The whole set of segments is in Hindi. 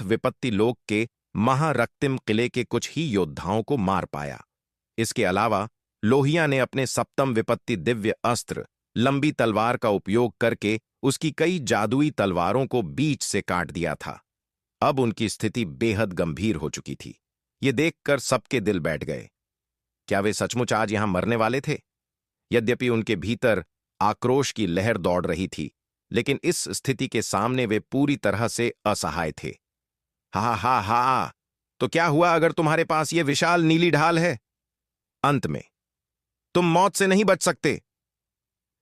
विपत्ति लोक के महारक्तिम किले के कुछ ही योद्धाओं को मार पाया। इसके अलावा लोहिया ने अपने सप्तम विपत्ति दिव्य अस्त्र लंबी तलवार का उपयोग करके उसकी कई जादुई तलवारों को बीच से काट दिया था। अब उनकी स्थिति बेहद गंभीर हो चुकी थी। ये देखकर सबके दिल बैठ गए। क्या वे सचमुच आज यहां मरने वाले थे? यद्यपि उनके भीतर आक्रोश की लहर दौड़ रही थी, लेकिन इस स्थिति के सामने वे पूरी तरह से असहाय थे। हा हा हा, तो क्या हुआ अगर तुम्हारे पास ये विशाल नीली ढाल है? अंत में तुम मौत से नहीं बच सकते।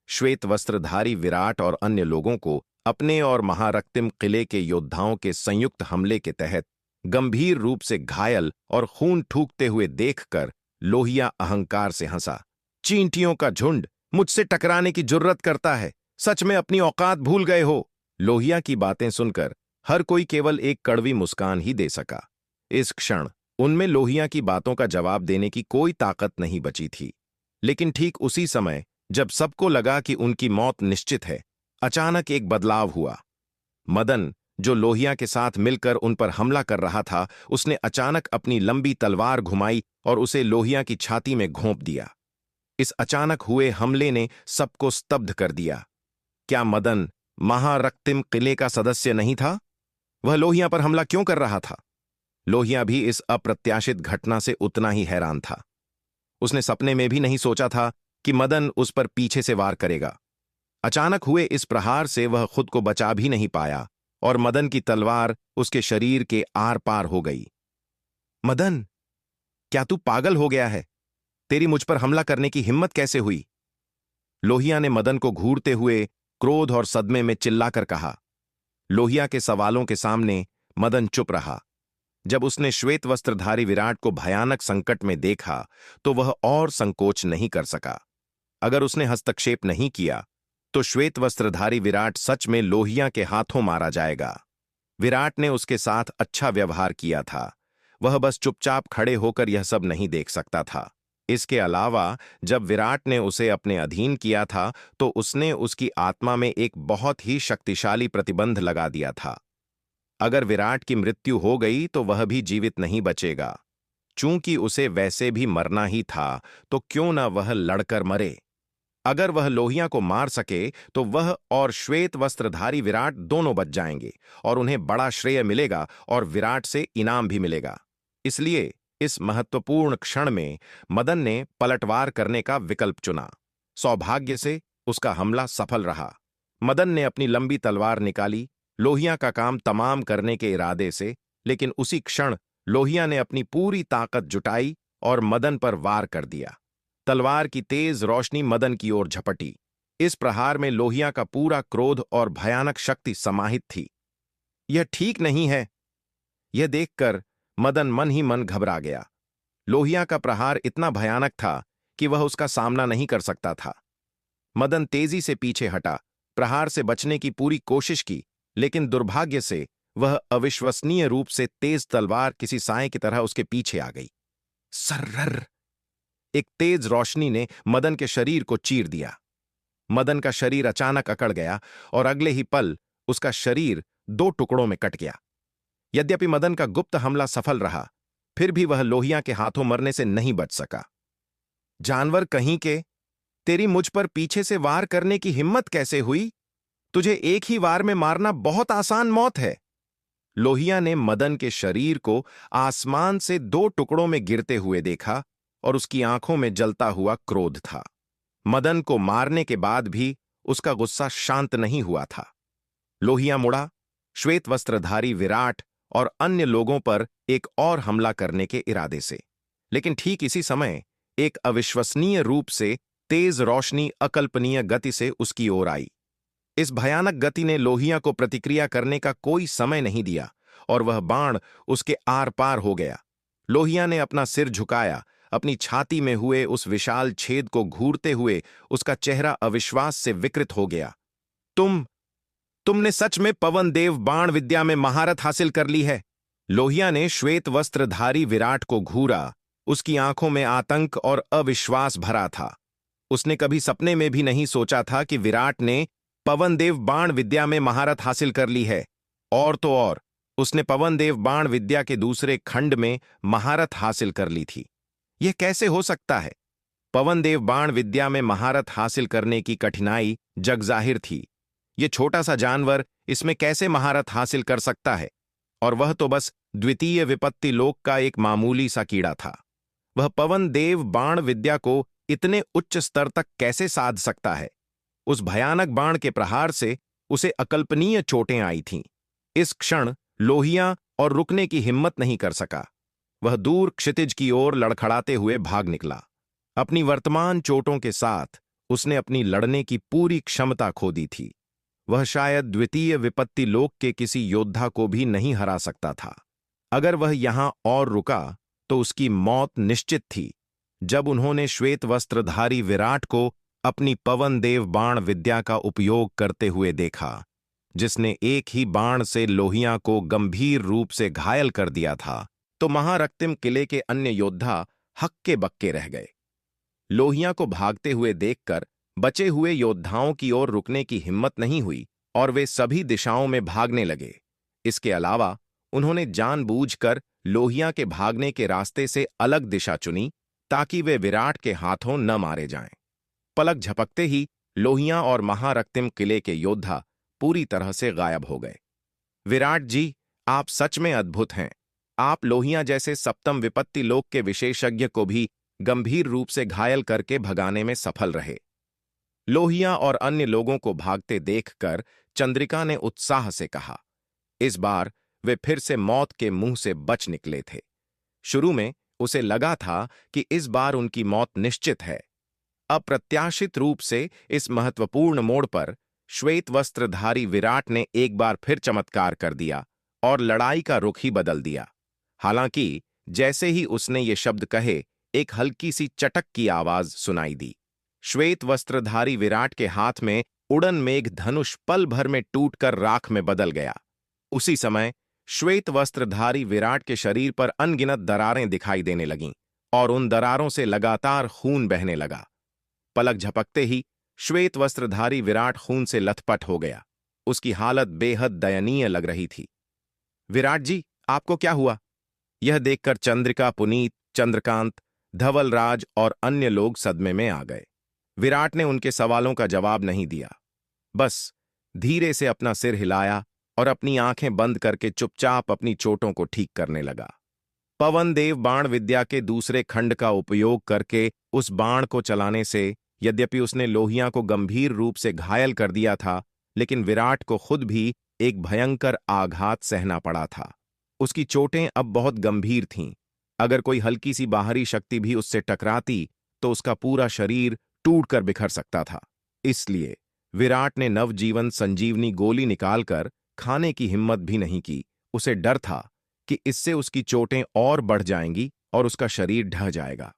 श्वेत वस्त्रधारी विराट और अन्य लोगों को अपने और महारक्तिम किले के योद्धाओं के संयुक्त हमले के तहत गंभीर रूप से घायल और खून ठूकते हुए देखकर लोहिया अहंकार से हंसा। चींटियों का झुंड मुझसे टकराने की जुर्रत करता है, सच में अपनी औकात भूल गए हो। लोहिया की बातें सुनकर हर कोई केवल एक कड़वी मुस्कान ही दे सका। इस क्षण उनमें लोहिया की बातों का जवाब देने की कोई ताकत नहीं बची थी। लेकिन ठीक उसी समय जब सबको लगा कि उनकी मौत निश्चित है, अचानक एक बदलाव हुआ। मदन, जो लोहिया के साथ मिलकर उन पर हमला कर रहा था, उसने अचानक अपनी लंबी तलवार घुमाई और उसे लोहिया की छाती में घोंप दिया। इस अचानक हुए हमले ने सबको स्तब्ध कर दिया। क्या मदन महारक्तिम किले का सदस्य नहीं था? वह लोहिया पर हमला क्यों कर रहा था? लोहिया भी इस अप्रत्याशित घटना से उतना ही हैरान था। उसने सपने में भी नहीं सोचा था कि मदन उस पर पीछे से वार करेगा। अचानक हुए इस प्रहार से वह खुद को बचा भी नहीं पाया और मदन की तलवार उसके शरीर के आर पार हो गई। मदन, क्या तू पागल हो गया है? तेरी मुझ पर हमला करने की हिम्मत कैसे हुई? लोहिया ने मदन को घूरते हुए क्रोध और सदमे में चिल्लाकर कहा। लोहिया के सवालों के सामने मदन चुप रहा। जब उसने श्वेत वस्त्रधारी विराट को भयानक संकट में देखा तो वह और संकोच नहीं कर सका। अगर उसने हस्तक्षेप नहीं किया तो श्वेत वस्त्रधारी विराट सच में लोहिया के हाथों मारा जाएगा। विराट ने उसके साथ अच्छा व्यवहार किया था, वह बस चुपचाप खड़े होकर यह सब नहीं देख सकता था। इसके अलावा जब विराट ने उसे अपने अधीन किया था तो उसने उसकी आत्मा में एक बहुत ही शक्तिशाली प्रतिबंध लगा दिया था। अगर विराट की मृत्यु हो गई तो वह भी जीवित नहीं बचेगा। चूंकि उसे वैसे भी मरना ही था तो क्यों न वह लड़कर मरे। अगर वह लोहिया को मार सके तो वह और श्वेत वस्त्रधारी विराट दोनों बच जाएंगे और उन्हें बड़ा श्रेय मिलेगा और विराट से इनाम भी मिलेगा। इसलिए इस महत्वपूर्ण क्षण में मदन ने पलटवार करने का विकल्प चुना। सौभाग्य से उसका हमला सफल रहा। मदन ने अपनी लंबी तलवार निकाली लोहिया का काम तमाम करने के इरादे से, लेकिन उसी क्षण लोहिया ने अपनी पूरी ताकत जुटाई और मदन पर वार कर दिया। तलवार की तेज रोशनी मदन की ओर झपटी। इस प्रहार में लोहिया का पूरा क्रोध और भयानक शक्ति समाहित थी। यह ठीक नहीं है। यह देखकर मदन मन ही मन घबरा गया। लोहिया का प्रहार इतना भयानक था कि वह उसका सामना नहीं कर सकता था। मदन तेजी से पीछे हटा, प्रहार से बचने की पूरी कोशिश की, लेकिन दुर्भाग्य से वह अविश्वसनीय रूप से तेज तलवार किसी साए की तरह उसके पीछे आ गई। सर्रर! एक तेज रोशनी ने मदन के शरीर को चीर दिया। मदन का शरीर अचानक अकड़ गया और अगले ही पल उसका शरीर दो टुकड़ों में कट गया। यद्यपि मदन का गुप्त हमला सफल रहा, फिर भी वह लोहिया के हाथों मरने से नहीं बच सका। जानवर कहीं के, तेरी मुझ पर पीछे से वार करने की हिम्मत कैसे हुई? तुझे एक ही वार में मारना बहुत आसान मौत है। लोहिया ने मदन के शरीर को आसमान से दो टुकड़ों में गिरते हुए देखा और उसकी आंखों में जलता हुआ क्रोध था। मदन को मारने के बाद भी उसका गुस्सा शांत नहीं हुआ था। लोहिया मुड़ा, श्वेत वस्त्रधारी विराट और अन्य लोगों पर एक और हमला करने के इरादे से। लेकिन ठीक इसी समय एक अविश्वसनीय रूप से तेज रोशनी अकल्पनीय गति से उसकी ओर आई। इस भयानक गति ने लोहिया को प्रतिक्रिया करने का कोई समय नहीं दिया और वह बाण उसके आर पार हो गया। लोहिया ने अपना सिर झुकाया, अपनी छाती में हुए उस विशाल छेद को घूरते हुए उसका चेहरा अविश्वास से विकृत हो गया। तुमने सच में पवन देव बाण विद्या में महारत हासिल कर ली है। लोहिया ने श्वेत वस्त्रधारी विराट को घूरा, उसकी आंखों में आतंक और अविश्वास भरा था। उसने कभी सपने में भी नहीं सोचा था कि विराट ने पवन देव बाण विद्या में महारत हासिल कर ली है। और तो और उसने पवन देव बाण विद्या के दूसरे खंड में महारत हासिल कर ली थी। यह कैसे हो सकता है? पवन देव बाण विद्या में महारत हासिल करने की कठिनाई जगजाहिर थी। यह छोटा सा जानवर इसमें कैसे महारत हासिल कर सकता है? और वह तो बस द्वितीय विपत्ति लोक का एक मामूली सा कीड़ा था। वह पवन देव बाण विद्या को इतने उच्च स्तर तक कैसे साध सकता है? उस भयानक बाण के प्रहार से उसे अकल्पनीय चोटें आई थीं। इस क्षण लोहिया और रुकने की हिम्मत नहीं कर सका। वह दूर क्षितिज की ओर लड़खड़ाते हुए भाग निकला। अपनी वर्तमान चोटों के साथ उसने अपनी लड़ने की पूरी क्षमता खो दी थी। वह शायद द्वितीय विपत्ति लोक के किसी योद्धा को भी नहीं हरा सकता था। अगर वह यहां और रुका तो उसकी मौत निश्चित थी। जब उन्होंने श्वेत वस्त्रधारी विराट को अपनी पवन देव बाण विद्या का उपयोग करते हुए देखा, जिसने एक ही बाण से लोहिया को गंभीर रूप से घायल कर दिया था, तो महारक्तिम किले के अन्य योद्धा हक्के बक्के रह गए। लोहिया को भागते हुए देखकर बचे हुए योद्धाओं की ओर रुकने की हिम्मत नहीं हुई और वे सभी दिशाओं में भागने लगे। इसके अलावा उन्होंने जानबूझकर लोहिया के भागने के रास्ते से अलग दिशा चुनी ताकि वे विराट के हाथों न मारे जाएं। पलक झपकते ही लोहिया और महारक्तिम किले के योद्धा पूरी तरह से गायब हो गए। विराट जी, आप सच में अद्भुत हैं। आप लोहिया जैसे सप्तम विपत्ति लोक के विशेषज्ञ को भी गंभीर रूप से घायल करके भगाने में सफल रहे। लोहिया और अन्य लोगों को भागते देखकर चंद्रिका ने उत्साह से कहा। इस बार वे फिर से मौत के मुंह से बच निकले थे। शुरू में उसे लगा था कि इस बार उनकी मौत निश्चित है। अप्रत्याशित रूप से इस महत्वपूर्ण मोड़ पर श्वेत वस्त्रधारी विराट ने एक बार फिर चमत्कार कर दिया और लड़ाई का रुख ही बदल दिया। हालांकि जैसे ही उसने ये शब्द कहे, एक हल्की सी चटक की आवाज सुनाई दी। श्वेत वस्त्रधारी विराट के हाथ में उड़न मेघ धनुष पल भर में टूटकर राख में बदल गया। उसी समय श्वेत वस्त्रधारी विराट के शरीर पर अनगिनत दरारें दिखाई देने लगीं और उन दरारों से लगातार खून बहने लगा। पलक झपकते ही श्वेत वस्त्रधारी विराट खून से लथपथ हो गया। उसकी हालत बेहद दयनीय लग रही थी। विराट जी, आपको क्या हुआ? यह देखकर चंद्रिका, पुनीत, चंद्रकांत, धवलराज और अन्य लोग सदमे में आ गए। विराट ने उनके सवालों का जवाब नहीं दिया, बस धीरे से अपना सिर हिलाया और अपनी आंखें बंद करके चुपचाप अपनी चोटों को ठीक करने लगा। पवन देव बाण विद्या के दूसरे खंड का उपयोग करके उस बाण को चलाने से यद्यपि उसने लोहिया को गंभीर रूप से घायल कर दिया था, लेकिन विराट को खुद भी एक भयंकर आघात सहना पड़ा था। उसकी चोटें अब बहुत गंभीर थीं। अगर कोई हल्की सी बाहरी शक्ति भी उससे टकराती तो उसका पूरा शरीर टूटकर बिखर सकता था। इसलिए विराट ने नवजीवन संजीवनी गोली निकालकर खाने की हिम्मत भी नहीं की। उसे डर था कि इससे उसकी चोटें और बढ़ जाएंगी और उसका शरीर ढह जाएगा।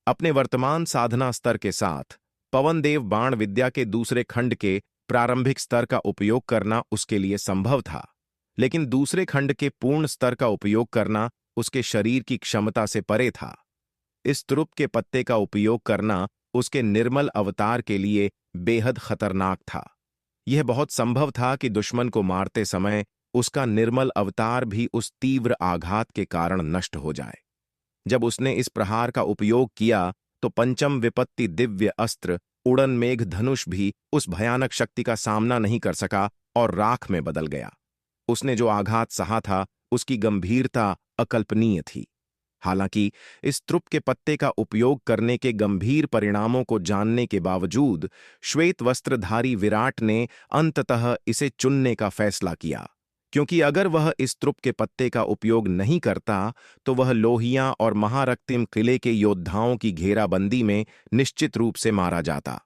अपने वर्तमान साधना स्तर के साथ पवन देव बाण विद्या के दूसरे खंड के प्रारंभिक स्तर का उपयोग करना उसके लिए संभव था, लेकिन दूसरे खंड के पूर्ण स्तर का उपयोग करना उसके शरीर की क्षमता से परे था। इस त्रुप के पत्ते का उपयोग करना उसके निर्मल अवतार के लिए बेहद खतरनाक था। यह बहुत संभव था कि दुश्मन को मारते समय उसका निर्मल अवतार भी उस तीव्र आघात के कारण नष्ट हो जाए। जब उसने इस प्रहार का उपयोग किया तो पंचम विपत्ति दिव्य अस्त्र उड़न मेघ धनुष भी उस भयानक शक्ति का सामना नहीं कर सका और राख में बदल गया। उसने जो आघात सहा था उसकी गंभीरता अकल्पनीय थी। हालांकि इस त्रुप के पत्ते का उपयोग करने के गंभीर परिणामों को जानने के बावजूद श्वेत वस्त्रधारी विराट ने अंततः इसे चुनने का फैसला किया, क्योंकि अगर वह इस त्रुप के पत्ते का उपयोग नहीं करता तो वह लोहिया और महारक्तिम किले के योद्धाओं की घेराबंदी में निश्चित रूप से मारा जाता।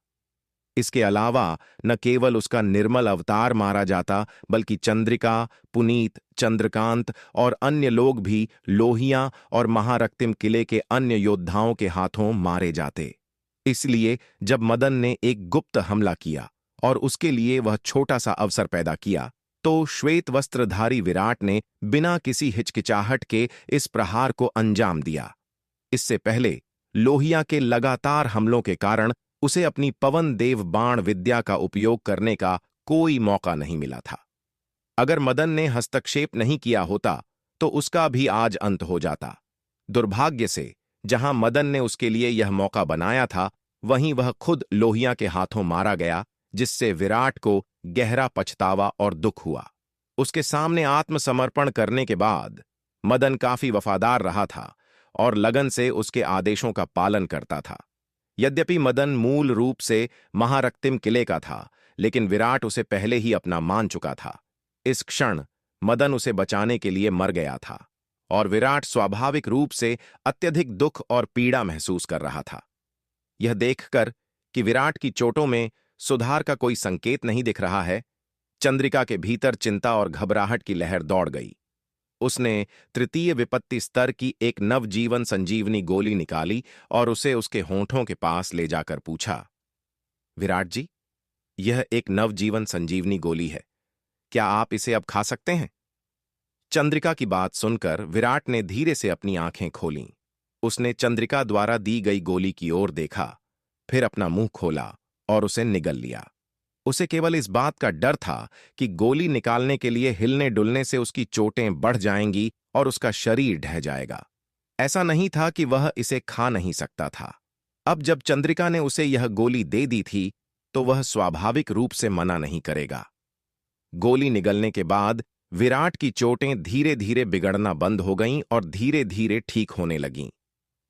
इसके अलावा न केवल उसका निर्मल अवतार मारा जाता, बल्कि चंद्रिका, पुनीत, चंद्रकांत और अन्य लोग भी लोहिया और महारक्तिम किले के अन्य योद्धाओं के हाथों मारे जाते। इसलिए जब मदन ने एक गुप्त हमला किया और उसके लिए वह छोटा सा अवसर पैदा किया, तो श्वेत वस्त्रधारी विराट ने बिना किसी हिचकिचाहट के इस प्रहार को अंजाम दिया। इससे पहले लोहिया के लगातार हमलों के कारण उसे अपनी पवन देव बाण विद्या का उपयोग करने का कोई मौका नहीं मिला था। अगर मदन ने हस्तक्षेप नहीं किया होता तो उसका भी आज अंत हो जाता। दुर्भाग्य से जहां मदन ने उसके लिए यह मौका बनाया था, वहीं वह खुद लोहिया के हाथों मारा गया, जिससे विराट को गहरा पछतावा और दुख हुआ। उसके सामने आत्मसमर्पण करने के बाद मदन काफी वफादार रहा था और लगन से उसके आदेशों का पालन करता था। यद्यपि मदन मूल रूप से महारक्तिम किले का था, लेकिन विराट उसे पहले ही अपना मान चुका था। इस क्षण मदन उसे बचाने के लिए मर गया था और विराट स्वाभाविक रूप से अत्यधिक दुख और पीड़ा महसूस कर रहा था। यह देखकर कि विराट की चोटों में सुधार का कोई संकेत नहीं दिख रहा है, चंद्रिका के भीतर चिंता और घबराहट की लहर दौड़ गई। उसने तृतीय विपत्ति स्तर की एक नवजीवन संजीवनी गोली निकाली और उसे उसके होंठों के पास ले जाकर पूछा, विराट जी, यह एक नवजीवन संजीवनी गोली है, क्या आप इसे अब खा सकते हैं? चंद्रिका की बात सुनकर विराट ने धीरे से अपनी आंखें खोलीं। उसने चंद्रिका द्वारा दी गई गोली की ओर देखा, फिर अपना मुंह खोला और उसे निगल लिया। उसे केवल इस बात का डर था कि गोली निकालने के लिए हिलने डुलने से उसकी चोटें बढ़ जाएंगी और उसका शरीर ढह जाएगा। ऐसा नहीं था कि वह इसे खा नहीं सकता था। अब जब चंद्रिका ने उसे यह गोली दे दी थी, तो वह स्वाभाविक रूप से मना नहीं करेगा। गोली निगलने के बाद विराट की चोटें धीरे धीरे बिगड़ना बंद हो गईं और धीरे धीरे ठीक होने लगीं।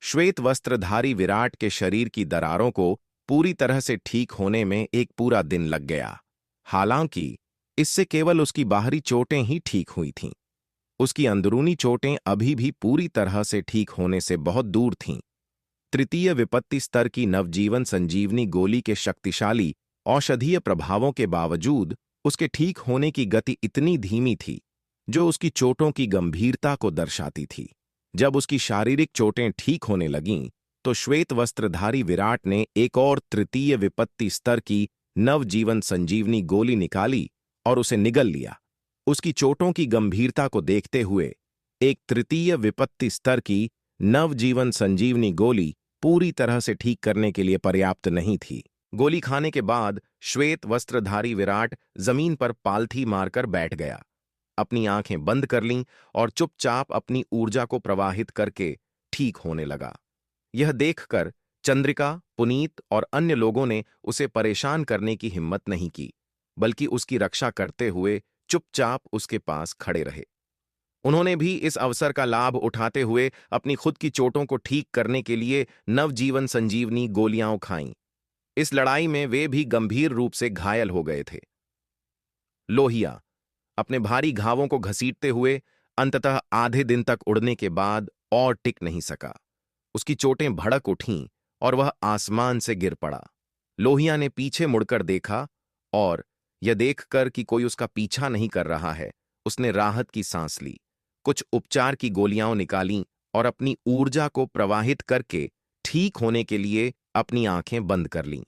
श्वेत वस्त्रधारी विराट के शरीर की दरारों को पूरी तरह से ठीक होने में एक पूरा दिन लग गया। हालांकि इससे केवल उसकी बाहरी चोटें ही ठीक हुई थीं। उसकी अंदरूनी चोटें अभी भी पूरी तरह से ठीक होने से बहुत दूर थीं। तृतीय विपत्ति स्तर की नवजीवन संजीवनी गोली के शक्तिशाली औषधीय प्रभावों के बावजूद उसके ठीक होने की गति इतनी धीमी थी, जो उसकी चोटों की गंभीरता को दर्शाती थी। जब उसकी शारीरिक चोटें ठीक होने लगीं, तो श्वेत वस्त्रधारी विराट ने एक और तृतीय विपत्ति स्तर की नवजीवन संजीवनी गोली निकाली और उसे निगल लिया। उसकी चोटों की गंभीरता को देखते हुए एक तृतीय विपत्ति स्तर की नवजीवन संजीवनी गोली पूरी तरह से ठीक करने के लिए पर्याप्त नहीं थी। गोली खाने के बाद श्वेत वस्त्रधारी विराट जमीन पर पालथी मारकर बैठ गया, अपनी आंखें बंद कर लीं और चुपचाप अपनी ऊर्जा को प्रवाहित करके ठीक होने लगा। यह देखकर चंद्रिका, पुनीत और अन्य लोगों ने उसे परेशान करने की हिम्मत नहीं की, बल्कि उसकी रक्षा करते हुए चुपचाप उसके पास खड़े रहे। उन्होंने भी इस अवसर का लाभ उठाते हुए अपनी खुद की चोटों को ठीक करने के लिए नवजीवन संजीवनी गोलियां खाईं। इस लड़ाई में वे भी गंभीर रूप से घायल हो गए थे। लोहिया अपने भारी घावों को घसीटते हुए अंततः आधे दिन तक उड़ने के बाद और टिक नहीं सका। उसकी चोटें भड़क उठीं और वह आसमान से गिर पड़ा। लोहिया ने पीछे मुड़कर देखा और यह देखकर कि कोई उसका पीछा नहीं कर रहा है, उसने राहत की सांस ली, कुछ उपचार की गोलियां निकालीं और अपनी ऊर्जा को प्रवाहित करके ठीक होने के लिए अपनी आंखें बंद कर लीं।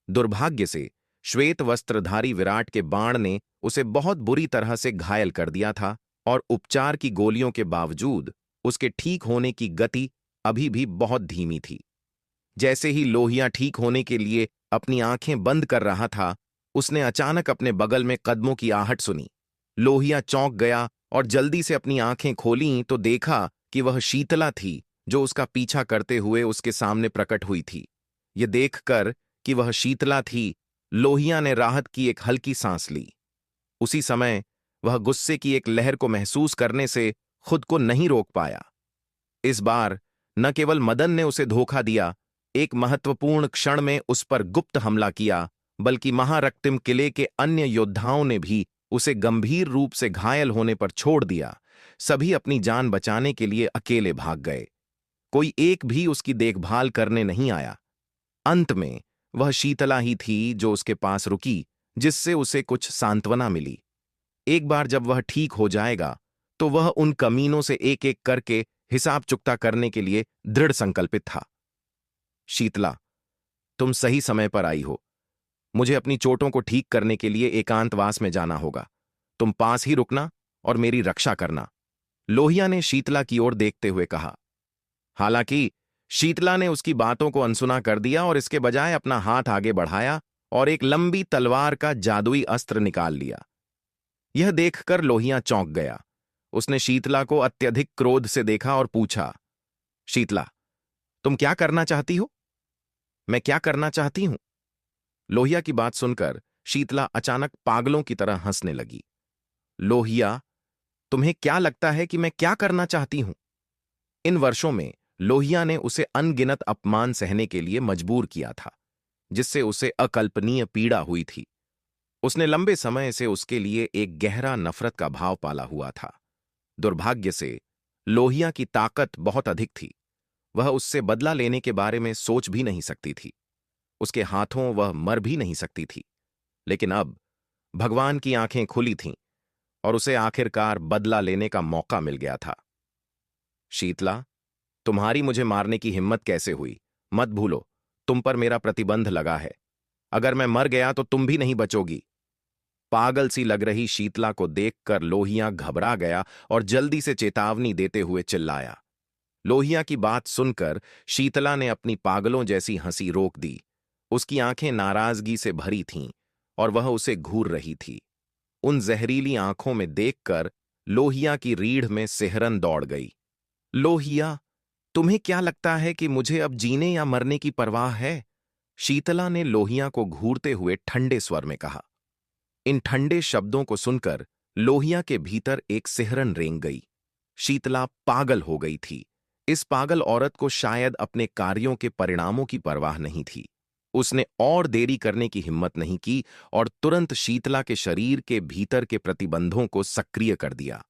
दुर्भाग्य से श्वेत वस्त्रधारी विराट के बाण ने उसे बहुत बुरी तरह से घायल कर दिया था और उपचार की गोलियों के बावजूद उसके ठीक होने की गति अभी भी बहुत धीमी थी। जैसे ही लोहिया ठीक होने के लिए अपनी आंखें बंद कर रहा था, उसने अचानक अपने बगल में कदमों की आहट सुनी। लोहिया चौंक गया और जल्दी से अपनी आंखें खोलीं तो देखा कि वह शीतला थी, जो उसका पीछा करते हुए उसके सामने प्रकट हुई थी। यह देखकर कि वह शीतला थी, लोहिया ने राहत की एक हल्की सांस ली। उसी समय वह गुस्से की एक लहर को महसूस करने से खुद को नहीं रोक पाया। इस बार न केवल मदन ने उसे धोखा दिया, एक महत्वपूर्ण क्षण में उस पर गुप्त हमला किया, बल्कि महारक्तिम किले के अन्य योद्धाओं ने भी उसे गंभीर रूप से घायल होने पर छोड़ दिया। सभी अपनी जान बचाने के लिए अकेले भाग गए। कोई एक भी उसकी देखभाल करने नहीं आया। अंत में वह शीतला ही थी जो उसके पास रुकी, जिससे उसे कुछ सांत्वना मिली। एक बार जब वह ठीक हो जाएगा तो वह उन कमीनों से एक एक करके हिसाब चुकता करने के लिए दृढ़ संकल्पित था। शीतला, तुम सही समय पर आई हो। मुझे अपनी चोटों को ठीक करने के लिए एकांतवास में जाना होगा। तुम पास ही रुकना और मेरी रक्षा करना, लोहिया ने शीतला की ओर देखते हुए कहा। हालांकि शीतला ने उसकी बातों को अनसुना कर दिया और इसके बजाय अपना हाथ आगे बढ़ाया और एक लंबी तलवार का जादुई अस्त्र निकाल लिया। यह देखकर लोहिया चौंक गया। उसने शीतला को अत्यधिक क्रोध से देखा और पूछा, शीतला, तुम क्या करना चाहती हो? मैं क्या करना चाहती हूं? लोहिया की बात सुनकर शीतला अचानक पागलों की तरह हंसने लगी। लोहिया, तुम्हें क्या लगता है कि मैं क्या करना चाहती हूं? इन वर्षों में लोहिया ने उसे अनगिनत अपमान सहने के लिए मजबूर किया था, जिससे उसे अकल्पनीय पीड़ा हुई थी। उसने लंबे समय से उसके लिए एक गहरा नफरत का भाव पाला हुआ था। दुर्भाग्य से लोहिया की ताकत बहुत अधिक थी। वह उससे बदला लेने के बारे में सोच भी नहीं सकती थी। उसके हाथों वह मर भी नहीं सकती थी। लेकिन अब भगवान की आंखें खुली थीं और उसे आखिरकार बदला लेने का मौका मिल गया था। शीतला, तुम्हारी मुझे मारने की हिम्मत कैसे हुई? मत भूलो, तुम पर मेरा प्रतिबंध लगा है। अगर मैं मर गया तो तुम भी नहीं बचोगी। पागल सी लग रही शीतला को देखकर लोहिया घबरा गया और जल्दी से चेतावनी देते हुए चिल्लाया। लोहिया की बात सुनकर शीतला ने अपनी पागलों जैसी हंसी रोक दी। उसकी आंखें नाराजगी से भरी थीं और वह उसे घूर रही थी। उन जहरीली आंखों में देखकर लोहिया की रीढ़ में सिहरन दौड़ गई। लोहिया, तुम्हें क्या लगता है कि मुझे अब जीने या मरने की परवाह है? शीतला ने लोहिया को घूरते हुए ठंडे स्वर में कहा। इन ठंडे शब्दों को सुनकर लोहिया के भीतर एक सिहरन रेंग गई। शीतला पागल हो गई थी। इस पागल औरत को शायद अपने कार्यों के परिणामों की परवाह नहीं थी। उसने और देरी करने की हिम्मत नहीं की और तुरंत शीतला के शरीर के भीतर के प्रतिबंधों को सक्रिय कर दिया।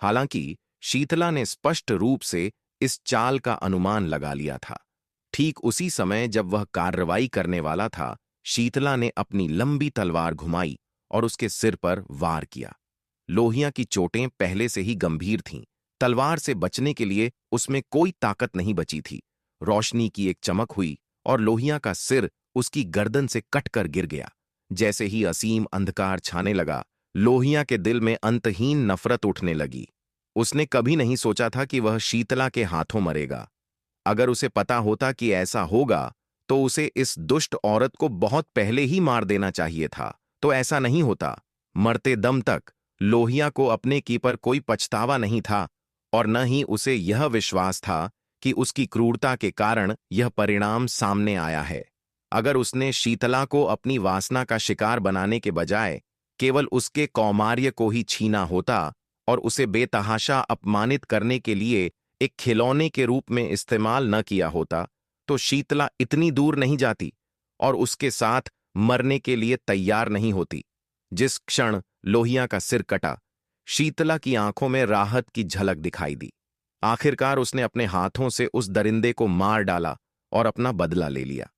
हालांकि शीतला ने स्पष्ट रूप से इस चाल का अनुमान लगा लिया था। ठीक उसी समय जब वह कार्रवाई करने वाला था, शीतला ने अपनी लंबी तलवार घुमाई और उसके सिर पर वार किया। लोहिया की चोटें पहले से ही गंभीर थीं। तलवार से बचने के लिए उसमें कोई ताकत नहीं बची थी। रोशनी की एक चमक हुई और लोहिया का सिर उसकी गर्दन से कटकर गिर गया। जैसे ही असीम अंधकार छाने लगा, लोहिया के दिल में अंतहीन नफरत उठने लगी। उसने कभी नहीं सोचा था कि वह शीतला के हाथों मरेगा। अगर उसे पता होता कि ऐसा होगा, तो उसे इस दुष्ट औरत को बहुत पहले ही मार देना चाहिए था, तो ऐसा नहीं होता। मरते दम तक लोहिया को अपने की पर कोई पछतावा नहीं था और न ही उसे यह विश्वास था कि उसकी क्रूरता के कारण यह परिणाम सामने आया है। अगर उसने शीतला को अपनी वासना का शिकार बनाने के बजाय केवल उसके कौमार्य को ही छीना होता और उसे बेतहाशा अपमानित करने के लिए एक खिलौने के रूप में इस्तेमाल न किया होता, तो शीतला इतनी दूर नहीं जाती और उसके साथ मरने के लिए तैयार नहीं होती। जिस क्षण लोहिया का सिर कटा, शीतला की आंखों में राहत की झलक दिखाई दी। आखिरकार उसने अपने हाथों से उस दरिंदे को मार डाला और अपना बदला ले लिया।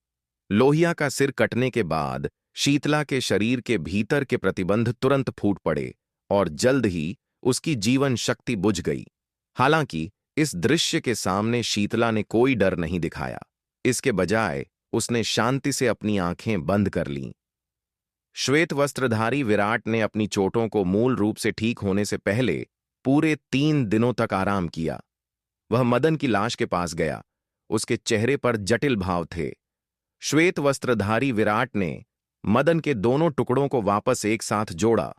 लोहिया का सिर कटने के बाद शीतला के शरीर के भीतर के प्रतिबंध तुरंत फूट पड़े और जल्द ही उसकी जीवन शक्ति बुझ गई। हालांकि इस दृश्य के सामने शीतला ने कोई डर नहीं दिखाया। इसके बजाय उसने शांति से अपनी आंखें बंद कर लीं। श्वेत वस्त्रधारी विराट ने अपनी चोटों को मूल रूप से ठीक होने से पहले पूरे 3 दिनों तक आराम किया। वह मदन की लाश के पास गया। उसके चेहरे पर जटिल भाव थे। श्वेत वस्त्रधारी विराट ने मदन के दोनों टुकड़ों को वापस एक साथ जोड़ा,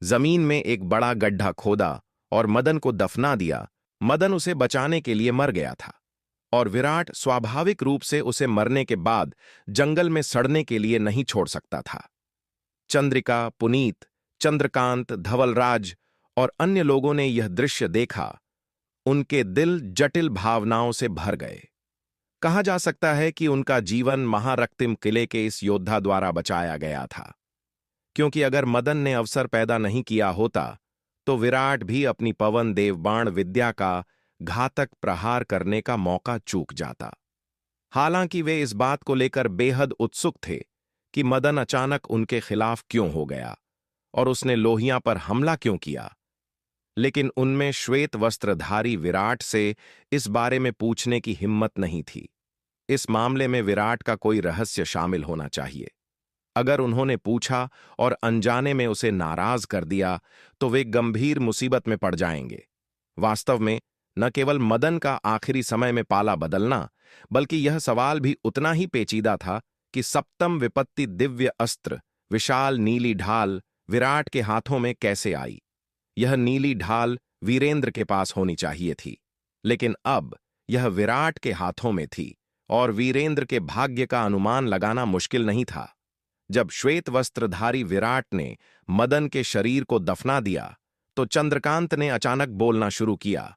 जमीन में एक बड़ा गड्ढा खोदा और मदन को दफना दिया। मदन उसे बचाने के लिए मर गया था और विराट स्वाभाविक रूप से उसे मरने के बाद जंगल में सड़ने के लिए नहीं छोड़ सकता था। चंद्रिका, पुनीत, चंद्रकांत, धवलराज और अन्य लोगों ने यह दृश्य देखा। उनके दिल जटिल भावनाओं से भर गए। कहा जा सकता है कि उनका जीवन महारक्तिम किले के इस योद्धा द्वारा बचाया गया था, क्योंकि अगर मदन ने अवसर पैदा नहीं किया होता, तो विराट भी अपनी पवन देवबाण विद्या का घातक प्रहार करने का मौका चूक जाता। हालांकि वे इस बात को लेकर बेहद उत्सुक थे कि मदन अचानक उनके खिलाफ क्यों हो गया और उसने लोहिया पर हमला क्यों किया, लेकिन उनमें श्वेत वस्त्रधारी विराट से इस बारे में पूछने की हिम्मत नहीं थी। इस मामले में विराट का कोई रहस्य शामिल होना चाहिए। अगर उन्होंने पूछा और अनजाने में उसे नाराज कर दिया, तो वे गंभीर मुसीबत में पड़ जाएंगे। वास्तव में न केवल मदन का आखिरी समय में पाला बदलना, बल्कि यह सवाल भी उतना ही पेचीदा था कि सप्तम विपत्ति दिव्य अस्त्र, विशाल नीली ढाल विराट के हाथों में कैसे आई? यह नीली ढाल वीरेंद्र के पास होनी चाहिए थी, लेकिन अब यह विराट के हाथों में थी और वीरेंद्र के भाग्य का अनुमान लगाना मुश्किल नहीं था। जब श्वेत वस्त्रधारी विराट ने मदन के शरीर को दफना दिया, तो चंद्रकांत ने अचानक बोलना शुरू किया।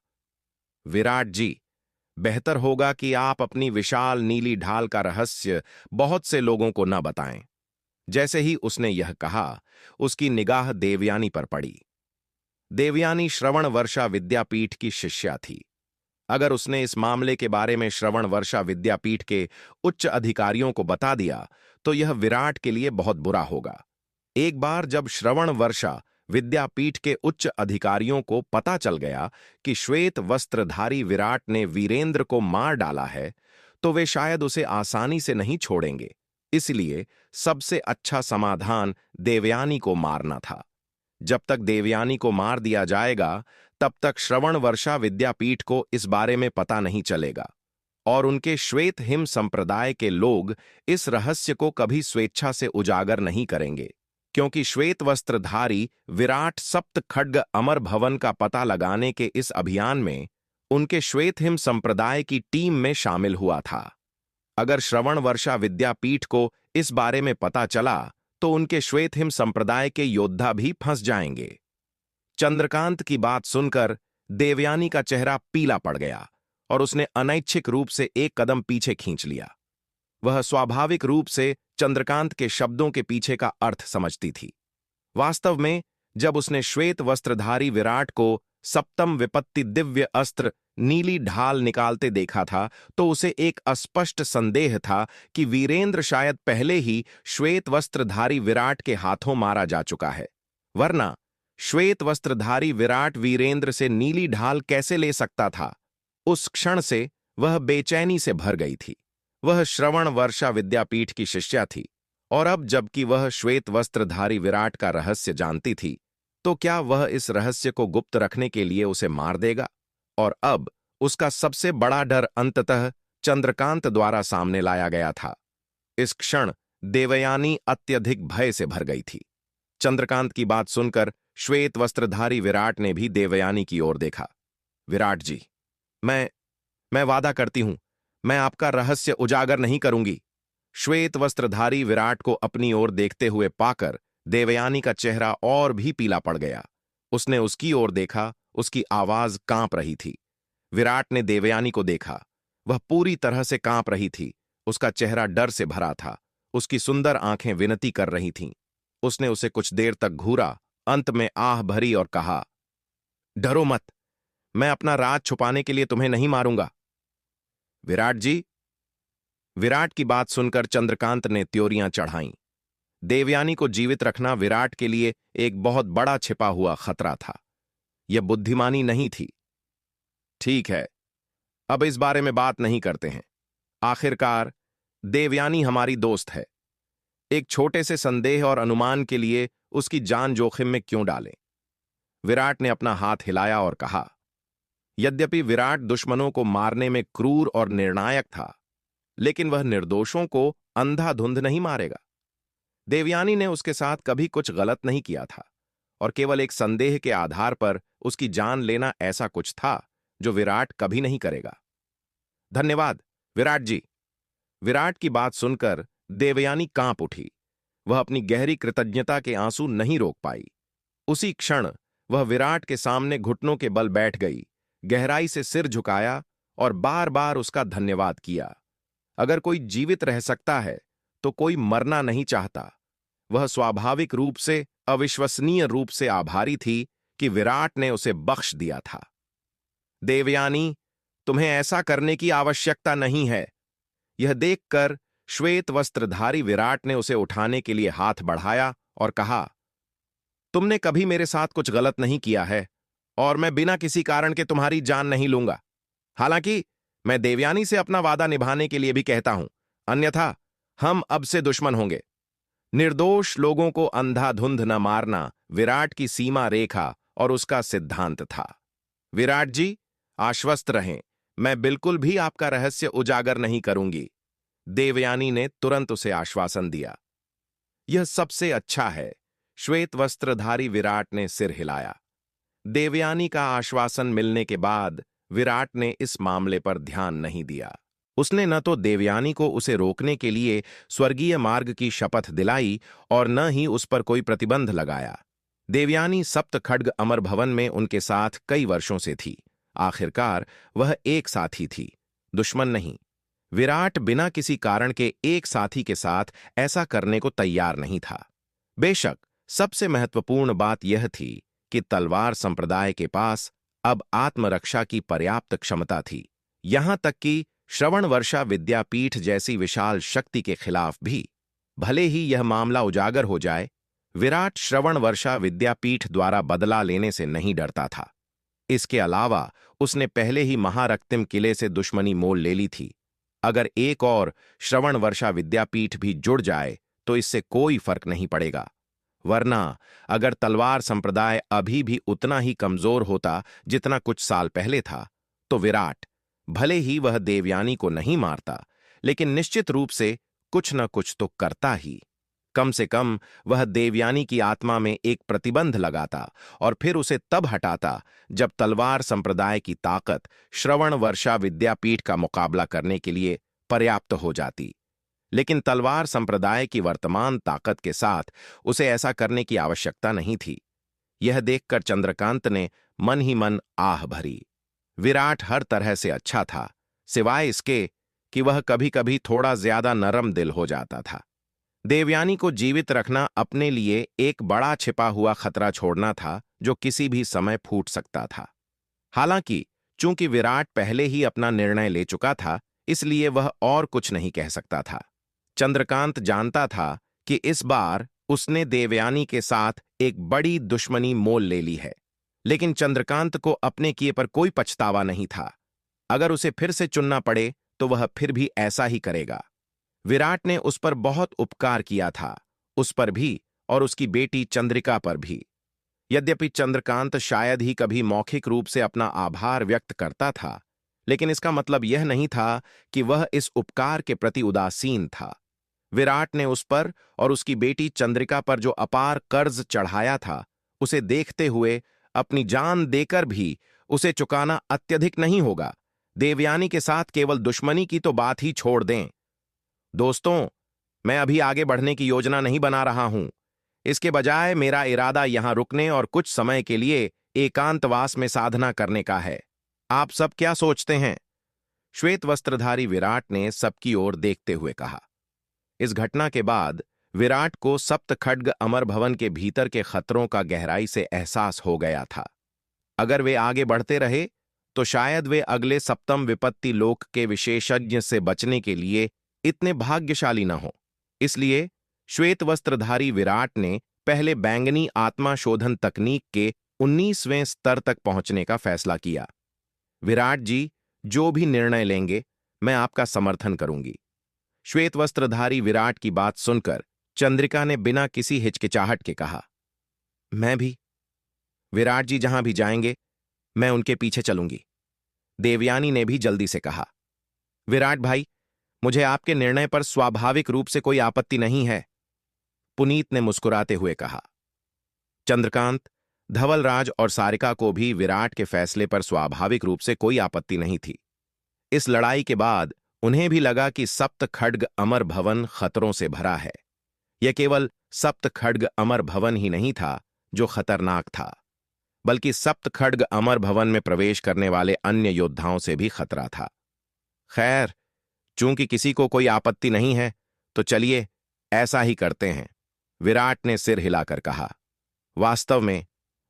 विराट जी, बेहतर होगा कि आप अपनी विशाल नीली ढाल का रहस्य बहुत से लोगों को न बताएं। जैसे ही उसने यह कहा, उसकी निगाह देवयानी पर पड़ी। देवयानी श्रवण वर्षा विद्यापीठ की शिष्या थी। अगर उसने इस मामले के बारे में श्रवण वर्षा विद्यापीठ के उच्च अधिकारियों को बता दिया, तो यह विराट के लिए बहुत बुरा होगा। एक बार जब श्रवण वर्षा विद्यापीठ के उच्च अधिकारियों को पता चल गया कि श्वेत वस्त्रधारी विराट ने वीरेंद्र को मार डाला है, तो वे शायद उसे आसानी से नहीं छोड़ेंगे। इसलिए सबसे अच्छा समाधान देवयानी को मारना था। जब तक देवयानी को मार दिया जाएगा, तब तक श्रवण वर्षा विद्यापीठ को इस बारे में पता नहीं चलेगा और उनके श्वेत हिम संप्रदाय के लोग इस रहस्य को कभी स्वेच्छा से उजागर नहीं करेंगे, क्योंकि श्वेत वस्त्रधारी विराट सप्त खड्ग अमर भवन का पता लगाने के इस अभियान में उनके श्वेत हिम संप्रदाय की टीम में शामिल हुआ था। अगर श्रवण वर्षा विद्यापीठ को इस बारे में पता चला, तो उनके श्वेत हिम संप्रदाय के योद्धा भी फंस जाएंगे। चंद्रकांत की बात सुनकर देवयानी का चेहरा पीला पड़ गया और उसने अनैच्छिक रूप से एक कदम पीछे खींच लिया। वह स्वाभाविक रूप से चंद्रकांत के शब्दों के पीछे का अर्थ समझती थी। वास्तव में जब उसने श्वेत वस्त्रधारी विराट को सप्तम विपत्ति दिव्य अस्त्र नीली ढाल निकालते देखा था, तो उसे एक अस्पष्ट संदेह था कि वीरेंद्र शायद पहले ही श्वेत वस्त्रधारी विराट के हाथों मारा जा चुका है। वरना श्वेत वस्त्रधारी विराट वीरेंद्र से नीली ढाल कैसे ले सकता था? उस क्षण से वह बेचैनी से भर गई थी। वह श्रवण वर्षा विद्यापीठ की शिष्या थी, और अब जबकि वह श्वेत वस्त्रधारी विराट का रहस्य जानती थी, तो क्या वह इस रहस्य को गुप्त रखने के लिए उसे मार देगा? और अब उसका सबसे बड़ा डर अंततः चंद्रकांत द्वारा सामने लाया गया था। इस क्षण देवयानी अत्यधिक भय से भर गई थी। चंद्रकांत की बात सुनकर श्वेत वस्त्रधारी विराट ने भी देवयानी की ओर देखा। विराट जी, मैं वादा करती हूं, मैं आपका रहस्य उजागर नहीं करूंगी। श्वेत वस्त्रधारी विराट को अपनी ओर देखते हुए पाकर देवयानी का चेहरा और भी पीला पड़ गया। उसने उसकी ओर देखा, उसकी आवाज कांप रही थी। विराट ने देवयानी को देखा, वह पूरी तरह से कांप रही थी। उसका चेहरा डर से भरा था, उसकी सुंदर आंखें विनती कर रही थीं। उसने उसे कुछ देर तक घूरा, अंत में आह भरी और कहा, डरो मत, मैं अपना राज छुपाने के लिए तुम्हें नहीं मारूंगा। विराट जी। विराट की बात सुनकर चंद्रकांत ने त्योरियां चढ़ाईं। देवयानी को जीवित रखना विराट के लिए एक बहुत बड़ा छिपा हुआ खतरा था। यह बुद्धिमानी नहीं थी। ठीक है, अब इस बारे में बात नहीं करते हैं। आखिरकार देवयानी हमारी दोस्त है। एक छोटे से संदेह और अनुमान के लिए उसकी जान जोखिम में क्यों डालें? विराट ने अपना हाथ हिलाया और कहा। यद्यपि विराट दुश्मनों को मारने में क्रूर और निर्णायक था, लेकिन वह निर्दोषों को अंधाधुंध नहीं मारेगा। देवयानी ने उसके साथ कभी कुछ गलत नहीं किया था, और केवल एक संदेह के आधार पर उसकी जान लेना ऐसा कुछ था जो विराट कभी नहीं करेगा। धन्यवाद विराट जी। विराट की बात सुनकर देवयानी कांप उठी। वह अपनी गहरी कृतज्ञता के आंसू नहीं रोक पाई। उसी क्षण वह विराट के सामने घुटनों के बल बैठ गई, गहराई से सिर झुकाया और बार बार उसका धन्यवाद किया। अगर कोई जीवित रह सकता है तो कोई मरना नहीं चाहता। वह स्वाभाविक रूप से अविश्वसनीय रूप से आभारी थी कि विराट ने उसे बख्श दिया था। देवयानी, तुम्हें ऐसा करने की आवश्यकता नहीं है। यह देखकर श्वेत वस्त्रधारी विराट ने उसे उठाने के लिए हाथ बढ़ाया और कहा, तुमने कभी मेरे साथ कुछ गलत नहीं किया है और मैं बिना किसी कारण के तुम्हारी जान नहीं लूंगा। हालांकि मैं देवयानी से अपना वादा निभाने के लिए भी कहता हूं, अन्यथा हम अब से दुश्मन होंगे। निर्दोष लोगों को अंधाधुंध न मारना विराट की सीमा रेखा और उसका सिद्धांत था। विराट जी, आश्वस्त रहें, मैं बिल्कुल भी आपका रहस्य उजागर नहीं करूंगी। देवयानी ने तुरंत उसे आश्वासन दिया। यह सबसे अच्छा है। श्वेत वस्त्रधारी विराट ने सिर हिलाया। देवयानी का आश्वासन मिलने के बाद विराट ने इस मामले पर ध्यान नहीं दिया। उसने न तो देवयानी को उसे रोकने के लिए स्वर्गीय मार्ग की शपथ दिलाई और न ही उस पर कोई प्रतिबंध लगाया। देवयानी सप्त खड्ग अमर भवन में उनके साथ कई वर्षों से थी। आखिरकार वह एक साथी थी, दुश्मन नहीं। विराट बिना किसी कारण के एक साथी के साथ ऐसा करने को तैयार नहीं था। बेशक सबसे महत्वपूर्ण बात यह थी कि तलवार संप्रदाय के पास अब आत्मरक्षा की पर्याप्त क्षमता थी। यहां तक कि श्रवणवर्षा विद्यापीठ जैसी विशाल शक्ति के खिलाफ भी। भले ही यह मामला उजागर हो जाए, विराट श्रवणवर्षा विद्यापीठ द्वारा बदला लेने से नहीं डरता था। इसके अलावा उसने पहले ही महारक्तिम किले से दुश्मनी मोल ले ली थी। अगर एक और श्रवणवर्षा विद्यापीठ भी जुड़ जाए तो इससे कोई फर्क नहीं पड़ेगा। वरना अगर तलवार संप्रदाय अभी भी उतना ही कमजोर होता जितना कुछ साल पहले था, तो विराट, भले ही वह देवयानी को नहीं मारता, लेकिन निश्चित रूप से कुछ न कुछ तो करता ही। कम से कम वह देवयानी की आत्मा में एक प्रतिबंध लगाता और फिर उसे तब हटाता जब तलवार संप्रदाय की ताकत श्रवणवर्षा विद्यापीठ का मुकाबला करने के लिए पर्याप्त हो जाती। लेकिन तलवार संप्रदाय की वर्तमान ताकत के साथ उसे ऐसा करने की आवश्यकता नहीं थी। यह देखकर चंद्रकांत ने मन ही मन आह भरी। विराट हर तरह से अच्छा था, सिवाय इसके कि वह कभी कभी थोड़ा ज्यादा नरम दिल हो जाता था। देवयानी को जीवित रखना अपने लिए एक बड़ा छिपा हुआ खतरा छोड़ना था जो किसी भी समय फूट सकता था। हालांकि चूंकि विराट पहले ही अपना निर्णय ले चुका था, इसलिए वह और कुछ नहीं कह सकता था। चंद्रकांत जानता था कि इस बार उसने देवयानी के साथ एक बड़ी दुश्मनी मोल ले ली है, लेकिन चंद्रकांत को अपने किए पर कोई पछतावा नहीं था। अगर उसे फिर से चुनना पड़े तो वह फिर भी ऐसा ही करेगा। विराट ने उस पर बहुत उपकार किया था, उस पर भी और उसकी बेटी चंद्रिका पर भी। यद्यपि चंद्रकांत शायद ही कभी मौखिक रूप से अपना आभार व्यक्त करता था, लेकिन इसका मतलब यह नहीं था कि वह इस उपकार के प्रति उदासीन था। विराट ने उस पर और उसकी बेटी चंद्रिका पर जो अपार कर्ज चढ़ाया था, उसे देखते हुए अपनी जान देकर भी उसे चुकाना अत्यधिक नहीं होगा। देवयानी के साथ केवल दुश्मनी की तो बात ही छोड़ दें। दोस्तों, मैं अभी आगे बढ़ने की योजना नहीं बना रहा हूं। इसके बजाय मेरा इरादा यहां रुकने और कुछ समय के लिए एकांतवास में साधना करने का है। आप सब क्या सोचते हैं? श्वेत वस्त्रधारी विराट ने सबकी ओर देखते हुए कहा। इस घटना के बाद विराट को सप्त खड्ग अमर भवन के भीतर के खतरों का गहराई से एहसास हो गया था। अगर वे आगे बढ़ते रहे तो शायद वे अगले सप्तम विपत्ति लोक के विशेषज्ञ से बचने के लिए इतने भाग्यशाली न हो। इसलिए श्वेत वस्त्रधारी विराट ने पहले बैंगनी आत्मा शोधन तकनीक के 19वें स्तर तक पहुंचने का फैसला किया। विराट जी, जो भी निर्णय लेंगे मैं आपका समर्थन करूंगी। श्वेत वस्त्रधारी विराट की बात सुनकर चंद्रिका ने बिना किसी हिचकिचाहट के कहा, मैं भी। विराट जी जहां भी जाएंगे मैं उनके पीछे चलूंगी। देवयानी ने भी जल्दी से कहा। विराट भाई, मुझे आपके निर्णय पर स्वाभाविक रूप से कोई आपत्ति नहीं है, पुनीत ने मुस्कुराते हुए कहा। चंद्रकांत, धवलराज और सारिका को भी विराट के फैसले पर स्वाभाविक रूप से कोई आपत्ति नहीं थी। इस लड़ाई के बाद उन्हें भी लगा कि सप्त खड्ग अमर भवन खतरों से भरा है। यह केवल सप्त खड्ग अमर भवन ही नहीं था जो खतरनाक था, बल्कि सप्त खड्ग अमर भवन में प्रवेश करने वाले अन्य योद्धाओं से भी खतरा था। खैर, चूंकि किसी को कोई आपत्ति नहीं है तो चलिए ऐसा ही करते हैं, विराट ने सिर हिलाकर कहा। वास्तव में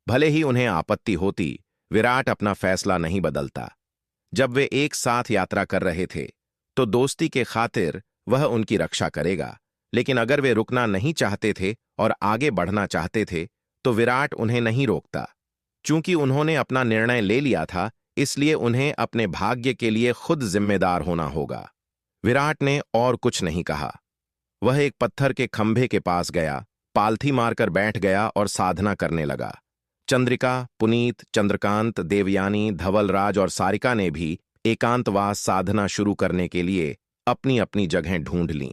भले ही उन्हें आपत्ति होती, विराट अपना फैसला नहीं बदलता। जब वे एक साथ यात्रा कर रहे थे तो दोस्ती के खातिर वह उनकी रक्षा करेगा, लेकिन अगर वे रुकना नहीं चाहते थे और आगे बढ़ना चाहते थे तो विराट उन्हें नहीं रोकता। चूंकि उन्होंने अपना निर्णय ले लिया था, इसलिए उन्हें अपने भाग्य के लिए खुद जिम्मेदार होना होगा। विराट ने और कुछ नहीं कहा। वह एक पत्थर के खंभे के पास गया, पालथी मारकर बैठ गया और साधना करने लगा। चंद्रिका, पुनीत, चंद्रकांत, देवयानी, धवलराज और सारिका ने भी एकांतवास साधना शुरू करने के लिए अपनी अपनी जगहें ढूंढ लीं।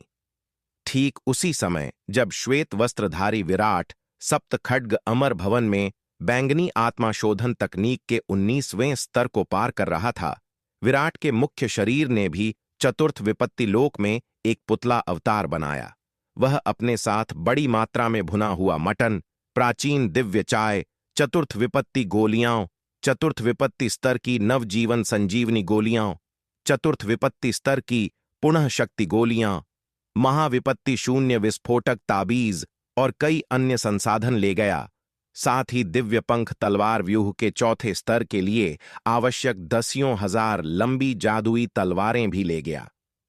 ठीक उसी समय जब श्वेत वस्त्रधारी विराट सप्त खड्ग अमर भवन में बैंगनी आत्माशोधन तकनीक के 19वें स्तर को पार कर रहा था, विराट के मुख्य शरीर ने भी चतुर्थ विपत्ति लोक में एक पुतला अवतार बनाया। वह अपने साथ बड़ी मात्रा में भुना हुआ मटन, प्राचीन दिव्य चाय, चतुर्थ विपत्ति गोलियां, चतुर्थ विपत्ति स्तर की नवजीवन संजीवनी गोलियां, चतुर्थ विपत्ति स्तर की पुनः शक्ति गोलियां, महाविपत्ति शून्य विस्फोटक ताबीज और कई अन्य संसाधन ले गया। साथ ही दिव्य पंख तलवार व्यूह के चौथे स्तर के लिए आवश्यक 10,000 लंबी जादुई तलवारें भी ले गया।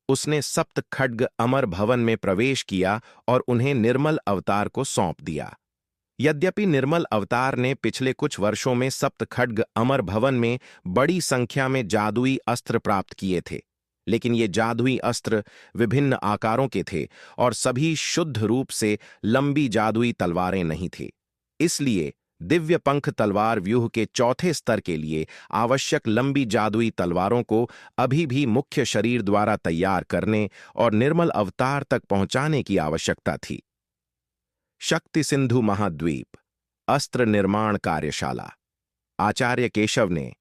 उसने सप्त खड्ग अमर भवन में प्रवेश किया और उन्हें निर्मल अवतार को सौंप दिया। यद्यपि निर्मल अवतार ने पिछले कुछ वर्षों में सप्त खड्ग अमर भवन में बड़ी संख्या में जादुई अस्त्र प्राप्त किए थे, लेकिन ये जादुई अस्त्र विभिन्न आकारों के थे और सभी शुद्ध रूप से लंबी जादुई तलवारें नहीं थे। इसलिए दिव्य पंख तलवार व्यूह के चौथे स्तर के लिए आवश्यक लंबी जादुई तलवारों को अभी भी मुख्य शरीर द्वारा तैयार करने और निर्मल अवतार तक पहुंचाने की आवश्यकता थी। शक्ति सिंधु महाद्वीप अस्त्र निर्माण कार्यशाला। आचार्य केशव ने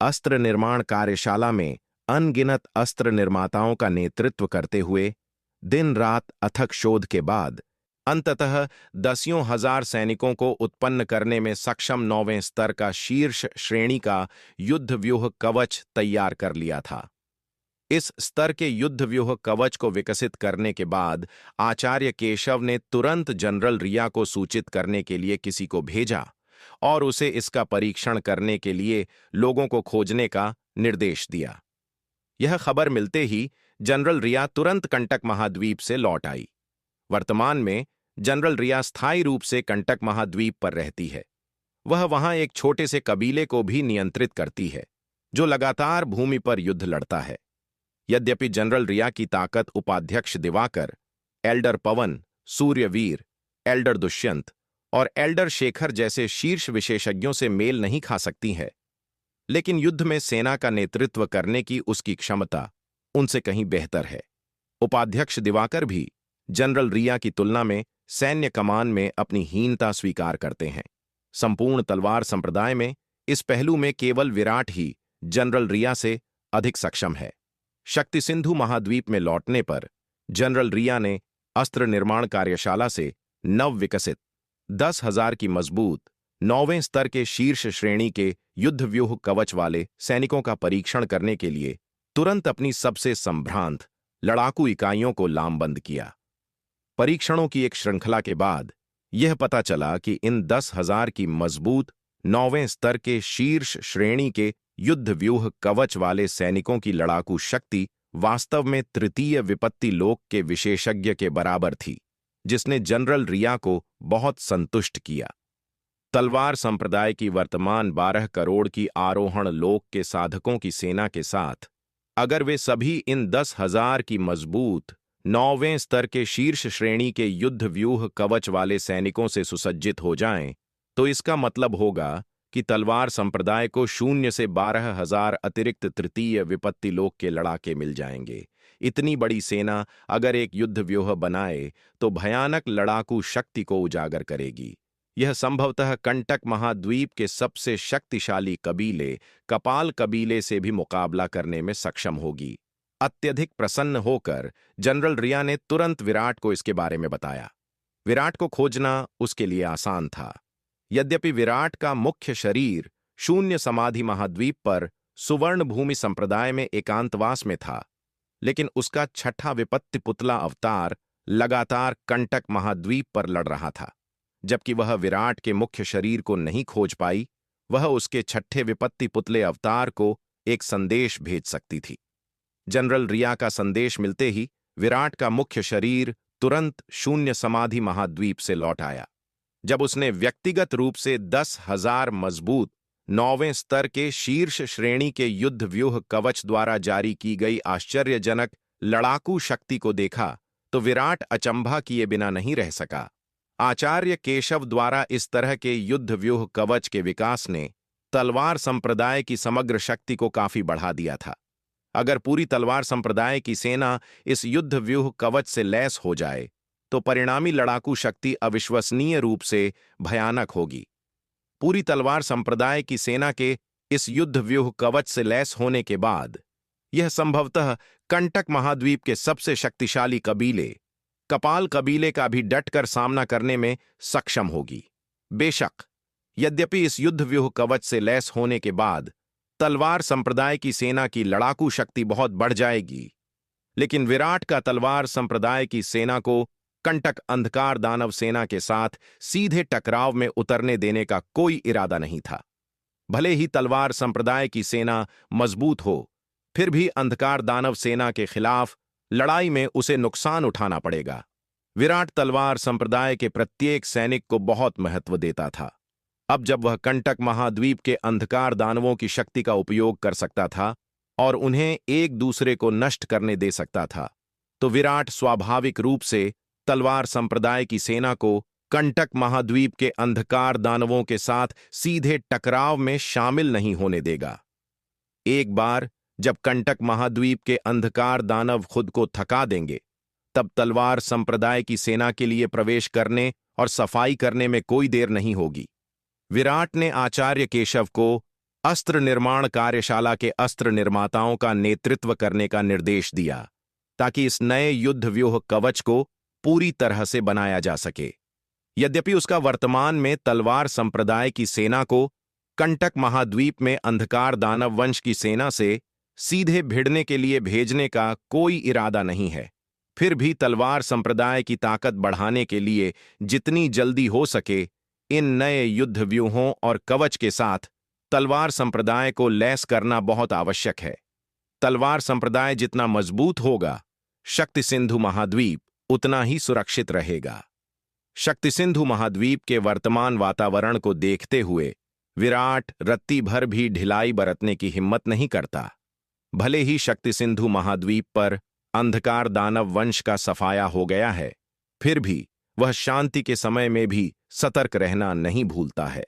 अस्त्र निर्माण कार्यशाला में अनगिनत अस्त्र निर्माताओं का नेतृत्व करते हुए दिन रात अथक शोध के बाद अंततः 10,000 सैनिकों को उत्पन्न करने में सक्षम 9वें स्तर का शीर्ष श्रेणी का युद्ध व्यूह कवच तैयार कर लिया था। इस स्तर के युद्ध व्यूह कवच को विकसित करने के बाद आचार्य केशव ने तुरंत जनरल रिया को सूचित करने के लिए किसी को भेजा और उसे इसका परीक्षण करने के लिए लोगों को खोजने का निर्देश दिया। यह खबर मिलते ही जनरल रिया तुरंत कंटक महाद्वीप से लौट आई। वर्तमान में जनरल रिया स्थायी रूप से कंटक महाद्वीप पर रहती है। वह वहां एक छोटे से कबीले को भी नियंत्रित करती है जो लगातार भूमि पर युद्ध लड़ता है। यद्यपि जनरल रिया की ताकत उपाध्यक्ष दिवाकर, एल्डर पवन, सूर्यवीर, एल्डर दुष्यंत और एल्डर शेखर जैसे शीर्ष विशेषज्ञों से मेल नहीं खा सकती है, लेकिन युद्ध में सेना का नेतृत्व करने की उसकी क्षमता उनसे कहीं बेहतर है। उपाध्यक्ष दिवाकर भी जनरल रिया की तुलना में सैन्य कमान में अपनी हीनता स्वीकार करते हैं। संपूर्ण तलवार संप्रदाय में इस पहलू में केवल विराट ही जनरल रिया से अधिक सक्षम है। शक्ति सिंधु महाद्वीप में लौटने पर जनरल रिया ने अस्त्र निर्माण कार्यशाला से नव विकसित 10,000 की मजबूत 9वें स्तर के शीर्ष श्रेणी के युद्ध व्यूह कवच वाले सैनिकों का परीक्षण करने के लिए तुरंत अपनी सबसे संभ्रांत लड़ाकू इकाइयों को लामबंद किया। परीक्षणों की एक श्रृंखला के बाद यह पता चला कि इन 10,000 की मजबूत 9वें स्तर के शीर्ष श्रेणी के युद्ध व्यूह कवच वाले सैनिकों की लड़ाकू शक्ति वास्तव में तृतीय विपत्ति लोक के विशेषज्ञ के बराबर थी, जिसने जनरल रिया को बहुत संतुष्ट किया। तलवार संप्रदाय की वर्तमान 12 करोड़ की आरोहण लोक के साधकों की सेना के साथ अगर वे सभी इन 10,000 की मजबूत 9वें स्तर के शीर्ष श्रेणी के युद्ध व्यूह कवच वाले सैनिकों से सुसज्जित हो जाएं, तो इसका मतलब होगा कि तलवार संप्रदाय को 0 से 12,000 अतिरिक्त तृतीय विपत्ति लोक के लड़ाके मिल जाएंगे। इतनी बड़ी सेना अगर एक युद्ध व्यूह बनाए तो भयानक लड़ाकू शक्ति को उजागर करेगी। यह संभवतः कंटक महाद्वीप के सबसे शक्तिशाली कबीले कपाल कबीले से भी मुकाबला करने में सक्षम होगी। अत्यधिक प्रसन्न होकर जनरल रिया ने तुरंत विराट को इसके बारे में बताया। विराट को खोजना उसके लिए आसान था। यद्यपि विराट का मुख्य शरीर शून्य समाधि महाद्वीप पर सुवर्ण भूमि संप्रदाय में एकांतवास में था, लेकिन उसका छठा विपत्ति पुतला अवतार लगातार कंटक महाद्वीप पर लड़ रहा था। जबकि वह विराट के मुख्य शरीर को नहीं खोज पाई, वह उसके छठे विपत्ति पुतले अवतार को एक संदेश भेज सकती थी। जनरल रिया का संदेश मिलते ही विराट का मुख्य शरीर तुरंत शून्य समाधि महाद्वीप से लौट आया। जब उसने व्यक्तिगत रूप से 10,000 मजबूत 9वें स्तर के शीर्ष श्रेणी के युद्ध व्यूह कवच द्वारा जारी की गई आश्चर्यजनक लड़ाकू शक्ति को देखा तो विराट अचंभा किए बिना नहीं रह सका। आचार्य केशव द्वारा इस तरह के युद्ध व्यूह कवच के विकास ने तलवार संप्रदाय की समग्र शक्ति को काफी बढ़ा दिया था। अगर पूरी तलवार संप्रदाय की सेना इस युद्ध व्यूह कवच से लैस हो जाए तो परिणामी लड़ाकू शक्ति अविश्वसनीय रूप से भयानक होगी। पूरी तलवार संप्रदाय की सेना के इस युद्ध व्यूह कवच से लैस होने के बाद यह संभवतः कंटक महाद्वीप के सबसे शक्तिशाली कबीले कपाल कबीले का भी डटकर सामना करने में सक्षम होगी। बेशक यद्यपि इस युद्ध व्यूह कवच से लैस होने के बाद तलवार संप्रदाय की सेना की लड़ाकू शक्ति बहुत बढ़ जाएगी, लेकिन विराट का तलवार संप्रदाय की सेना को कंटक अंधकार दानव सेना के साथ सीधे टकराव में उतरने देने का कोई इरादा नहीं था। भले ही तलवार संप्रदाय की सेना मजबूत हो, फिर भी अंधकार दानव सेना के खिलाफ लड़ाई में उसे नुकसान उठाना पड़ेगा। विराट तलवार संप्रदाय के प्रत्येक सैनिक को बहुत महत्व देता था। अब जब वह कंटक महाद्वीप के अंधकार दानवों की शक्ति का उपयोग कर सकता था और उन्हें एक दूसरे को नष्ट करने दे सकता था, तो विराट स्वाभाविक रूप से तलवार संप्रदाय की सेना को कंटक महाद्वीप के अंधकार दानवों के साथ सीधे टकराव में शामिल नहीं होने देगा। एक बार जब कंटक महाद्वीप के अंधकार दानव खुद को थका देंगे, तब तलवार संप्रदाय की सेना के लिए प्रवेश करने और सफाई करने में कोई देर नहीं होगी। विराट ने आचार्य केशव को अस्त्र निर्माण कार्यशाला के अस्त्र निर्माताओं का नेतृत्व करने का निर्देश दिया, ताकि इस नए युद्ध व्यूह कवच को पूरी तरह से बनाया जा सके। यद्यपि उसका वर्तमान में तलवार संप्रदाय की सेना को कंटक महाद्वीप में अंधकार दानव वंश की सेना से सीधे भिड़ने के लिए भेजने का कोई इरादा नहीं है, फिर भी तलवार संप्रदाय की ताकत बढ़ाने के लिए जितनी जल्दी हो सके इन नए युद्ध व्यूहों और कवच के साथ तलवार संप्रदाय को लैस करना बहुत आवश्यक है। तलवार संप्रदाय जितना मजबूत होगा, शक्ति सिंधु महाद्वीप उतना ही सुरक्षित रहेगा। शक्ति सिंधु महाद्वीप के वर्तमान वातावरण को देखते हुए विराट रत्ती भर भी ढिलाई बरतने की हिम्मत नहीं करता। भले ही शक्ति सिंधु महाद्वीप पर अंधकार दानव वंश का सफाया हो गया है, फिर भी वह शांति के समय में भी सतर्क रहना नहीं भूलता है।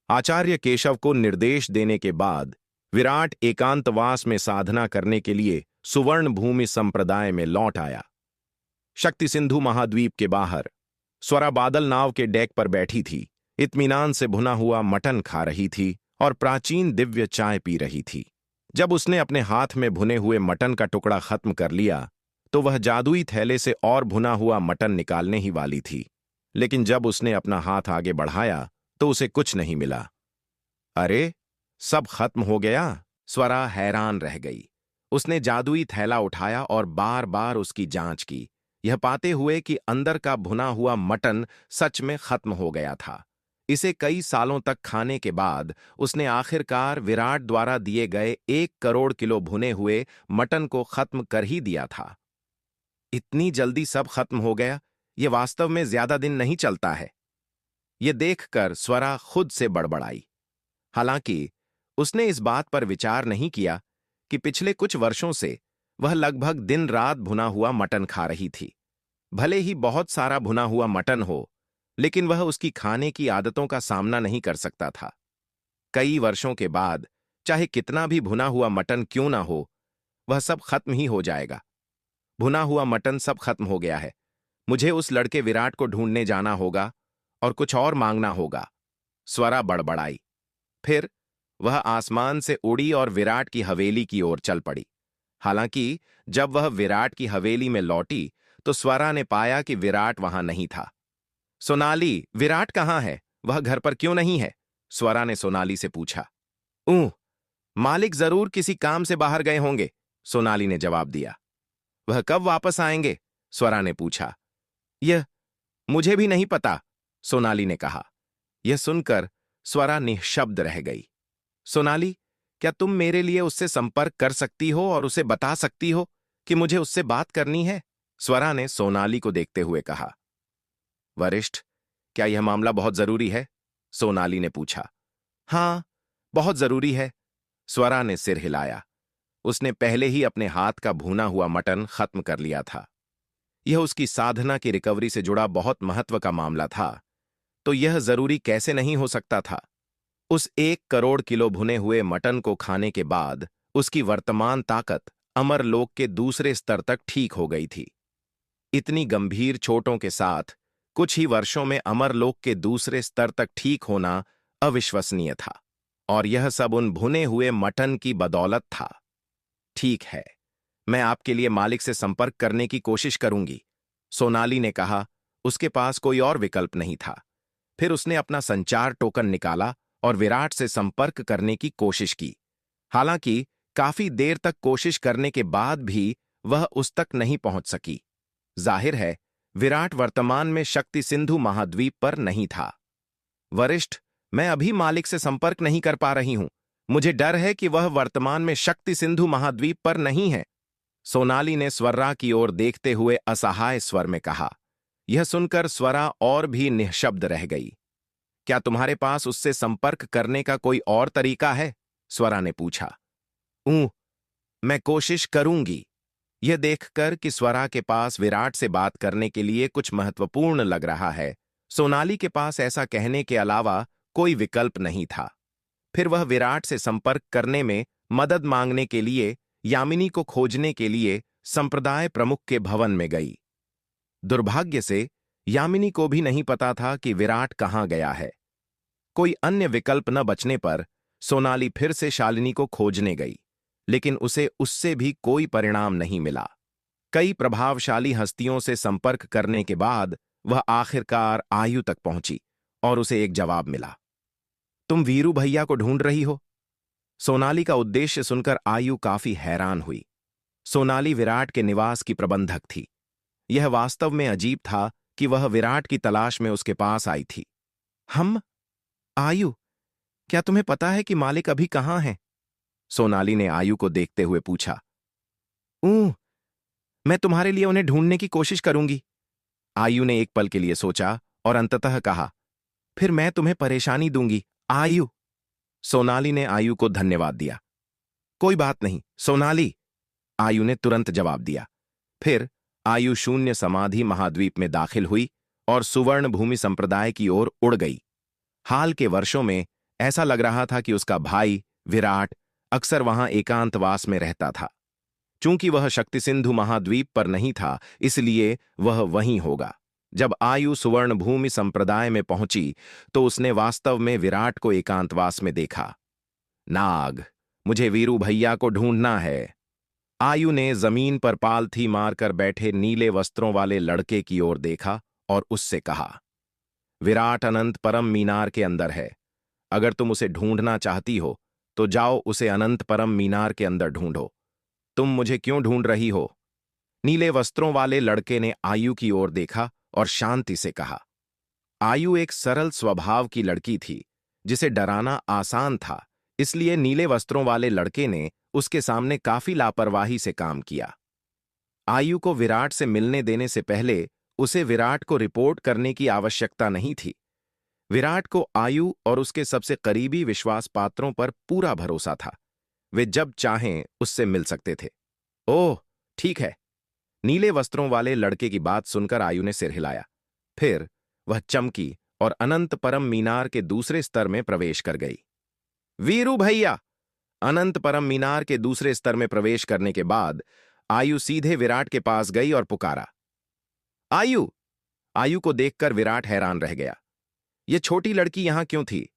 आचार्य केशव को निर्देश देने के बाद विराट एकांतवास में साधना करने के लिए सुवर्ण भूमि संप्रदाय में लौट आया। शक्ति सिंधु महाद्वीप के बाहर स्वरा बादल नाव के डेक पर बैठी थी, इत्मीनान से भुना हुआ मटन खा रही थी और प्राचीन दिव्य चाय पी रही थी। जब उसने अपने हाथ में भुने हुए मटन का टुकड़ा खत्म कर लिया, तो वह जादुई थैले से और भुना हुआ मटन निकालने ही वाली थी, लेकिन जब उसने अपना हाथ आगे बढ़ाया तो उसे कुछ नहीं मिला। अरे, सब खत्म हो गया? स्वरा हैरान रह गई। उसने जादुई थैला उठाया और बार बार उसकी जांच की, यह पाते हुए कि अंदर का भुना हुआ मटन सच में खत्म हो गया था। इसे कई सालों तक खाने के बाद उसने आखिरकार विराट द्वारा दिए गए 1 करोड़ किलो भुने हुए मटन को खत्म कर ही दिया था। इतनी जल्दी सब खत्म हो गया? ये वास्तव में ज्यादा दिन नहीं चलता है। ये देखकर स्वरा खुद से बड़बड़ाई। हालांकि उसने इस बात पर विचार नहीं किया कि पिछले कुछ वर्षों से वह लगभग दिन रात भुना हुआ मटन खा रही थी। भले ही बहुत सारा भुना हुआ मटन हो, लेकिन वह उसकी खाने की आदतों का सामना नहीं कर सकता था। कई वर्षों के बाद चाहे कितना भी भुना हुआ मटन क्यों ना हो, वह सब खत्म ही हो जाएगा। भुना हुआ मटन सब खत्म हो गया है। मुझे उस लड़के विराट को ढूंढने जाना होगा और कुछ और मांगना होगा, स्वरा बड़बड़ाई। फिर वह आसमान से उड़ी और विराट की हवेली की ओर चल पड़ी। हालांकि जब वह विराट की हवेली में लौटी तो स्वरा ने पाया कि विराट वहां नहीं था। सोनाली, विराट कहाँ है? वह घर पर क्यों नहीं है? स्वरा ने सोनाली से पूछा। मालिक जरूर किसी काम से बाहर गए होंगे, सोनाली ने जवाब दिया। वह कब वापस आएंगे? स्वरा ने पूछा। यह मुझे भी नहीं पता, सोनाली ने कहा। यह सुनकर स्वरा निःशब्द रह गई। सोनाली, क्या तुम मेरे लिए उससे संपर्क कर सकती हो और उसे बता सकती हो कि मुझे उससे बात करनी है? स्वरा ने सोनाली को देखते हुए कहा। वरिष्ठ, क्या यह मामला बहुत जरूरी है? सोनाली ने पूछा। हाँ, बहुत जरूरी है, स्वरा ने सिर हिलाया। उसने पहले ही अपने हाथ का भुना हुआ मटन खत्म कर लिया था। यह उसकी साधना की रिकवरी से जुड़ा बहुत महत्व का मामला था, तो यह जरूरी कैसे नहीं हो सकता था। उस 1 करोड़ किलो भुने हुए मटन को खाने के बाद उसकी वर्तमान ताकत अमरलोक के दूसरे स्तर तक ठीक हो गई थी। इतनी गंभीर चोटों के साथ कुछ ही वर्षों में अमरलोक के दूसरे स्तर तक ठीक होना अविश्वसनीय था, और यह सब उन भुने हुए मटन की बदौलत था। ठीक है, मैं आपके लिए मालिक से संपर्क करने की कोशिश करूंगी, सोनाली ने कहा। उसके पास कोई और विकल्प नहीं था। फिर उसने अपना संचार टोकन निकाला और विराट से संपर्क करने की कोशिश की। हालांकि काफी देर तक कोशिश करने के बाद भी वह उस तक नहीं पहुंच सकी। जाहिर है, विराट वर्तमान में शक्ति सिंधु महाद्वीप पर नहीं था। वरिष्ठ, मैं अभी मालिक से संपर्क नहीं कर पा रही हूं। मुझे डर है कि वह वर्तमान में शक्ति सिंधु महाद्वीप पर नहीं है, सोनाली ने स्वरा की ओर देखते हुए असहाय स्वर में कहा। यह सुनकर स्वरा और भी निःशब्द रह गई। क्या तुम्हारे पास उससे संपर्क करने का कोई और तरीका है? स्वरा ने पूछा। मैं कोशिश करूंगी। यह देखकर कि स्वरा के पास विराट से बात करने के लिए कुछ महत्वपूर्ण लग रहा है, सोनाली के पास ऐसा कहने के अलावा कोई विकल्प नहीं था। फिर वह विराट से संपर्क करने में मदद मांगने के लिए यामिनी को खोजने के लिए संप्रदाय प्रमुख के भवन में गई। दुर्भाग्य से यामिनी को भी नहीं पता था कि विराट कहां गया है। कोई अन्य विकल्प न बचने पर सोनाली फिर से शालिनी को खोजने गई, लेकिन उसे उससे भी कोई परिणाम नहीं मिला। कई प्रभावशाली हस्तियों से संपर्क करने के बाद वह आखिरकार आयु तक पहुंची और उसे एक जवाब मिला। तुम वीरू भैया को ढूंढ रही हो? सोनाली का उद्देश्य सुनकर आयु काफी हैरान हुई। सोनाली विराट के निवास की प्रबंधक थी। यह वास्तव में अजीब था कि वह विराट की तलाश में उसके पास आई थी। आयु, क्या तुम्हें पता है कि मालिक अभी कहां हैं? सोनाली ने आयु को देखते हुए पूछा। मैं तुम्हारे लिए उन्हें ढूंढने की कोशिश करूंगी। आयु ने एक पल के लिए सोचा और अंततः कहा, फिर मैं तुम्हें परेशानी दूंगी, आयु। सोनाली ने आयु को धन्यवाद दिया। कोई बात नहीं, सोनाली, आयु ने तुरंत जवाब दिया। फिर आयु शून्य समाधि महाद्वीप में दाखिल हुई और सुवर्ण भूमि संप्रदाय की ओर उड़ गई। हाल के वर्षों में ऐसा लग रहा था कि उसका भाई विराट अक्सर वहां एकांतवास में रहता था। चूंकि वह शक्ति सिंधु महाद्वीप पर नहीं था, इसलिए वह वहीं होगा। जब आयु सुवर्ण भूमि संप्रदाय में पहुंची तो उसने वास्तव में विराट को एकांतवास में देखा। नाग, मुझे वीरू भैया को ढूंढना है। आयु ने जमीन पर पालथी मारकर बैठे नीले वस्त्रों वाले लड़के की ओर देखा और उससे कहा, विराट अनंत परम मीनार के अंदर है। अगर तुम उसे ढूंढना चाहती हो तो जाओ उसे अनंत परम मीनार के अंदर ढूंढो। तुम मुझे क्यों ढूंढ रही हो? नीले वस्त्रों वाले लड़के ने आयु की ओर देखा और शांति से कहा। आयु एक सरल स्वभाव की लड़की थी, जिसे डराना आसान था, इसलिए नीले वस्त्रों वाले लड़के ने उसके सामने काफी लापरवाही से काम किया। आयु को विराट से मिलने देने से पहले उसे विराट को रिपोर्ट करने की आवश्यकता नहीं थी। विराट को आयु और उसके सबसे करीबी विश्वास पात्रों पर पूरा भरोसा था। वे जब चाहें उससे मिल सकते थे। ओह, ठीक है। नीले वस्त्रों वाले लड़के की बात सुनकर आयु ने सिर हिलाया। फिर वह चमकी और अनंत परम मीनार के दूसरे स्तर में प्रवेश कर गई। वीरू भैया! अनंत परम मीनार के दूसरे स्तर में प्रवेश करने के बाद आयु सीधे विराट के पास गई और पुकारा, आयु! आयु को देखकर विराट हैरान रह गया। यह छोटी लड़की यहां क्यों थी?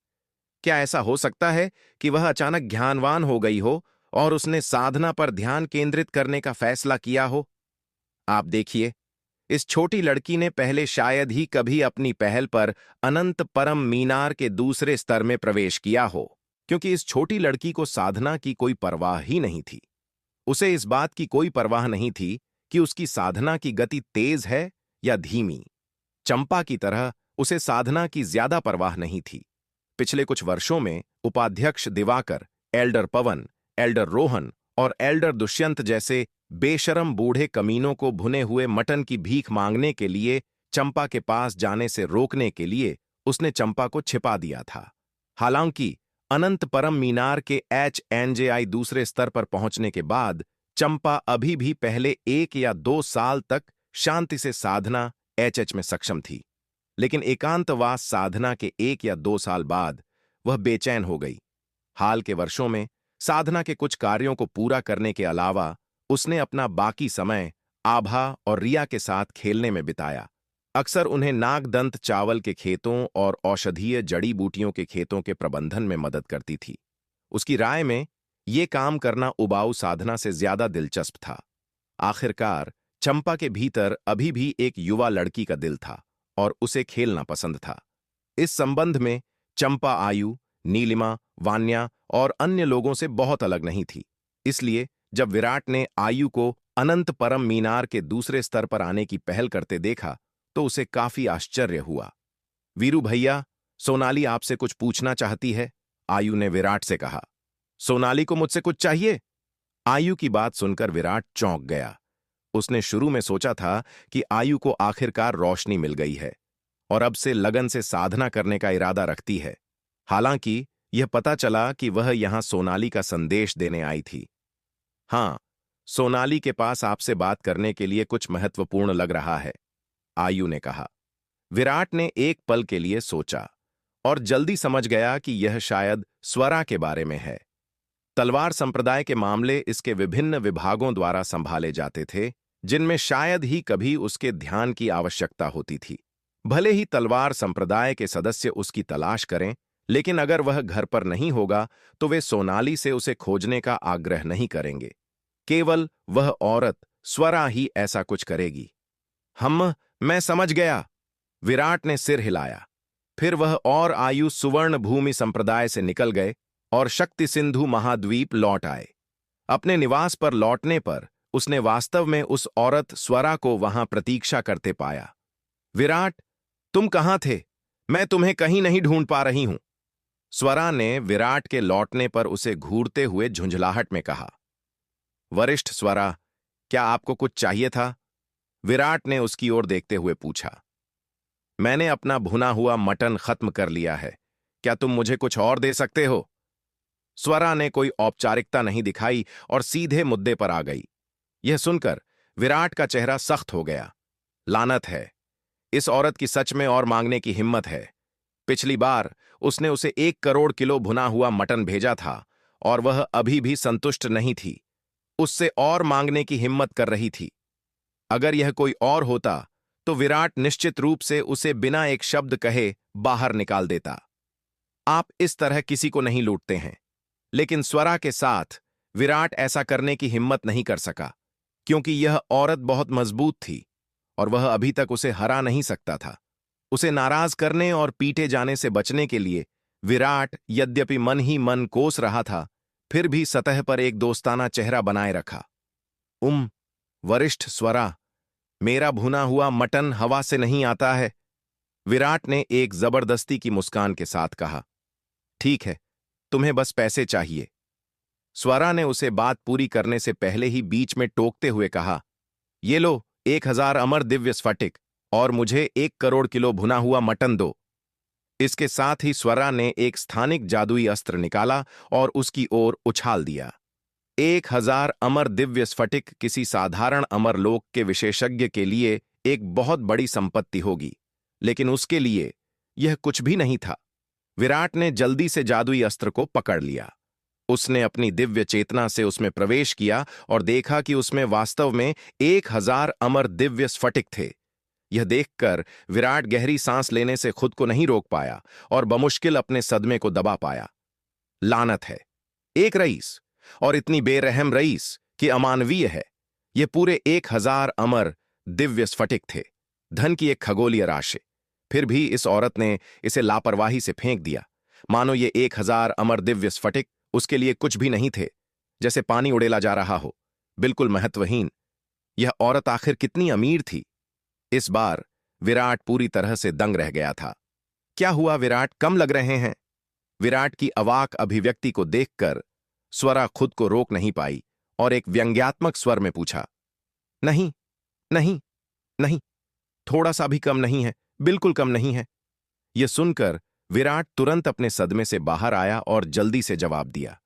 क्या ऐसा हो सकता है कि वह अचानक ज्ञानवान हो गई हो और उसने साधना पर ध्यान केंद्रित करने का फैसला किया हो? आप देखिए, इस छोटी लड़की ने पहले शायद ही कभी अपनी पहल पर अनंत परम मीनार के दूसरे स्तर में प्रवेश किया हो, क्योंकि इस छोटी लड़की को साधना की कोई परवाह ही नहीं थी। उसे इस बात की कोई परवाह नहीं थी कि उसकी साधना की गति तेज है या धीमी। चंपा की तरह उसे साधना की ज्यादा परवाह नहीं थी। पिछले कुछ वर्षों में उपाध्यक्ष दिवाकर, एल्डर पवन, एल्डर रोहन और एल्डर दुष्यंत जैसे बेशरम बूढ़े कमीनों को भुने हुए मटन की भीख मांगने के लिए चंपा के पास जाने से रोकने के लिए उसने चंपा को छिपा दिया था। हालांकि अनंत परम मीनार के HNJI दूसरे स्तर पर पहुंचने के बाद चंपा अभी भी पहले 1 या 2 साल तक शांति से साधना HH में सक्षम थी, लेकिन एकांतवास साधना के 1 या 2 साल बाद वह बेचैन हो गई। हाल के वर्षों में साधना के कुछ कार्यों को पूरा करने के अलावा उसने अपना बाकी समय आभा और रिया के साथ खेलने में बिताया। अक्सर उन्हें नागदंत चावल के खेतों और औषधीय जड़ी बूटियों के खेतों के प्रबंधन में मदद करती थी। उसकी राय में ये काम करना उबाऊ साधना से ज्यादा दिलचस्प था। आखिरकार चंपा के भीतर अभी भी एक युवा लड़की का दिल था और उसे खेलना पसंद था। इस संबंध में चंपा आयु, नीलिमा, वान्या और अन्य लोगों से बहुत अलग नहीं थी। इसलिए जब विराट ने आयु को अनंत परम मीनार के दूसरे स्तर पर आने की पहल करते देखा तो उसे काफी आश्चर्य हुआ। वीरू भैया, सोनाली आपसे कुछ पूछना चाहती है, आयु ने विराट से कहा। सोनाली को मुझसे कुछ चाहिए? आयु की बात सुनकर विराट चौंक गया। उसने शुरू में सोचा था कि आयु को आखिरकार रोशनी मिल गई है और अब से लगन से साधना करने का इरादा रखती है। हालांकि यह पता चला कि वह यहां सोनाली का संदेश देने आई थी। हां, सोनाली के पास आपसे बात करने के लिए कुछ महत्वपूर्ण लग रहा है, आयु ने कहा। विराट ने एक पल के लिए सोचा और जल्दी समझ गया कि यह शायद स्वरा के बारे में है। तलवार संप्रदाय के मामले इसके विभिन्न विभागों द्वारा संभाले जाते थे, जिनमें शायद ही कभी उसके ध्यान की आवश्यकता होती थी। भले ही तलवार संप्रदाय के सदस्य उसकी तलाश करें, लेकिन अगर वह घर पर नहीं होगा तो वे सोनाली से उसे खोजने का आग्रह नहीं करेंगे। केवल वह औरत स्वरा ही ऐसा कुछ करेगी। मैं समझ गया, विराट ने सिर हिलाया। फिर वह और आयु सुवर्ण भूमि संप्रदाय से निकल गए और शक्ति सिंधु महाद्वीप लौट आए। अपने निवास पर लौटने पर उसने वास्तव में उस औरत स्वरा को वहां प्रतीक्षा करते पाया। विराट, तुम कहां थे? मैं तुम्हें कहीं नहीं ढूंढ पा रही हूं। स्वरा ने विराट के लौटने पर उसे घूरते हुए झुंझलाहट में कहा। वरिष्ठ स्वरा, क्या आपको कुछ चाहिए था? विराट ने उसकी ओर देखते हुए पूछा। मैंने अपना भुना हुआ मटन खत्म कर लिया है, क्या तुम मुझे कुछ और दे सकते हो? स्वरा ने कोई औपचारिकता नहीं दिखाई और सीधे मुद्दे पर आ गई। यह सुनकर विराट का चेहरा सख्त हो गया। लानत है, इस औरत की सच में और मांगने की हिम्मत है। पिछली बार उसने उसे 1 करोड़ किलो भुना हुआ मटन भेजा था और वह अभी भी संतुष्ट नहीं थी। उससे और मांगने की हिम्मत कर रही थी। अगर यह कोई और होता तो विराट निश्चित रूप से उसे बिना एक शब्द कहे बाहर निकाल देता। आप इस तरह किसी को नहीं लूटते हैं। लेकिन स्वरा के साथ विराट ऐसा करने की हिम्मत नहीं कर सका, क्योंकि यह औरत बहुत मजबूत थी और वह अभी तक उसे हरा नहीं सकता था। उसे नाराज करने और पीटे जाने से बचने के लिए विराट यद्यपि मन ही मन कोस रहा था, फिर भी सतह पर एक दोस्ताना चेहरा बनाए रखा। वरिष्ठ स्वरा, मेरा भुना हुआ मटन हवा से नहीं आता है, विराट ने एक जबरदस्ती की मुस्कान के साथ कहा। ठीक है, तुम्हें बस पैसे चाहिए। स्वरा ने उसे बात पूरी करने से पहले ही बीच में टोकते हुए कहा। ये लो 1000 अमर दिव्य स्फटिक और मुझे 1 करोड़ किलो भुना हुआ मटन दो। इसके साथ ही स्वरा ने एक स्थानिक जादुई अस्त्र निकाला और उसकी ओर उछाल दिया। 1000 अमर दिव्य स्फटिक किसी साधारण अमरलोक के विशेषज्ञ के लिए एक बहुत बड़ी संपत्ति होगी, लेकिन उसके लिए यह कुछ भी नहीं था। विराट ने जल्दी से जादुई अस्त्र को पकड़ लिया। उसने अपनी दिव्य चेतना से उसमें प्रवेश किया और देखा कि उसमें वास्तव में 1000 अमर दिव्य स्फटिक थे। यह देखकर विराट गहरी सांस लेने से खुद को नहीं रोक पाया और बमुश्किल अपने सदमे को दबा पाया। लानत है, एक रईस, और इतनी बेरहम रईस कि अमानवीय है। ये पूरे 1000 अमर दिव्य स्फटिक थे, धन की एक खगोलीय राशि। फिर भी इस औरत ने इसे लापरवाही से फेंक दिया, मानो ये 1000 अमर दिव्य स्फटिक उसके लिए कुछ भी नहीं थे, जैसे पानी उड़ेला जा रहा हो, बिल्कुल महत्वहीन। यह औरत आखिर कितनी अमीर थी? इस बार विराट पूरी तरह से दंग रह गया था। क्या हुआ विराट, कम लग रहे हैं? विराट की अवाक अभिव्यक्ति को देखकर स्वरा खुद को रोक नहीं पाई और एक व्यंग्यात्मक स्वर में पूछा। नहीं, नहीं, नहीं, थोड़ा सा भी कम नहीं है, बिल्कुल कम नहीं है। यह सुनकर विराट तुरंत अपने सदमे से बाहर आया और जल्दी से जवाब दिया।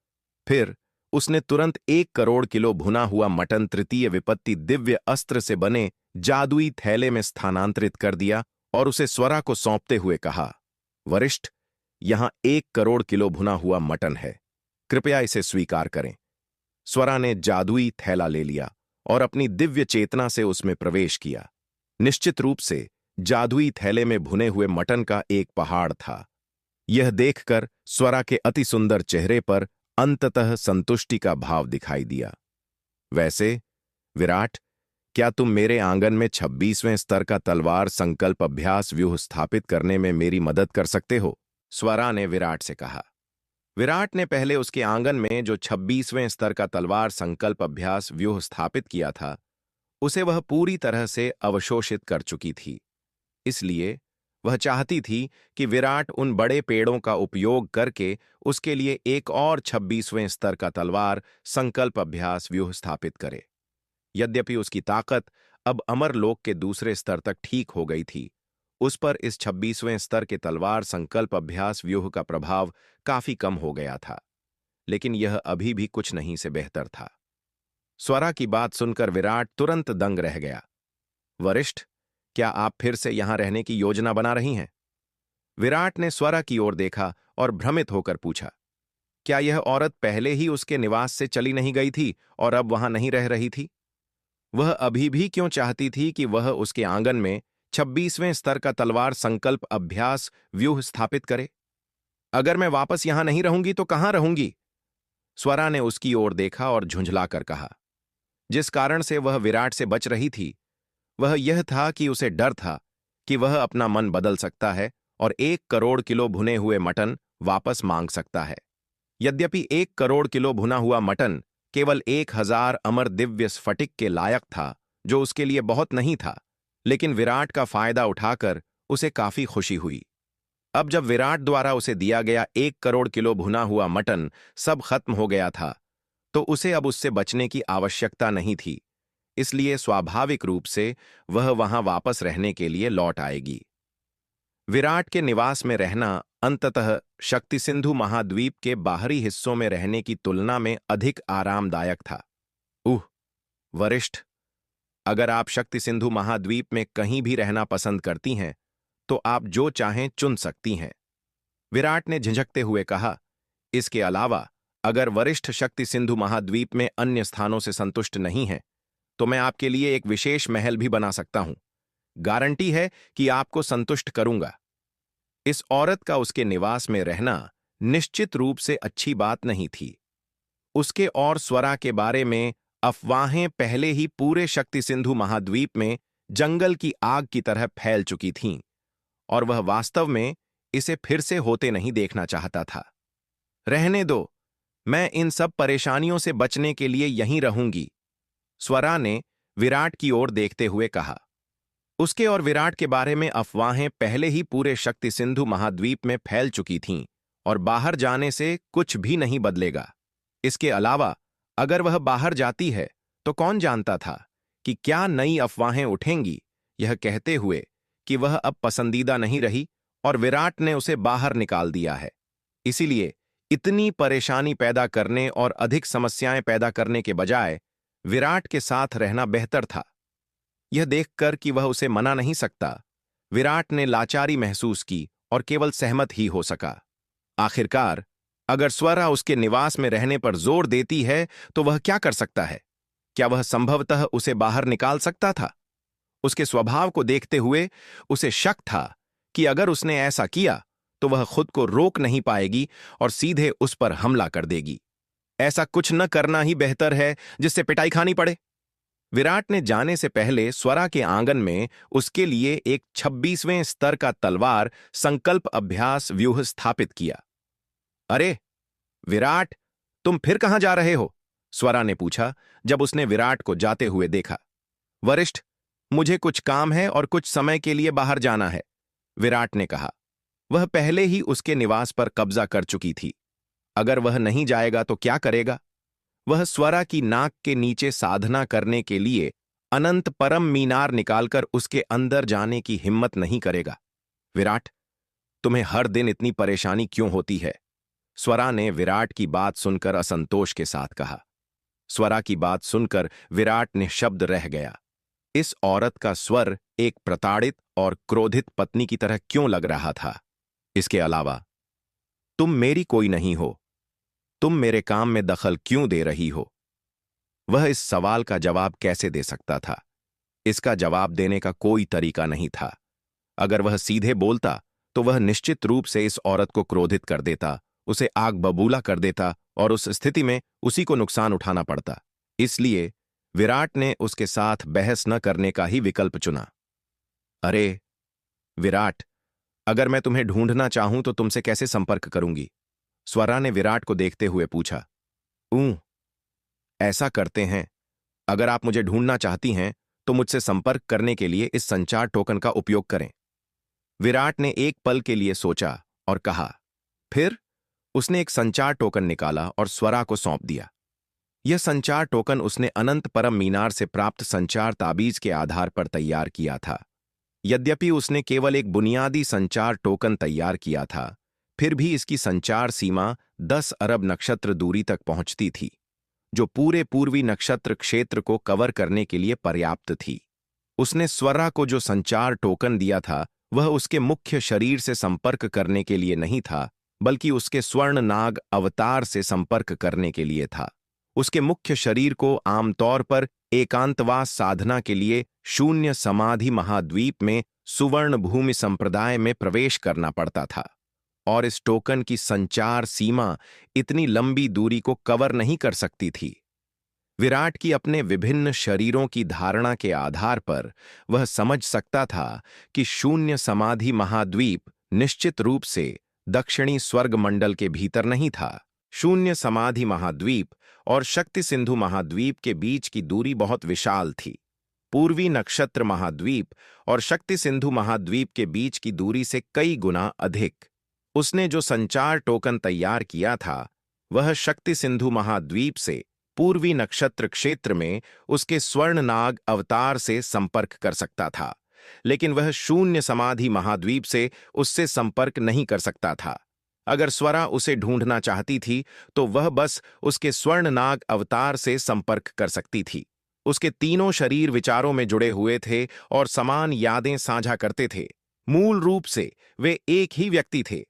फिर उसने तुरंत 1 करोड़ किलो भुना हुआ मटन तृतीय विपत्ति दिव्य अस्त्र से बने जादुई थैले में स्थानांतरित कर दिया और उसे स्वरा को सौंपते हुए कहा, वरिष्ठ, यहां 1 करोड़ किलो भुना हुआ मटन है, कृपया इसे स्वीकार करें। स्वरा ने जादुई थैला ले लिया और अपनी दिव्य चेतना से उसमें प्रवेश किया। निश्चित रूप से जादुई थैले में भुने हुए मटन का एक पहाड़ था। यह देखकर स्वरा के अति सुंदर चेहरे पर अंततः संतुष्टि का भाव दिखाई दिया। वैसे विराट, क्या तुम मेरे आंगन में 26वें स्तर का तलवार संकल्प अभ्यास व्यूह स्थापित करने में मेरी मदद कर सकते हो? स्वरा ने विराट से कहा। विराट ने पहले उसके आंगन में जो 26वें स्तर का तलवार संकल्प अभ्यास व्यूह स्थापित किया था, उसे वह पूरी तरह से अवशोषित कर चुकी थी। इसलिए वह चाहती थी कि विराट उन बड़े पेड़ों का उपयोग करके उसके लिए एक और 26वें स्तर का तलवार संकल्प अभ्यास व्यूह स्थापित करे। यद्यपि उसकी ताकत अब अमरलोक के दूसरे स्तर तक ठीक हो गई थी, उस पर इस 26वें स्तर के तलवार संकल्प अभ्यास व्यूह का प्रभाव काफी कम हो गया था, लेकिन यह अभी भी कुछ नहीं से बेहतर था। स्वरा की बात सुनकर विराट तुरंत दंग रह गया। वरिष्ठ, क्या आप फिर से यहां रहने की योजना बना रही हैं? विराट ने स्वरा की ओर देखा और भ्रमित होकर पूछा। क्या यह औरत पहले ही उसके निवास से चली नहीं गई थी और अब वहां नहीं रह रही थी? वह अभी भी क्यों चाहती थी कि वह उसके आंगन में 26वें स्तर का तलवार संकल्प अभ्यास व्यूह स्थापित करे? अगर मैं वापस यहां नहीं रहूंगी तो कहां रहूंगी? स्वरा ने उसकी ओर देखा और झुंझलाकर कहा। जिस कारण से वह विराट से बच रही थी, वह यह था कि उसे डर था कि वह अपना मन बदल सकता है और 1 करोड़ किलो भुने हुए मटन वापस मांग सकता है। यद्यपि 1 करोड़ किलो भुना हुआ मटन केवल 1000 अमर दिव्य स्फटिक के लायक था, जो उसके लिए बहुत नहीं था, लेकिन विराट का फायदा उठाकर उसे काफी खुशी हुई। अब जब विराट द्वारा उसे दिया गया 1 करोड़ किलो भुना हुआ मटन सब खत्म हो गया था, तो उसे अब उससे बचने की आवश्यकता नहीं थी। इसलिए स्वाभाविक रूप से वह वहां वापस रहने के लिए लौट आएगी। विराट के निवास में रहना अंततः शक्ति सिंधु महाद्वीप के बाहरी हिस्सों में रहने की तुलना में अधिक आरामदायक था। वरिष्ठ, अगर आप शक्ति सिंधु महाद्वीप में कहीं भी रहना पसंद करती हैं, तो आप जो चाहें चुन सकती हैं, विराट ने झिझकते हुए कहा। इसके अलावा अगर वरिष्ठ शक्ति सिंधु महाद्वीप में अन्य स्थानों से संतुष्ट नहीं हैं, तो मैं आपके लिए एक विशेष महल भी बना सकता हूं। गारंटी है कि आपको संतुष्ट करूंगा। इस औरत का उसके निवास में रहना निश्चित रूप से अच्छी बात नहीं थी। उसके और स्वरा के बारे में अफवाहें पहले ही पूरे शक्ति सिंधु महाद्वीप में जंगल की आग की तरह फैल चुकी थीं, और वह वास्तव में इसे फिर से होते नहीं देखना चाहता था। रहने दो, मैं इन सब परेशानियों से बचने के लिए यहीं रहूंगी, स्वरा ने विराट की ओर देखते हुए कहा। उसके और विराट के बारे में अफवाहें पहले ही पूरे शक्ति सिंधु महाद्वीप में फैल चुकी थीं, और बाहर जाने से कुछ भी नहीं बदलेगा। इसके अलावा अगर वह बाहर जाती है तो कौन जानता था कि क्या नई अफवाहें उठेंगी, यह कहते हुए कि वह अब पसंदीदा नहीं रही और विराट ने उसे बाहर निकाल दिया है। इसीलिए इतनी परेशानी पैदा करने और अधिक समस्याएं पैदा करने के बजाय विराट के साथ रहना बेहतर था। यह देखकर कि वह उसे मना नहीं सकता, विराट ने लाचारी महसूस की और केवल सहमत ही हो सका। आखिरकार अगर स्वरा उसके निवास में रहने पर जोर देती है तो वह क्या कर सकता है? क्या वह संभवतः उसे बाहर निकाल सकता था? उसके स्वभाव को देखते हुए उसे शक था कि अगर उसने ऐसा किया तो वह खुद को रोक नहीं पाएगी और सीधे उस पर हमला कर देगी। ऐसा कुछ न करना ही बेहतर है जिससे पिटाई खानी पड़े। विराट ने जाने से पहले स्वरा के आंगन में उसके लिए एक 26वें स्तर का तलवार संकल्प अभ्यास व्यूह स्थापित किया। अरे विराट, तुम फिर कहां जा रहे हो? स्वरा ने पूछा जब उसने विराट को जाते हुए देखा। वरिष्ठ, मुझे कुछ काम है और कुछ समय के लिए बाहर जाना है, विराट ने कहा। वह पहले ही उसके निवास पर कब्जा कर चुकी थी। अगर वह नहीं जाएगा तो क्या करेगा? वह स्वरा की नाक के नीचे साधना करने के लिए अनंत परम मीनार निकालकर उसके अंदर जाने की हिम्मत नहीं करेगा। विराट, तुम्हें हर दिन इतनी परेशानी क्यों होती है? स्वरा ने विराट की बात सुनकर असंतोष के साथ कहा। स्वरा की बात सुनकर विराट निःशब्द रह गया। इस औरत का स्वर एक प्रताड़ित और क्रोधित पत्नी की तरह क्यों लग रहा था? इसके अलावा, तुम मेरी कोई नहीं हो, तुम मेरे काम में दखल क्यों दे रही हो? वह इस सवाल का जवाब कैसे दे सकता था? इसका जवाब देने का कोई तरीका नहीं था। अगर वह सीधे बोलता तो वह निश्चित रूप से इस औरत को क्रोधित कर देता, उसे आग बबूला कर देता और उस स्थिति में उसी को नुकसान उठाना पड़ता। इसलिए विराट ने उसके साथ बहस न करने का ही विकल्प चुना। अरे विराट, अगर मैं तुम्हें ढूंढना चाहूं तो तुमसे कैसे संपर्क करूंगी? स्वरा ने विराट को देखते हुए पूछा। ऊं, ऐसा करते हैं, अगर आप मुझे ढूंढना चाहती हैं तो मुझसे संपर्क करने के लिए इस संचार टोकन का उपयोग करें। विराट ने एक पल के लिए सोचा और कहा। फिर उसने एक संचार टोकन निकाला और स्वरा को सौंप दिया। यह संचार टोकन उसने अनंत परम मीनार से प्राप्त संचार ताबीज के आधार पर तैयार किया था। यद्यपि उसने केवल एक बुनियादी संचार टोकन तैयार किया था, फिर भी इसकी संचार सीमा 10 अरब नक्षत्र दूरी तक पहुंचती थी, जो पूरे पूर्वी नक्षत्र क्षेत्र को कवर करने के लिए पर्याप्त थी। उसने स्वरा को जो संचार टोकन दिया था वह उसके मुख्य शरीर से संपर्क करने के लिए नहीं था, बल्कि उसके स्वर्ण नाग अवतार से संपर्क करने के लिए था। उसके मुख्य शरीर को आमतौर पर एकांतवास साधना के लिए शून्य समाधि महाद्वीप में सुवर्ण भूमि संप्रदाय में प्रवेश करना पड़ता था, और इस टोकन की संचार सीमा इतनी लंबी दूरी को कवर नहीं कर सकती थी। विराट की अपने विभिन्न शरीरों की धारणा के आधार पर वह समझ सकता था कि शून्य समाधि महाद्वीप निश्चित रूप से दक्षिणी स्वर्ग मंडल के भीतर नहीं था। शून्य समाधि महाद्वीप और शक्ति सिंधु महाद्वीप के बीच की दूरी बहुत विशाल थी। पूर्वी नक्षत्र महाद्वीप और शक्ति सिंधु महाद्वीप के बीच की दूरी से कई गुना अधिक। उसने जो संचार टोकन तैयार किया था वह शक्ति सिंधु महाद्वीप से पूर्वी नक्षत्र क्षेत्र में उसके स्वर्ण नाग अवतार से संपर्क कर सकता था, लेकिन वह शून्य समाधि महाद्वीप से उससे संपर्क नहीं कर सकता था। अगर स्वरा उसे ढूंढना चाहती थी तो वह बस उसके स्वर्ण नाग अवतार से संपर्क कर सकती थी। उसके तीनों शरीर विचारों में जुड़े हुए थे और समान यादें साझा करते थे। मूल रूप से वे एक ही व्यक्ति थे।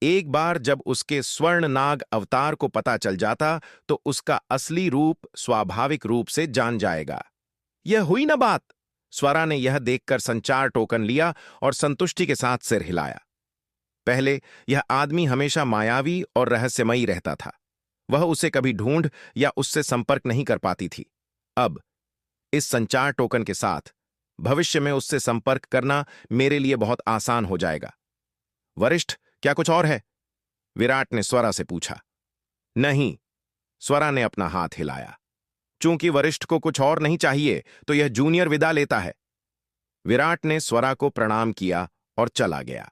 एक बार जब उसके स्वर्ण नाग अवतार को पता चल जाता तो उसका असली रूप स्वाभाविक रूप से जान जाएगा। यह हुई ना बात? स्वरा ने यह देखकर संचार टोकन लिया और संतुष्टि के साथ सिर हिलाया। पहले यह आदमी हमेशा मायावी और रहस्यमयी रहता था। वह उसे कभी ढूंढ या उससे संपर्क नहीं कर पाती थी। अब इस संचार टोकन के साथ भविष्य में उससे संपर्क करना मेरे लिए बहुत आसान हो जाएगा। वरिष्ठ, क्या कुछ और है? विराट ने स्वरा से पूछा। नहीं, स्वरा ने अपना हाथ हिलाया। चूंकि वरिष्ठ को कुछ और नहीं चाहिए तो यह जूनियर विदा लेता है। विराट ने स्वरा को प्रणाम किया और चला गया।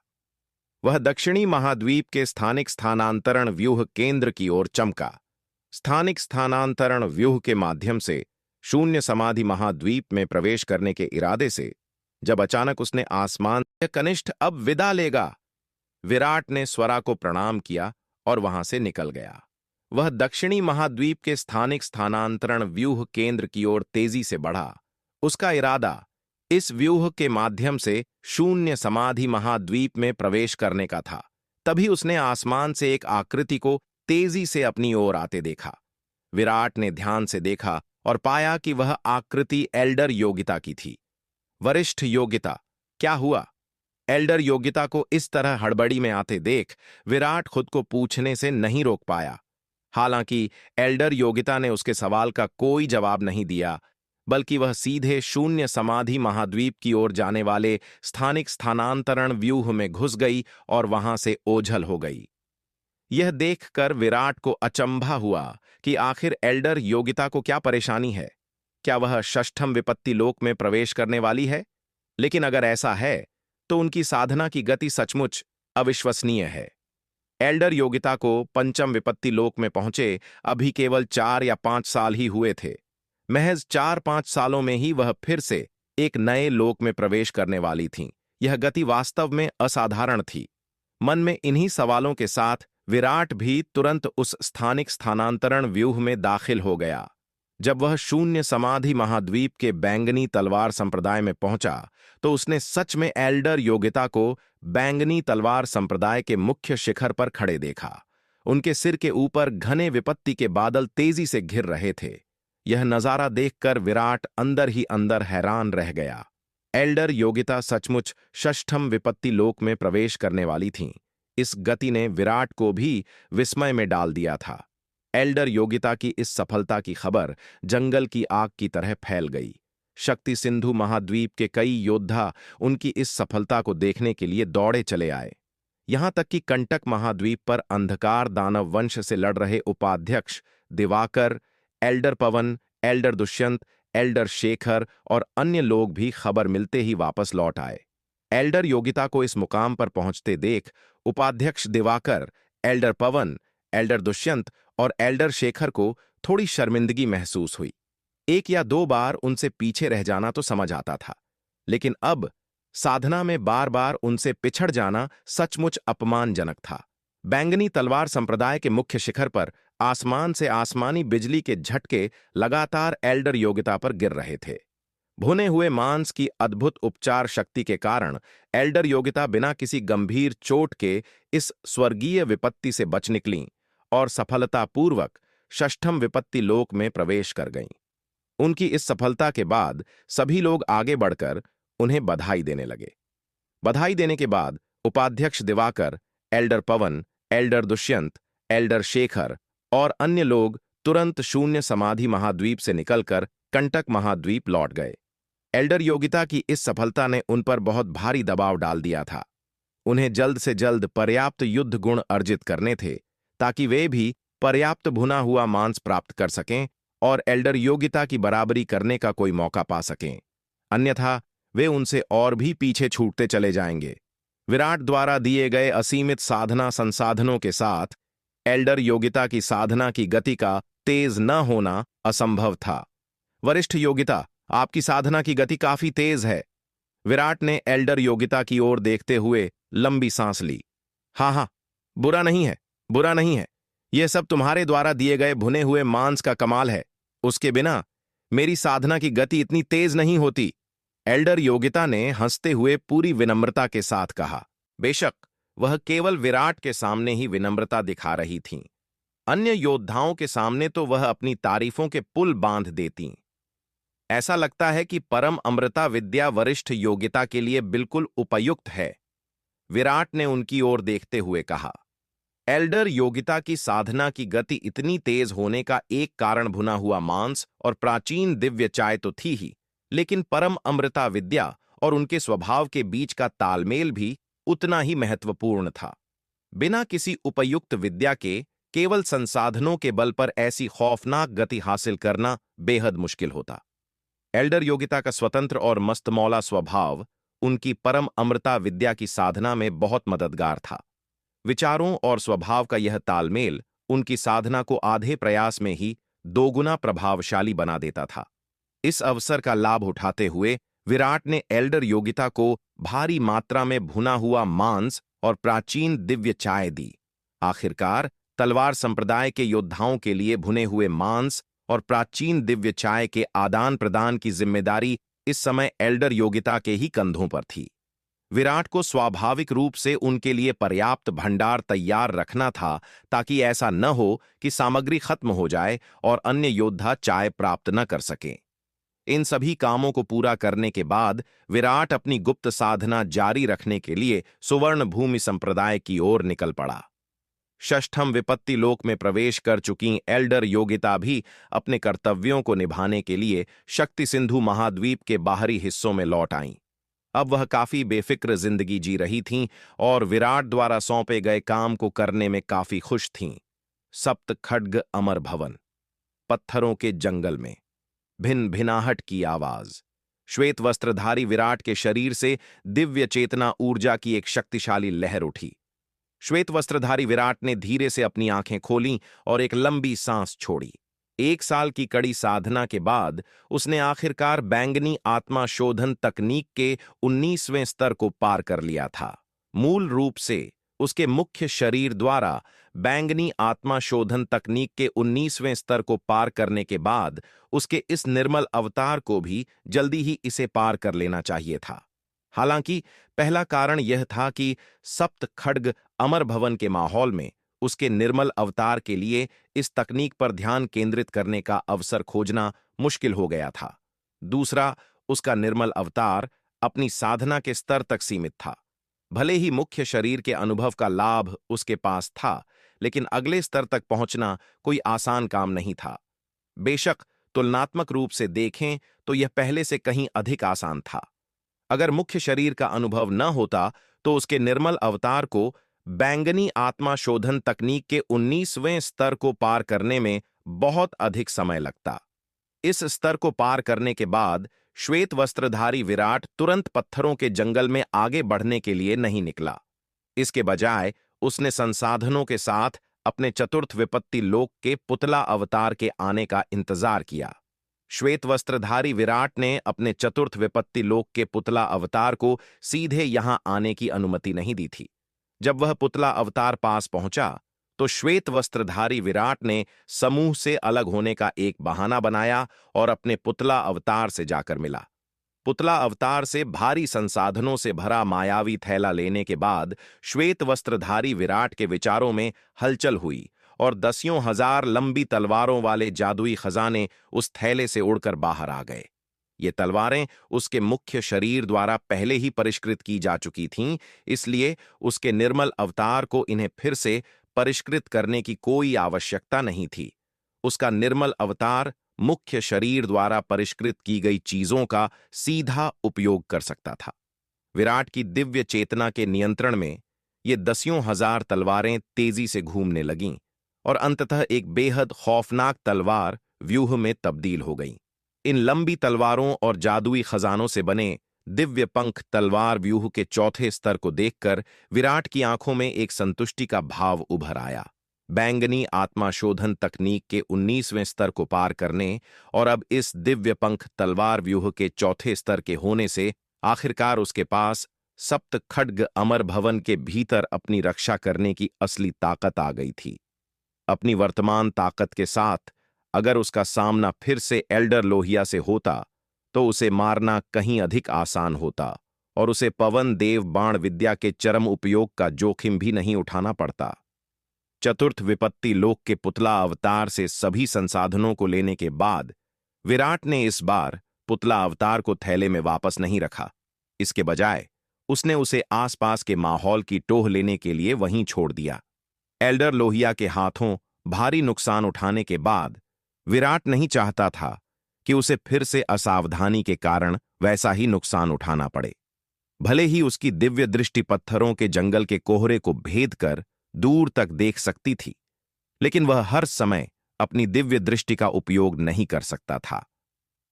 वह दक्षिणी महाद्वीप के स्थानिक स्थानांतरण व्यूह केंद्र की ओर चमका। स्थानिक स्थानांतरण व्यूह के माध्यम से शून्य समाधि महाद्वीप में प्रवेश करने के इरादे से जब अचानक उसने आसमान से कनिष्ठ अब विदा लेगा। विराट ने स्वरा को प्रणाम किया और वहां से निकल गया। वह दक्षिणी महाद्वीप के स्थानिक स्थानांतरण व्यूह केंद्र की ओर तेजी से बढ़ा। उसका इरादा इस व्यूह के माध्यम से शून्य समाधि महाद्वीप में प्रवेश करने का था। तभी उसने आसमान से एक आकृति को तेजी से अपनी ओर आते देखा। विराट ने ध्यान से देखा और पाया कि वह आकृति एल्डर योगिता की थी। वरिष्ठ योगिता, क्या हुआ? एल्डर योगिता को इस तरह हड़बड़ी में आते देख विराट खुद को पूछने से नहीं रोक पाया। हालांकि एल्डर योगिता ने उसके सवाल का कोई जवाब नहीं दिया, बल्कि वह सीधे शून्य समाधि महाद्वीप की ओर जाने वाले स्थानिक स्थानांतरण व्यूह में घुस गई और वहां से ओझल हो गई। यह देखकर विराट को अचंभा हुआ कि आखिर एल्डर योगिता को क्या परेशानी है। क्या वह षष्ठम विपत्ति लोक में प्रवेश करने वाली है? लेकिन अगर ऐसा है तो उनकी साधना की गति सचमुच अविश्वसनीय है। एल्डर योगिता को पंचम विपत्ति लोक में पहुंचे अभी केवल 4 या 5 साल ही हुए थे। महज 4-5 सालों में ही वह फिर से एक नए लोक में प्रवेश करने वाली थीं। यह गति वास्तव में असाधारण थी। मन में इन्हीं सवालों के साथ विराट भी तुरंत उस स्थानिक स्थानांतरण व्यूह में दाखिल हो गया। जब वह शून्य समाधि महाद्वीप के बैंगनी तलवार संप्रदाय में पहुंचा तो उसने सच में एल्डर योगिता को बैंगनी तलवार संप्रदाय के मुख्य शिखर पर खड़े देखा। उनके सिर के ऊपर घने विपत्ति के बादल तेजी से घिर रहे थे। यह नजारा देखकर विराट अंदर ही अंदर हैरान रह गया। एल्डर योगिता सचमुच षष्ठम विपत्ति लोक में प्रवेश करने वाली थीं। इस गति ने विराट को भी विस्मय में डाल दिया था। एल्डर योगिता की इस सफलता की खबर जंगल की आग की तरह फैल गई। शक्ति सिंधु महाद्वीप के कई योद्धा उनकी इस सफलता को देखने के लिए दौड़े चले आए। यहां तक कि कंटक महाद्वीप पर अंधकार दानव वंश से लड़ रहे उपाध्यक्ष दिवाकर, एल्डर पवन, एल्डर दुष्यंत, एल्डर शेखर और अन्य लोग भी खबर मिलते ही वापस लौट आए। एल्डर योगिता को इस मुकाम पर पहुंचते देख उपाध्यक्ष दिवाकर, एल्डर पवन, एल्डर दुष्यंत और एल्डर शेखर को थोड़ी शर्मिंदगी महसूस हुई। एक या दो बार उनसे पीछे रह जाना तो समझ आता था, लेकिन अब साधना में बार बार उनसे पिछड़ जाना सचमुच अपमानजनक था। बैंगनी तलवार संप्रदाय के मुख्य शिखर पर आसमान से आसमानी बिजली के झटके लगातार एल्डर योगिता पर गिर रहे थे। भुने हुए मांस की अद्भुत उपचार शक्ति के कारण एल्डर योगिता बिना किसी गंभीर चोट के इस स्वर्गीय विपत्ति से बच निकलीं और सफलतापूर्वक षष्ठम विपत्ति लोक में प्रवेश कर गईं। उनकी इस सफलता के बाद सभी लोग आगे बढ़कर उन्हें बधाई देने लगे। बधाई देने के बाद उपाध्यक्ष दिवाकर, एल्डर पवन, एल्डर दुष्यंत, एल्डर शेखर और अन्य लोग तुरंत शून्य समाधि महाद्वीप से निकलकर कंटक महाद्वीप लौट गए। एल्डर योगिता की इस सफलता ने उन पर बहुत भारी दबाव डाल दिया था। उन्हें जल्द से जल्द पर्याप्त युद्ध गुण अर्जित करने थे ताकि वे भी पर्याप्त भुना हुआ मांस प्राप्त कर सकें और एल्डर योगिता की बराबरी करने का कोई मौका पा सकें। अन्यथा वे उनसे और भी पीछे छूटते चले जाएंगे। विराट द्वारा दिए गए असीमित साधना संसाधनों के साथ एल्डर योगिता की साधना की गति का तेज न होना असंभव था। वरिष्ठ योगिता, आपकी साधना की गति काफी तेज है। विराट ने एल्डर योगिता की ओर देखते हुए लंबी सांस ली। हाँ, बुरा नहीं है, बुरा नहीं है। यह सब तुम्हारे द्वारा दिए गए भुने हुए मांस का कमाल है। उसके बिना मेरी साधना की गति इतनी तेज नहीं होती। एल्डर योगिता ने हंसते हुए पूरी विनम्रता के साथ कहा। बेशक वह केवल विराट के सामने ही विनम्रता दिखा रही थीं। अन्य योद्धाओं के सामने तो वह अपनी तारीफों के पुल बांध देतीं। ऐसा लगता है कि परम अमृता विद्या वरिष्ठ योग्यता के लिए बिल्कुल उपयुक्त है, विराट ने उनकी ओर देखते हुए कहा। एल्डर योगिता की साधना की गति इतनी तेज होने का एक कारण भुना हुआ मांस और प्राचीन दिव्य चाय तो थी ही, लेकिन परम अमृता विद्या और उनके स्वभाव के बीच का तालमेल भी उतना ही महत्वपूर्ण था। बिना किसी उपयुक्त विद्या के केवल संसाधनों के बल पर ऐसी खौफनाक गति हासिल करना बेहद मुश्किल होता। एल्डर योगिता का स्वतंत्र और मस्तमौला स्वभाव उनकी परम अमृता विद्या की साधना में बहुत मददगार था। विचारों और स्वभाव का यह तालमेल उनकी साधना को आधे प्रयास में ही दोगुना प्रभावशाली बना देता था। इस अवसर का लाभ उठाते हुए विराट ने एल्डर योगिता को भारी मात्रा में भुना हुआ मांस और प्राचीन दिव्य चाय दी। आखिरकार तलवार संप्रदाय के योद्धाओं के लिए भुने हुए मांस और प्राचीन दिव्य चाय के आदान प्रदान की जिम्मेदारी इस समय एल्डर योगिता के ही कंधों पर थी। विराट को स्वाभाविक रूप से उनके लिए पर्याप्त भंडार तैयार रखना था ताकि ऐसा न हो कि सामग्री खत्म हो जाए और अन्य योद्धा चाय प्राप्त न कर सकें। इन सभी कामों को पूरा करने के बाद विराट अपनी गुप्त साधना जारी रखने के लिए सुवर्ण भूमि संप्रदाय की ओर निकल पड़ा। षष्ठम विपत्ति लोक में प्रवेश कर चुकी एल्डर योगिता भी अपने कर्तव्यों को निभाने के लिए शक्ति सिंधु महाद्वीप के बाहरी हिस्सों में लौट आईं। अब वह काफी बेफिक्र जिंदगी जी रही थीं और विराट द्वारा सौंपे गए काम को करने में काफी खुश थीं। सप्त खड्ग अमर भवन। पत्थरों के जंगल में भिन भिनाहट की आवाज। श्वेत वस्त्रधारी विराट के शरीर से दिव्य चेतना ऊर्जा की एक शक्तिशाली लहर उठी। श्वेत वस्त्रधारी विराट ने धीरे से अपनी आंखें खोलीं और एक लंबी सांस छोड़ी। 1 साल की कड़ी साधना के बाद उसने आखिरकार बैंगनी आत्मा शोधन तकनीक के 19वें स्तर को पार कर लिया था। मूल रूप से उसके मुख्य शरीर द्वारा बैंगनी आत्मा शोधन तकनीक के 19वें स्तर को पार करने के बाद उसके इस निर्मल अवतार को भी जल्दी ही इसे पार कर लेना चाहिए था। हालांकि पहला कारण यह था कि सप्त खड्ग अमर भवन के माहौल में उसके निर्मल अवतार के लिए इस तकनीक पर ध्यान केंद्रित करने का अवसर खोजना मुश्किल हो गया था। दूसरा, उसका निर्मल अवतार अपनी साधना के स्तर तक सीमित था। भले ही मुख्य शरीर के अनुभव का लाभ उसके पास था, लेकिन अगले स्तर तक पहुंचना कोई आसान काम नहीं था। बेशक तुलनात्मक रूप से देखें तो यह पहले से कहीं अधिक आसान था। अगर मुख्य शरीर का अनुभव न होता तो उसके निर्मल अवतार को बैंगनी आत्मा शोधन तकनीक के 19वें स्तर को पार करने में बहुत अधिक समय लगता। इस स्तर को पार करने के बाद श्वेत वस्त्रधारी विराट तुरंत पत्थरों के जंगल में आगे बढ़ने के लिए नहीं निकला। इसके बजाय उसने संसाधनों के साथ अपने चतुर्थ विपत्ति लोक के पुतला अवतार के आने का इंतजार किया। श्वेत वस्त्रधारी विराट ने अपने चतुर्थ विपत्ति लोक के पुतला अवतार को सीधे यहां आने की अनुमति नहीं दी थी। जब वह पुतला अवतार पास पहुंचा तो श्वेत वस्त्रधारी विराट ने समूह से अलग होने का एक बहाना बनाया और अपने पुतला अवतार से जाकर मिला। पुतला अवतार से भारी संसाधनों से भरा मायावी थैला लेने के बाद श्वेत वस्त्रधारी विराट के विचारों में हलचल हुई और दसियों हजार लंबी तलवारों वाले जादुई खजाने उस थैले से उड़कर बाहर आ गए। ये तलवारें उसके मुख्य शरीर द्वारा पहले ही परिष्कृत की जा चुकी थीं, इसलिए उसके निर्मल अवतार को इन्हें फिर से परिष्कृत करने की कोई आवश्यकता नहीं थी। उसका निर्मल अवतार मुख्य शरीर द्वारा परिष्कृत की गई चीजों का सीधा उपयोग कर सकता था। विराट की दिव्य चेतना के नियंत्रण में ये दसियों हजार तलवारें तेजी से घूमने लगीं और अंततः एक बेहद खौफनाक तलवार व्यूह में तब्दील हो गईं। इन लंबी तलवारों और जादुई खजानों से बने दिव्य पंख तलवार व्यूह के चौथे स्तर को देखकर विराट की आंखों में एक संतुष्टि का भाव उभर आया। बैंगनी आत्मा शोधन तकनीक के 19वें स्तर को पार करने और अब इस दिव्य पंख तलवार व्यूह के चौथे स्तर के होने से आखिरकार उसके पास सप्त खड्ग अमर भवन के भीतर अपनी रक्षा करने की असली ताकत आ गई थी। अपनी वर्तमान ताकत के साथ अगर उसका सामना फिर से एल्डर लोहिया से होता तो उसे मारना कहीं अधिक आसान होता और उसे पवन देव बाण विद्या के चरम उपयोग का जोखिम भी नहीं उठाना पड़ता। चतुर्थ विपत्ति लोक के पुतला अवतार से सभी संसाधनों को लेने के बाद विराट ने इस बार पुतला अवतार को थैले में वापस नहीं रखा। इसके बजाय उसने उसे आसपास के माहौल की टोह लेने के लिए वहीं छोड़ दिया। एल्डर लोहिया के हाथों भारी नुकसान उठाने के बाद विराट नहीं चाहता था कि उसे फिर से असावधानी के कारण वैसा ही नुकसान उठाना पड़े। भले ही उसकी दिव्य दृष्टि पत्थरों के जंगल के कोहरे को भेद कर दूर तक देख सकती थी, लेकिन वह हर समय अपनी दिव्य दृष्टि का उपयोग नहीं कर सकता था।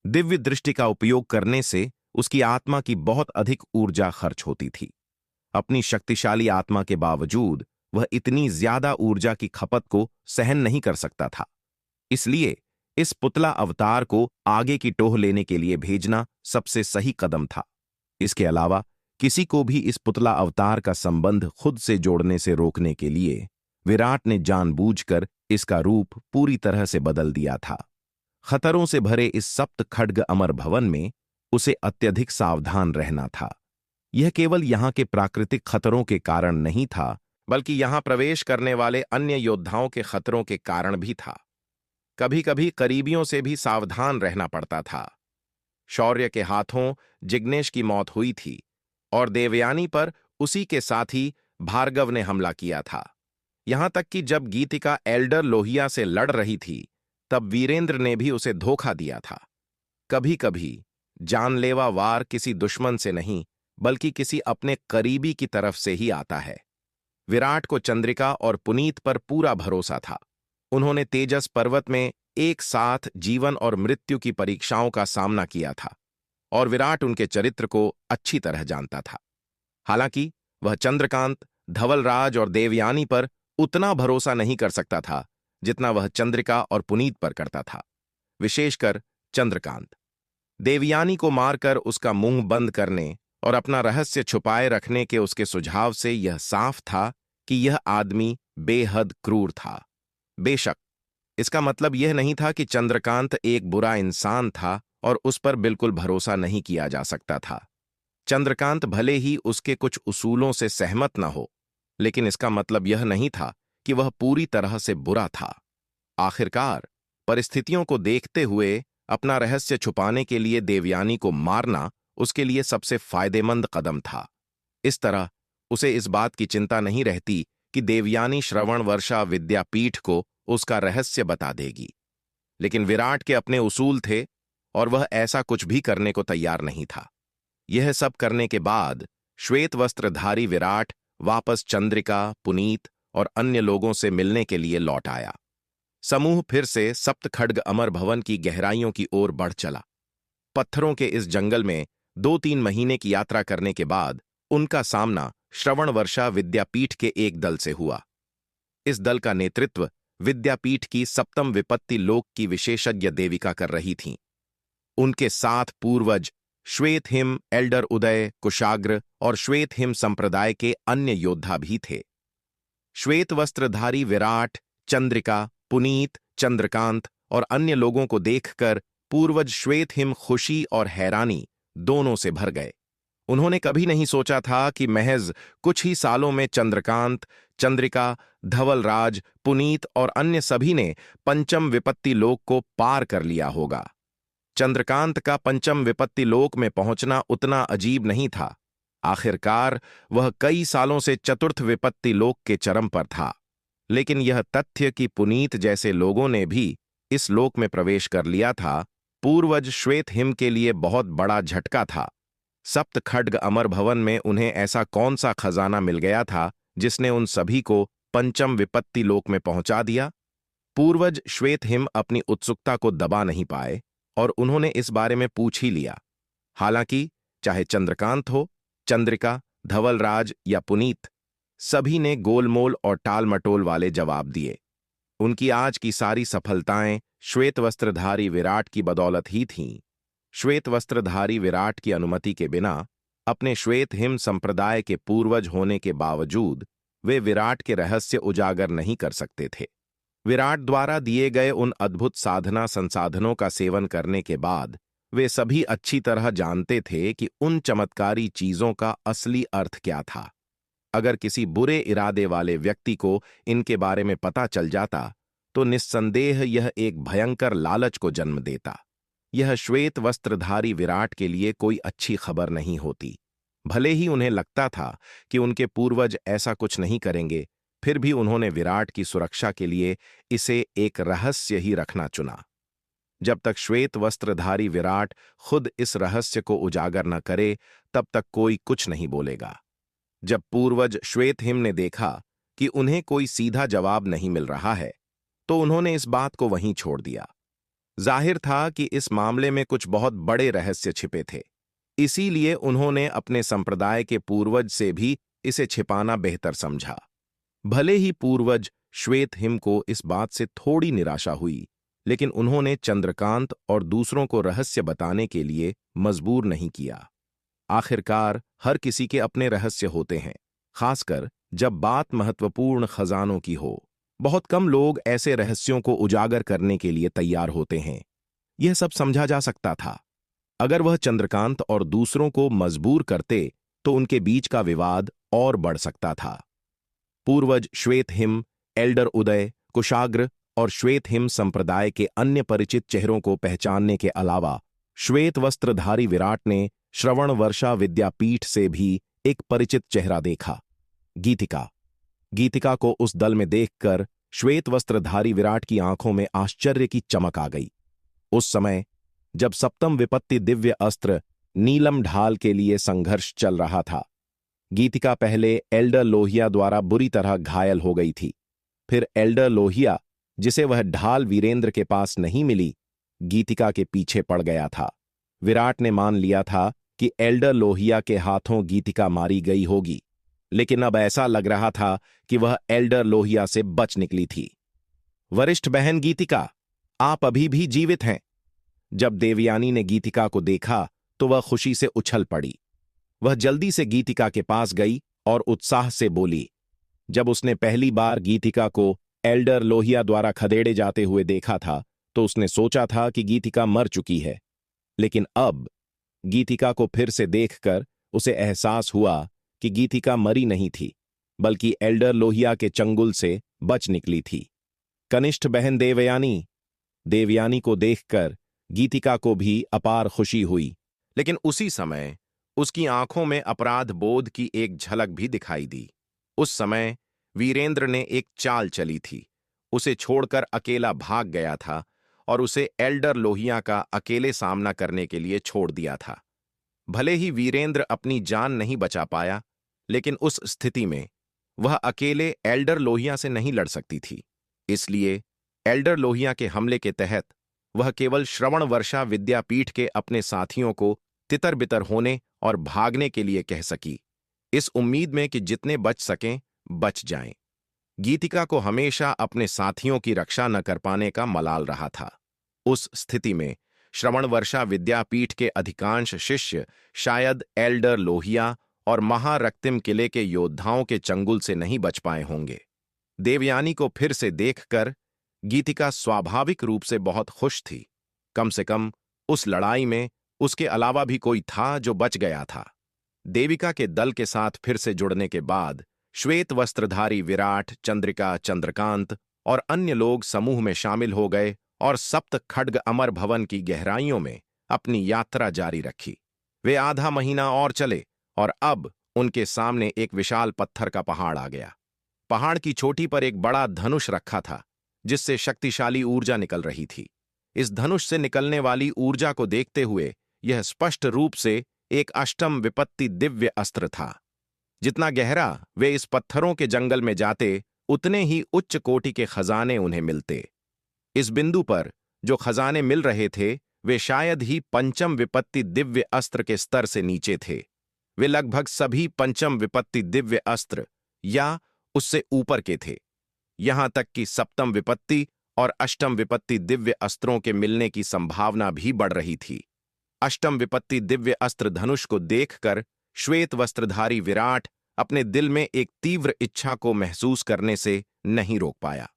दिव्य दृष्टि का उपयोग करने से उसकी आत्मा की बहुत अधिक ऊर्जा खर्च होती थी। अपनी शक्तिशाली आत्मा के बावजूद वह इतनी ज्यादा ऊर्जा की खपत को सहन नहीं कर सकता था। इसलिए इस पुतला अवतार को आगे की टोह लेने के लिए भेजना सबसे सही कदम था। इसके अलावा किसी को भी इस पुतला अवतार का संबंध खुद से जोड़ने से रोकने के लिए विराट ने जानबूझकर इसका रूप पूरी तरह से बदल दिया था। खतरों से भरे इस सप्त खड्ग अमर भवन में उसे अत्यधिक सावधान रहना था। यह केवल यहां के प्राकृतिक खतरों के कारण नहीं था, बल्कि यहां प्रवेश करने वाले अन्य योद्धाओं के खतरों के कारण भी था। कभी कभी करीबियों से भी सावधान रहना पड़ता था। शौर्य के हाथों जिग्नेश की मौत हुई थी और देवयानी पर उसी के साथी भार्गव ने हमला किया था। यहां तक कि जब गीतिका एल्डर लोहिया से लड़ रही थी तब वीरेंद्र ने भी उसे धोखा दिया था। कभी कभी जानलेवा वार किसी दुश्मन से नहीं बल्कि किसी अपने करीबी की तरफ से ही आता है। विराट को चंद्रिका और पुनीत पर पूरा भरोसा था। उन्होंने तेजस पर्वत में एक साथ जीवन और मृत्यु की परीक्षाओं का सामना किया था और विराट उनके चरित्र को अच्छी तरह जानता था। हालांकि वह चंद्रकांत, धवलराज और देवयानी पर उतना भरोसा नहीं कर सकता था जितना वह चंद्रिका और पुनीत पर करता था, विशेषकर चंद्रकांत। देवयानी को मारकर उसका मुंह बंद करने और अपना रहस्य छुपाए रखने के उसके सुझाव से यह साफ था कि यह आदमी बेहद क्रूर था। बेशक इसका मतलब यह नहीं था कि चंद्रकांत एक बुरा इंसान था और उस पर बिल्कुल भरोसा नहीं किया जा सकता था। चंद्रकांत भले ही उसके कुछ उसूलों से सहमत न हो, लेकिन इसका मतलब यह नहीं था कि वह पूरी तरह से बुरा था। आखिरकार परिस्थितियों को देखते हुए अपना रहस्य छुपाने के लिए देवयानी को मारना उसके लिए सबसे फायदेमंद कदम था। इस तरह उसे इस बात की चिंता नहीं रहती कि देवयानी श्रवण वर्षा विद्यापीठ को उसका रहस्य बता देगी। लेकिन विराट के अपने उसूल थे और वह ऐसा कुछ भी करने को तैयार नहीं था। यह सब करने के बाद श्वेत वस्त्रधारी विराट वापस चंद्रिका, पुनीत और अन्य लोगों से मिलने के लिए लौट आया। समूह फिर से सप्तखड्ग अमर भवन की गहराइयों की ओर बढ़ चला। पत्थरों के इस जंगल में 2-3 महीने की यात्रा करने के बाद उनका सामना श्रवण वर्षा विद्यापीठ के एक दल से हुआ। इस दल का नेतृत्व विद्यापीठ की सप्तम विपत्ति लोक की विशेषज्ञ देविका कर रही थीं। उनके साथ पूर्वज श्वेत हिम, एल्डर उदय, कुशाग्र और श्वेत हिम संप्रदाय के अन्य योद्धा भी थे। श्वेत वस्त्रधारी विराट, चंद्रिका, पुनीत, चंद्रकांत और अन्य लोगों को देखकर पूर्वज श्वेत हिम खुशी और हैरानी दोनों से भर गए। उन्होंने कभी नहीं सोचा था कि महज कुछ ही सालों में चंद्रकांत, चंद्रिका, धवलराज, पुनीत और अन्य सभी ने पंचम विपत्ति लोक को पार कर लिया होगा। चंद्रकांत का पंचम विपत्ति लोक में पहुंचना उतना अजीब नहीं था। आखिरकार वह कई सालों से चतुर्थ विपत्ति लोक के चरम पर था। लेकिन यह तथ्य कि पुनीत जैसे लोगों ने भी इस लोक में प्रवेश कर लिया था, पूर्वज श्वेत हिम के लिए बहुत बड़ा झटका था। सप्तखड्ग अमर भवन में उन्हें ऐसा कौन सा खजाना मिल गया था जिसने उन सभी को पंचम विपत्ति लोक में पहुंचा दिया? पूर्वज श्वेत हिम अपनी उत्सुकता को दबा नहीं पाए और उन्होंने इस बारे में पूछ ही लिया। हालांकि चाहे चंद्रकांत हो, चंद्रिका, धवलराज या पुनीत, सभी ने गोलमोल और टालमटोल वाले जवाब दिए। उनकी आज की सारी सफलताएं श्वेत वस्त्रधारी विराट की बदौलत ही थीं। श्वेत वस्त्रधारी विराट की अनुमति के बिना, अपने श्वेत हिम संप्रदाय के पूर्वज होने के बावजूद, वे विराट के रहस्य उजागर नहीं कर सकते थे। विराट द्वारा दिए गए उन अद्भुत साधना संसाधनों का सेवन करने के बाद वे सभी अच्छी तरह जानते थे कि उन चमत्कारी चीजों का असली अर्थ क्या था। अगर किसी बुरे इरादे वाले व्यक्ति को इनके बारे में पता चल जाता तो निस्संदेह यह एक भयंकर लालच को जन्म देता। यह श्वेत वस्त्रधारी विराट के लिए कोई अच्छी खबर नहीं होती। भले ही उन्हें लगता था कि उनके पूर्वज ऐसा कुछ नहीं करेंगे, फिर भी उन्होंने विराट की सुरक्षा के लिए इसे एक रहस्य ही रखना चुना। जब तक श्वेत वस्त्रधारी विराट खुद इस रहस्य को उजागर न करे, तब तक कोई कुछ नहीं बोलेगा। जब पूर्वज श्वेत हिम ने देखा कि उन्हें कोई सीधा जवाब नहीं मिल रहा है, तो उन्होंने इस बात को वहीं छोड़ दिया। जाहिर था कि इस मामले में कुछ बहुत बड़े रहस्य छिपे थे। इसीलिए उन्होंने अपने संप्रदाय के पूर्वज से भी इसे छिपाना बेहतर समझा। भले ही पूर्वज श्वेत हिम को इस बात से थोड़ी निराशा हुई, लेकिन उन्होंने चंद्रकांत और दूसरों को रहस्य बताने के लिए मजबूर नहीं किया। आखिरकार हर किसी के अपने रहस्य होते हैं, खासकर जब बात महत्वपूर्ण खजानों की हो। बहुत कम लोग ऐसे रहस्यों को उजागर करने के लिए तैयार होते हैं। यह सब समझा जा सकता था। अगर वह चंद्रकांत और दूसरों को मजबूर करते तो उनके बीच का विवाद और बढ़ सकता था। पूर्वज श्वेत हिम, एल्डर उदय, कुशाग्र और श्वेत हिम संप्रदाय के अन्य परिचित चेहरों को पहचानने के अलावा श्वेत वस्त्रधारी विराट ने श्रवण वर्षा विद्यापीठ से भी एक परिचित चेहरा देखा, गीतिका। गीतिका को उस दल में देखकर श्वेत वस्त्रधारी विराट की आंखों में आश्चर्य की चमक आ गई। उस समय जब सप्तम विपत्ति दिव्य अस्त्र नीलम ढाल के लिए संघर्ष चल रहा था, गीतिका पहले एल्डर लोहिया द्वारा बुरी तरह घायल हो गई थी। फिर एल्डर लोहिया, जिसे वह ढाल वीरेंद्र के पास नहीं मिली, गीतिका के पीछे पड़ गया था। विराट ने मान लिया था कि एल्डर लोहिया के हाथों गीतिका मारी गई होगी, लेकिन अब ऐसा लग रहा था कि वह एल्डर लोहिया से बच निकली थी। वरिष्ठ बहन गीतिका, आप अभी भी जीवित हैं। जब देवयानी ने गीतिका को देखा तो वह खुशी से उछल पड़ी। वह जल्दी से गीतिका के पास गई और उत्साह से बोली। जब उसने पहली बार गीतिका को एल्डर लोहिया द्वारा खदेड़े जाते हुए देखा था तो उसने सोचा था कि गीतिका मर चुकी है, लेकिन अब गीतिका को फिर से देखकर उसे एहसास हुआ कि गीतिका मरी नहीं थी, बल्कि एल्डर लोहिया के चंगुल से बच निकली थी। कनिष्ठ बहन देवयानी को देखकर गीतिका को भी अपार खुशी हुई, लेकिन उसी समय उसकी आंखों में अपराध बोध की एक झलक भी दिखाई दी। उस समय वीरेंद्र ने एक चाल चली थी। उसे छोड़कर अकेला भाग गया था और उसे एल्डर लोहिया का अकेले सामना करने के लिए छोड़ दिया था। भले ही वीरेंद्र अपनी जान नहीं बचा पाया, लेकिन उस स्थिति में वह अकेले एल्डर लोहिया से नहीं लड़ सकती थी। इसलिए एल्डर लोहिया के हमले के तहत वह केवल श्रवण वर्षा विद्यापीठ के अपने साथियों को तितर बितर होने और भागने के लिए कह सकी, इस उम्मीद में कि जितने बच सकें बच जाएं। गीतिका को हमेशा अपने साथियों की रक्षा न कर पाने का मलाल रहा था। उस स्थिति में श्रवण वर्षा विद्यापीठ के अधिकांश शिष्य शायद एल्डर लोहिया और महारक्तिम किले के योद्धाओं के चंगुल से नहीं बच पाए होंगे। देवयानी को फिर से देखकर गीतिका स्वाभाविक रूप से बहुत खुश थी। कम से कम उस लड़ाई में उसके अलावा भी कोई था जो बच गया था। देविका के दल के साथ फिर से जुड़ने के बाद श्वेत वस्त्रधारी विराट, चंद्रिका, चंद्रकांत और अन्य लोग समूह में शामिल हो गए और सप्त खड्ग अमर भवन की गहराइयों में अपनी यात्रा जारी रखी। वे आधा महीना और चले और अब उनके सामने एक विशाल पत्थर का पहाड़ आ गया। पहाड़ की चोटी पर एक बड़ा धनुष रखा था, जिससे शक्तिशाली ऊर्जा निकल रही थी। इस धनुष से निकलने वाली ऊर्जा को देखते हुए यह स्पष्ट रूप से एक अष्टम विपत्ति दिव्य अस्त्र था। जितना गहरा वे इस पत्थरों के जंगल में जाते, उतने ही उच्च कोटि के खजाने उन्हें मिलते। इस बिंदु पर जो खजाने मिल रहे थे, वे शायद ही पंचम विपत्ति दिव्य अस्त्र के स्तर से नीचे थे। वे लगभग सभी पंचम विपत्ति दिव्य अस्त्र या उससे ऊपर के थे। यहां तक कि सप्तम विपत्ति और अष्टम विपत्ति दिव्य अस्त्रों के मिलने की संभावना भी बढ़ रही थी। अष्टम विपत्ति दिव्य अस्त्र धनुष को देखकर श्वेत वस्त्रधारी विराट अपने दिल में एक तीव्र इच्छा को महसूस करने से नहीं रोक पाया।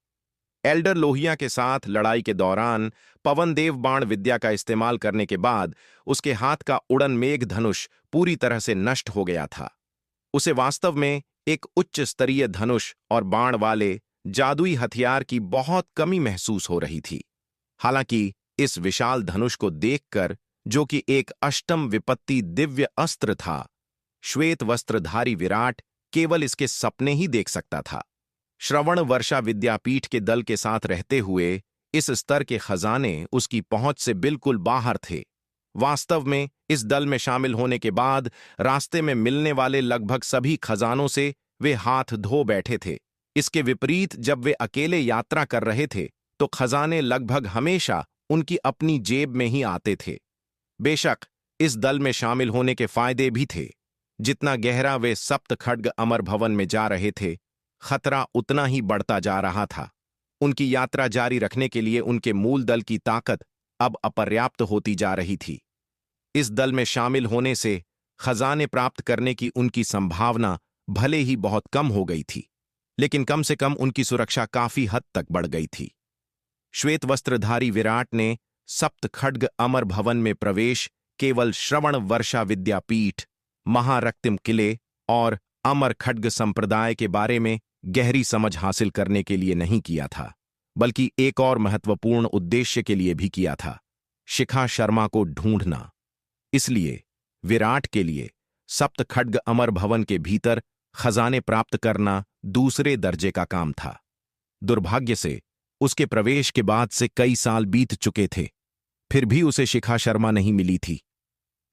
एल्डर लोहिया के साथ लड़ाई के दौरान पवनदेव बाण विद्या का इस्तेमाल करने के बाद उसके हाथ का उड़न मेघ धनुष पूरी तरह से नष्ट हो गया था। उसे वास्तव में एक उच्च स्तरीय धनुष और बाण वाले जादुई हथियार की बहुत कमी महसूस हो रही थी। हालांकि इस विशाल धनुष को देखकर, जो कि एक अष्टम विपत्ति दिव्य अस्त्र था, श्वेत वस्त्रधारी विराट केवल इसके सपने ही देख सकता था। श्रवण वर्षा विद्यापीठ के दल के साथ रहते हुए इस स्तर के खजाने उसकी पहुंच से बिल्कुल बाहर थे। वास्तव में इस दल में शामिल होने के बाद रास्ते में मिलने वाले लगभग सभी खजानों से वे हाथ धो बैठे थे। इसके विपरीत जब वे अकेले यात्रा कर रहे थे तो खजाने लगभग हमेशा उनकी अपनी जेब में ही आते थे। बेशक इस दल में शामिल होने के फायदे भी थे। जितना गहरा वे सप्त खड्ग अमर भवन में जा रहे थे, खतरा उतना ही बढ़ता जा रहा था। उनकी यात्रा जारी रखने के लिए उनके मूल दल की ताकत अब अपर्याप्त होती जा रही थी। इस दल में शामिल होने से खजाने प्राप्त करने की उनकी संभावना भले ही बहुत कम हो गई थी, लेकिन कम से कम उनकी सुरक्षा काफी हद तक बढ़ गई थी। श्वेत वस्त्रधारी विराट ने सप्त खड्ग अमर भवन में प्रवेश केवल श्रवण वर्षा विद्यापीठ, महारक्तिम किले और अमर खड्ग संप्रदाय के बारे में गहरी समझ हासिल करने के लिए नहीं किया था, बल्कि एक और महत्वपूर्ण उद्देश्य के लिए भी किया था, शिखा शर्मा को ढूंढना। इसलिए विराट के लिए सप्त खड्ग अमर भवन के भीतर खजाने प्राप्त करना दूसरे दर्जे का काम था। दुर्भाग्य से उसके प्रवेश के बाद से कई साल बीत चुके थे, फिर भी उसे शिखा शर्मा नहीं मिली थी।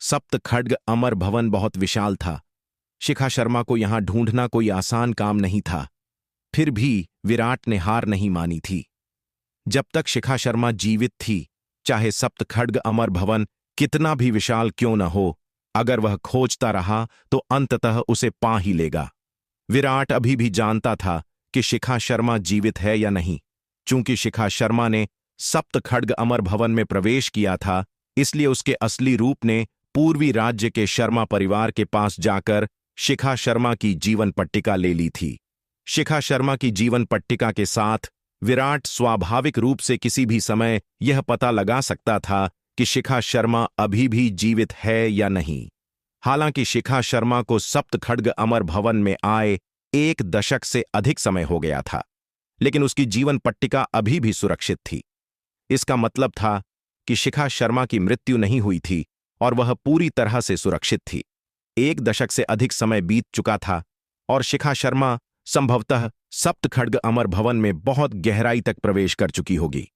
सप्त खड्ग अमर भवन बहुत विशाल था। शिखा शर्मा को यहां ढूंढना कोई आसान काम नहीं था। फिर भी विराट ने हार नहीं मानी थी। जब तक शिखा शर्मा जीवित थी, चाहे सप्त खड्ग अमर भवन कितना भी विशाल क्यों न हो, अगर वह खोजता रहा तो अंततः उसे पा ही लेगा। विराट अभी भी जानता था कि शिखा शर्मा जीवित है या नहीं। चूंकि शिखा शर्मा ने सप्त खड्ग अमर भवन में प्रवेश किया था, इसलिए उसके असली रूप ने पूर्वी राज्य के शर्मा परिवार के पास जाकर शिखा शर्मा की जीवन पट्टिका ले ली थी। शिखा शर्मा की जीवन पट्टिका के साथ विराट स्वाभाविक रूप से किसी भी समय यह पता लगा सकता था कि शिखा शर्मा अभी भी जीवित है या नहीं। हालांकि शिखा शर्मा को सप्त खड्ग अमर भवन में आए 1 दशक से अधिक समय हो गया था, लेकिन उसकी जीवन पट्टिका अभी भी सुरक्षित थी। इसका मतलब था कि शिखा शर्मा की मृत्यु नहीं हुई थी और वह पूरी तरह से सुरक्षित थी। 1 दशक से अधिक समय बीत चुका था और शिखा शर्मा संभवतः सप्तखड्ग अमर भवन में बहुत गहराई तक प्रवेश कर चुकी होगी।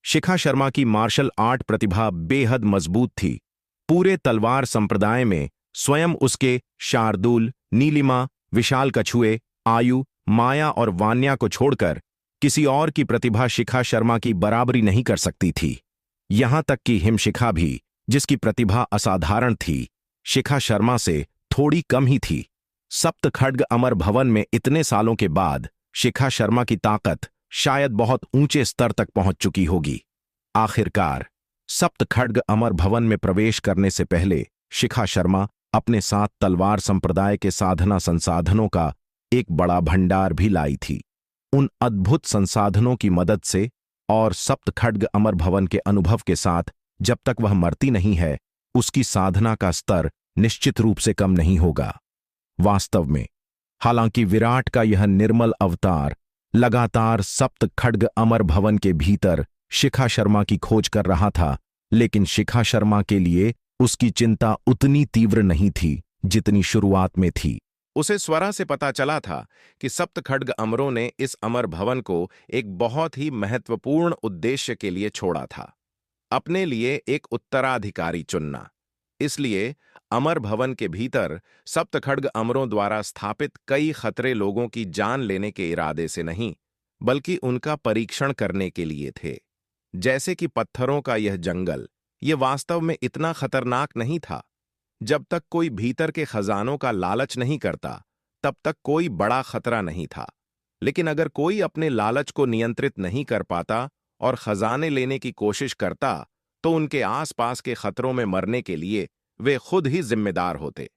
शिखा शर्मा की मार्शल आर्ट प्रतिभा बेहद मजबूत थी। पूरे तलवार संप्रदाय में स्वयं उसके शार्दुल, नीलिमा, विशाल कछुए, आयु, माया और वान्या को छोड़कर किसी और की प्रतिभा शिखा शर्मा की बराबरी नहीं कर सकती थी। यहां तक कि हिमशिखा भी, जिसकी प्रतिभा असाधारण थी, शिखा शर्मा से थोड़ी कम ही थी। सप्तखड्ग अमर भवन में इतने सालों के बाद शिखा शर्मा की ताकत शायद बहुत ऊंचे स्तर तक पहुंच चुकी होगी। आखिरकार सप्तखड्ग अमर भवन में प्रवेश करने से पहले शिखा शर्मा अपने साथ तलवार संप्रदाय के साधना संसाधनों का एक बड़ा भंडार भी लाई थी। उन अद्भुत संसाधनों की मदद से और सप्तखड्ग अमर भवन के अनुभव के साथ जब तक वह मरती नहीं है, उसकी साधना का स्तर निश्चित रूप से कम नहीं होगा। वास्तव में, हालांकि विराट का यह निर्मल अवतार लगातार सप्तखड्ग अमर भवन के भीतर शिखा शर्मा की खोज कर रहा था, लेकिन शिखा शर्मा के लिए उसकी चिंता उतनी तीव्र नहीं थी जितनी शुरुआत में थी। उसे स्वरा से पता चला था कि सप्तखड्ग अमरों ने इस अमर भवन को एक बहुत ही महत्वपूर्ण उद्देश्य के लिए छोड़ा था, अपने लिए एक उत्तराधिकारी चुनना। इसलिए अमर भवन के भीतर सप्तखड्ग अमरों द्वारा स्थापित कई खतरे लोगों की जान लेने के इरादे से नहीं, बल्कि उनका परीक्षण करने के लिए थे। जैसे कि पत्थरों का यह जंगल, यह वास्तव में इतना खतरनाक नहीं था। जब तक कोई भीतर के खजानों का लालच नहीं करता, तब तक कोई बड़ा खतरा नहीं था। लेकिन अगर कोई अपने लालच को नियंत्रित नहीं कर पाता और खजाने लेने की कोशिश करता, तो उनके आसपास के खतरों में मरने के लिए वे खुद ही जिम्मेदार होते।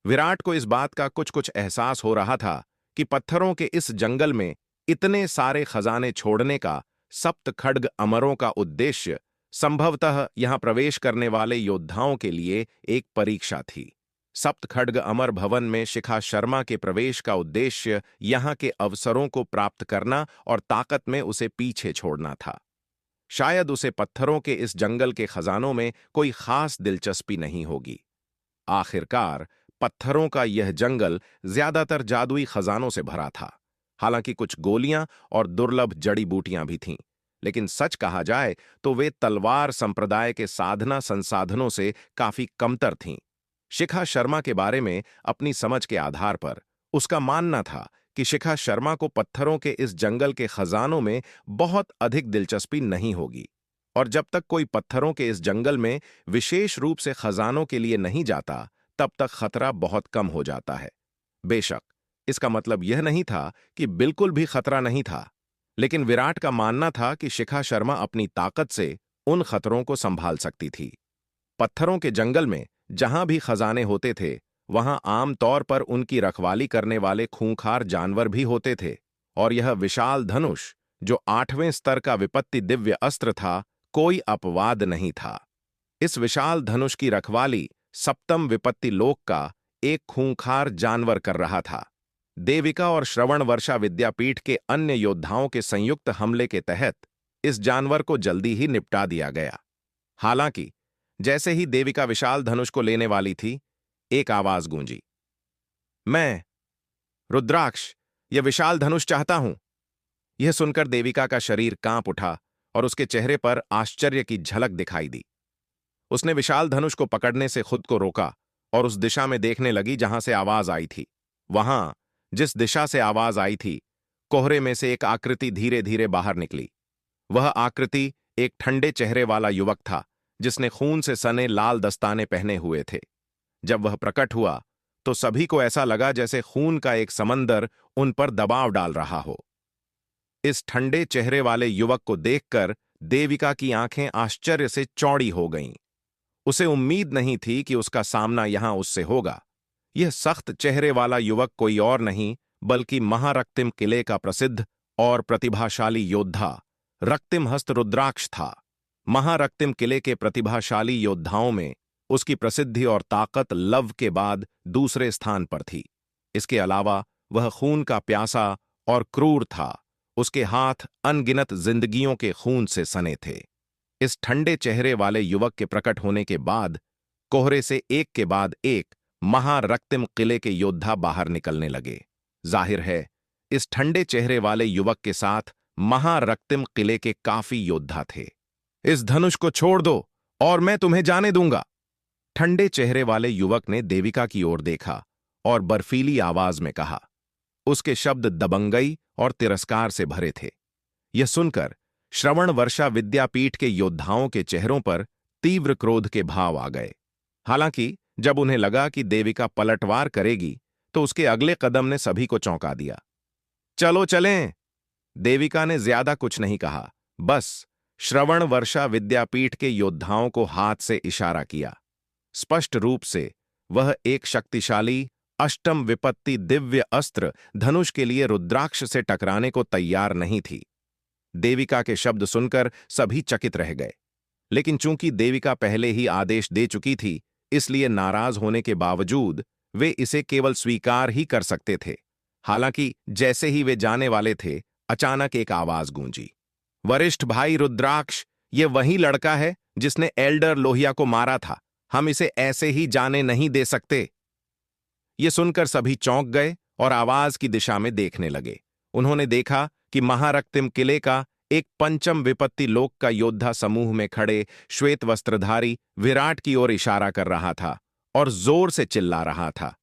विराट को इस बात का कुछ कुछ एहसास हो रहा था कि पत्थरों के इस जंगल में इतने सारे खजाने छोड़ने का सप्तखड्ग अमरों का उद्देश्य संभवतः यहां प्रवेश करने वाले योद्धाओं के लिए एक परीक्षा थी। सप्तखड्ग अमर भवन में शिखा शर्मा के प्रवेश का उद्देश्य यहां के अवसरों को प्राप्त करना और ताकत में उसे पीछे छोड़ना था। शायद उसे पत्थरों के इस जंगल के खजानों में कोई खास दिलचस्पी नहीं होगी। आखिरकार पत्थरों का यह जंगल ज्यादातर जादुई खजानों से भरा था। हालांकि कुछ गोलियां और दुर्लभ जड़ी बूटियां भी थीं, लेकिन सच कहा जाए तो वे तलवार संप्रदाय के साधना संसाधनों से काफी कमतर थीं। शिखा शर्मा के बारे में अपनी समझ के आधार पर उसका मानना था कि शिखा शर्मा को पत्थरों के इस जंगल के खजानों में बहुत अधिक दिलचस्पी नहीं होगी, और जब तक कोई पत्थरों के इस जंगल में विशेष रूप से खजानों के लिए नहीं जाता, तब तक खतरा बहुत कम हो जाता है। बेशक इसका मतलब यह नहीं था कि बिल्कुल भी खतरा नहीं था, लेकिन विराट का मानना था कि शिखा शर्मा अपनी ताकत से उन खतरों को संभाल सकती थी। पत्थरों के जंगल में जहां भी खजाने होते थे, वहां आमतौर पर उनकी रखवाली करने वाले खूंखार जानवर भी होते थे, और यह विशाल धनुष, जो 8वें स्तर का विपत्ति दिव्य अस्त्र था, कोई अपवाद नहीं था। इस विशाल धनुष की रखवाली सप्तम विपत्ति लोक का एक खूंखार जानवर कर रहा था। देविका और श्रवण वर्षा विद्यापीठ के अन्य योद्धाओं के संयुक्त हमले के तहत इस जानवर को जल्दी ही निपटा दिया गया। हालांकि जैसे ही देविका विशाल धनुष को लेने वाली थी, एक आवाज गूंजी, मैं रुद्राक्ष यह विशाल धनुष चाहता हूं। यह सुनकर देविका का शरीर कांप उठा और उसके चेहरे पर आश्चर्य की झलक दिखाई दी। उसने विशाल धनुष को पकड़ने से खुद को रोका और उस दिशा में देखने लगी जहां से आवाज आई थी। वहां जिस दिशा से आवाज आई थी, कोहरे में से एक आकृति धीरे धीरे बाहर निकली। वह आकृति एक ठंडे चेहरे वाला युवक था, जिसने खून से सने लाल दस्ताने पहने हुए थे। जब वह प्रकट हुआ तो सभी को ऐसा लगा जैसे खून का एक समंदर उन पर दबाव डाल रहा हो। इस ठंडे चेहरे वाले युवक को देखकर देविका की आंखें आश्चर्य से चौड़ी हो गईं। उसे उम्मीद नहीं थी कि उसका सामना यहां उससे होगा। यह सख्त चेहरे वाला युवक कोई और नहीं बल्कि महारक्तिम किले का प्रसिद्ध और प्रतिभाशाली योद्धा रक्तिमहस्त रुद्राक्ष था। महारक्तिम किले के प्रतिभाशाली योद्धाओं में उसकी प्रसिद्धि और ताकत लव के बाद दूसरे स्थान पर थी। इसके अलावा वह खून का प्यासा और क्रूर था उसके हाथ अनगिनत जिंदगियों के खून से सने थे। इस ठंडे चेहरे वाले युवक के प्रकट होने के बाद कोहरे से एक के बाद एक महारक्तिम किले के योद्धा बाहर निकलने लगे। जाहिर है, इस ठंडे चेहरे वाले युवक के साथ महारक्तिम किले के काफी योद्धा थे। इस धनुष को छोड़ दो और मैं तुम्हें जाने दूंगा। ठंडे चेहरे वाले युवक ने देविका की ओर देखा और बर्फीली आवाज में कहा। उसके शब्द दबंगई और तिरस्कार से भरे थे। यह सुनकर श्रवण वर्षा विद्यापीठ के योद्धाओं के चेहरों पर तीव्र क्रोध के भाव आ गए। हालांकि जब उन्हें लगा कि देविका पलटवार करेगी तो उसके अगले कदम ने सभी को चौंका दिया। चलो चलें। देविका ने ज्यादा कुछ नहीं कहा, बस श्रवण वर्षा विद्यापीठ के योद्धाओं को हाथ से इशारा किया। स्पष्ट रूप से वह एक शक्तिशाली अष्टम विपत्ति दिव्य अस्त्र धनुष के लिए रुद्राक्ष से टकराने को तैयार नहीं थी। देविका के शब्द सुनकर सभी चकित रह गए, लेकिन चूंकि देविका पहले ही आदेश दे चुकी थी, इसलिए नाराज होने के बावजूद वे इसे केवल स्वीकार ही कर सकते थे। हालांकि जैसे ही वे जाने वाले थे, अचानक एक आवाज गूंजी। वरिष्ठ भाई रुद्राक्ष, ये वही लड़का है जिसने एल्डर लोहिया को मारा था। हम इसे ऐसे ही जाने नहीं दे सकते। ये सुनकर सभी चौंक गए और आवाज की दिशा में देखने लगे। उन्होंने देखा कि महारक्तिम किले का एक पंचम विपत्ति लोक का योद्धा समूह में खड़े श्वेत वस्त्रधारी विराट की ओर इशारा कर रहा था और जोर से चिल्ला रहा था।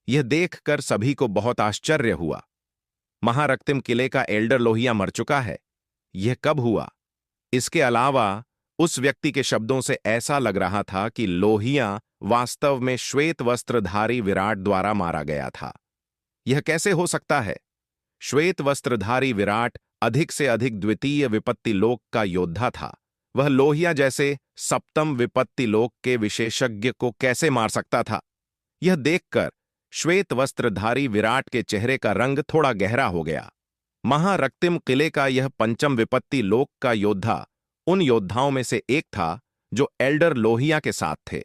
यह देखकर सभी को बहुत आश्चर्य हुआ। महारक्तिम किले का एल्डर लोहिया मर चुका है? यह कब हुआ? इसके अलावा उस व्यक्ति के शब्दों से ऐसा लग रहा था कि लोहिया वास्तव में श्वेत वस्त्रधारी विराट द्वारा मारा गया था। यह कैसे हो सकता है? श्वेत वस्त्रधारी विराट अधिक से अधिक द्वितीय विपत्ति लोक का योद्धा था। वह लोहिया जैसे सप्तम विपत्ति लोक के विशेषज्ञ को कैसे मार सकता था? यह देखकर श्वेत वस्त्रधारी विराट के चेहरे का रंग थोड़ा गहरा हो गया। महारक्तिम किले का यह पंचम विपत्ति लोक का योद्धा उन योद्धाओं में से एक था जो एल्डर लोहिया के साथ थे।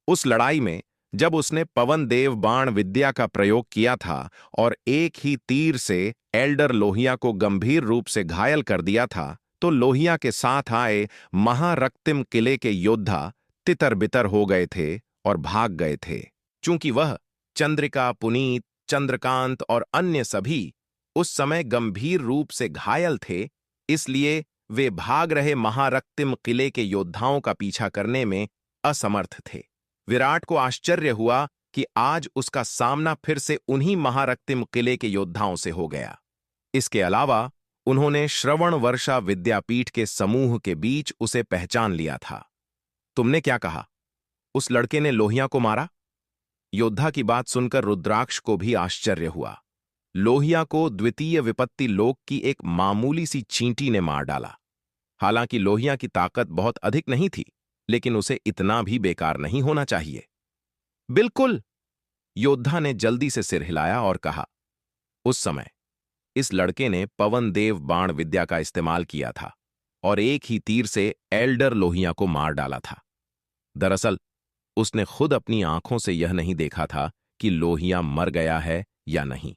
उस लड़ाई में जब उसने पवन देव बाण विद्या का प्रयोग किया था और एक ही तीर से एल्डर लोहिया को गंभीर रूप से घायल कर दिया था, तो लोहिया के साथ आए महारक्तिम किले के योद्धा तितर बितर हो गए थे और भाग गए थे। चूंकि वह चंद्रिका, पुनीत, चंद्रकांत और अन्य सभी उस समय गंभीर रूप से घायल थे, इसलिए वे भाग रहे महारक्तिम किले के योद्धाओं का पीछा करने में असमर्थ थे। विराट को आश्चर्य हुआ कि आज उसका सामना फिर से उन्हीं महारक्तिम किले के योद्धाओं से हो गया। इसके अलावा उन्होंने श्रवण वर्षा विद्यापीठ के समूह के बीच उसे पहचान लिया था। तुमने क्या कहा? उस लड़के ने लोहिया को मारा? योद्धा की बात सुनकर रुद्राक्ष को भी आश्चर्य हुआ। लोहिया को द्वितीय विपत्ति लोक की एक मामूली सी चींटी ने मार डाला। हालांकि लोहिया की ताकत बहुत अधिक नहीं थी, लेकिन उसे इतना भी बेकार नहीं होना चाहिए। बिल्कुल, योद्धा ने जल्दी से सिर हिलाया और कहा। उस समय इस लड़के ने पवन देव बाण विद्या का इस्तेमाल किया था और एक ही तीर से एल्डर लोहिया को मार डाला था। दरअसल उसने खुद अपनी आंखों से यह नहीं देखा था कि लोहिया मर गया है या नहीं।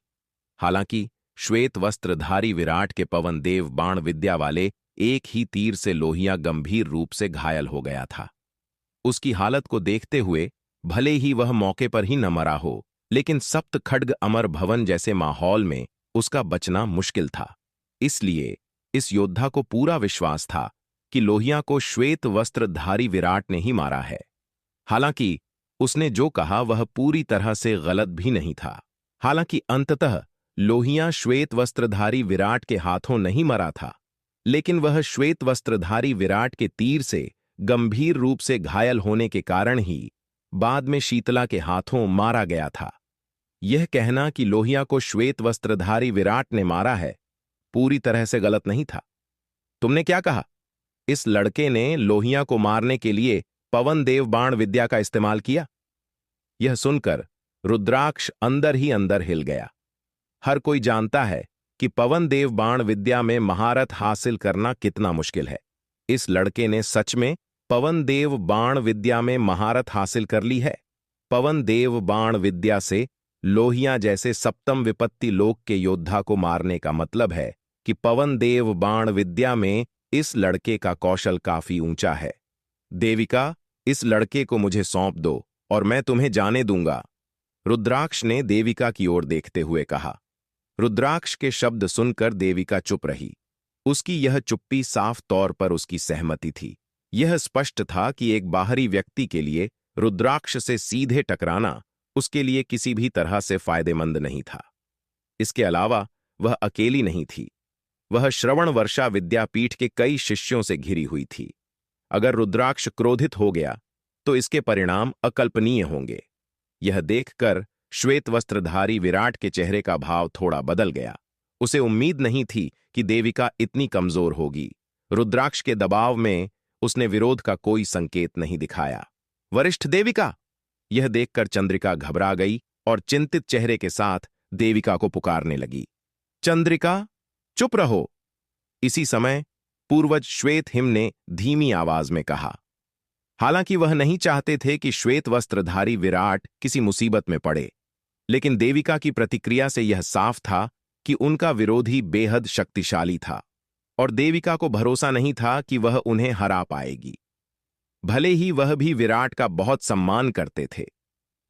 हालांकि श्वेत वस्त्रधारी विराट के पवन देव बाण विद्या वाले एक ही तीर से लोहिया गंभीर रूप से घायल हो गया था। उसकी हालत को देखते हुए भले ही वह मौके पर ही न मरा हो, लेकिन सप्त खड्ग अमर भवन जैसे माहौल में उसका बचना मुश्किल था। इसलिए इस योद्धा को पूरा विश्वास था कि लोहिया को श्वेत वस्त्रधारी विराट ने ही मारा है। हालांकि उसने जो कहा वह पूरी तरह से गलत भी नहीं था। हालांकि अंततः लोहिया श्वेत वस्त्रधारी विराट के हाथों नहीं मरा था, लेकिन वह श्वेत वस्त्रधारी विराट के तीर से गंभीर रूप से घायल होने के कारण ही बाद में शीतला के हाथों मारा गया था। यह कहना कि लोहिया को श्वेत वस्त्रधारी विराट ने मारा है पूरी तरह से गलत नहीं था। तुमने क्या कहा? इस लड़के ने लोहिया को मारने के लिए पवन देव बाण विद्या का इस्तेमाल किया? यह सुनकर रुद्राक्ष अंदर ही अंदर हिल गया। हर कोई जानता है कि पवन देव बाण विद्या में महारत हासिल करना कितना मुश्किल है। इस लड़के ने सच में पवन देव बाण विद्या में महारत हासिल कर ली है। पवन देव बाण विद्या से लोहिया जैसे सप्तम विपत्ति लोक के योद्धा को मारने का मतलब है कि पवन देव बाण विद्या में इस लड़के का कौशल काफी ऊंचा है। देविका, इस लड़के को मुझे सौंप दो और मैं तुम्हें जाने दूंगा, रुद्राक्ष ने देविका की ओर देखते हुए कहा। रुद्राक्ष के शब्द सुनकर देविका चुप रही। उसकी यह चुप्पी साफ तौर पर उसकी सहमति थी। यह स्पष्ट था कि एक बाहरी व्यक्ति के लिए रुद्राक्ष से सीधे टकराना उसके लिए किसी भी तरह से फायदेमंद नहीं था। इसके अलावा वह अकेली नहीं थी। वह श्रवण वर्षा विद्यापीठ के कई शिष्यों से घिरी हुई थी। अगर रुद्राक्ष क्रोधित हो गया तो इसके परिणाम अकल्पनीय होंगे। यह देखकर श्वेत वस्त्रधारी विराट के चेहरे का भाव थोड़ा बदल गया। उसे उम्मीद नहीं थी कि देविका इतनी कमजोर होगी। रुद्राक्ष के दबाव में उसने विरोध का कोई संकेत नहीं दिखाया। वरिष्ठ देविका, यह देखकर चंद्रिका घबरा गई और चिंतित चेहरे के साथ देविका को पुकारने लगी। चंद्रिका, चुप रहो। इसी समय पूर्वज श्वेत हिम ने धीमी आवाज में कहा। हालांकि वह नहीं चाहते थे कि श्वेत वस्त्रधारी विराट किसी मुसीबत में पड़े, लेकिन देविका की प्रतिक्रिया से यह साफ था कि उनका विरोधी बेहद शक्तिशाली था और देविका को भरोसा नहीं था कि वह उन्हें हरा पाएगी। भले ही वह भी विराट का बहुत सम्मान करते थे,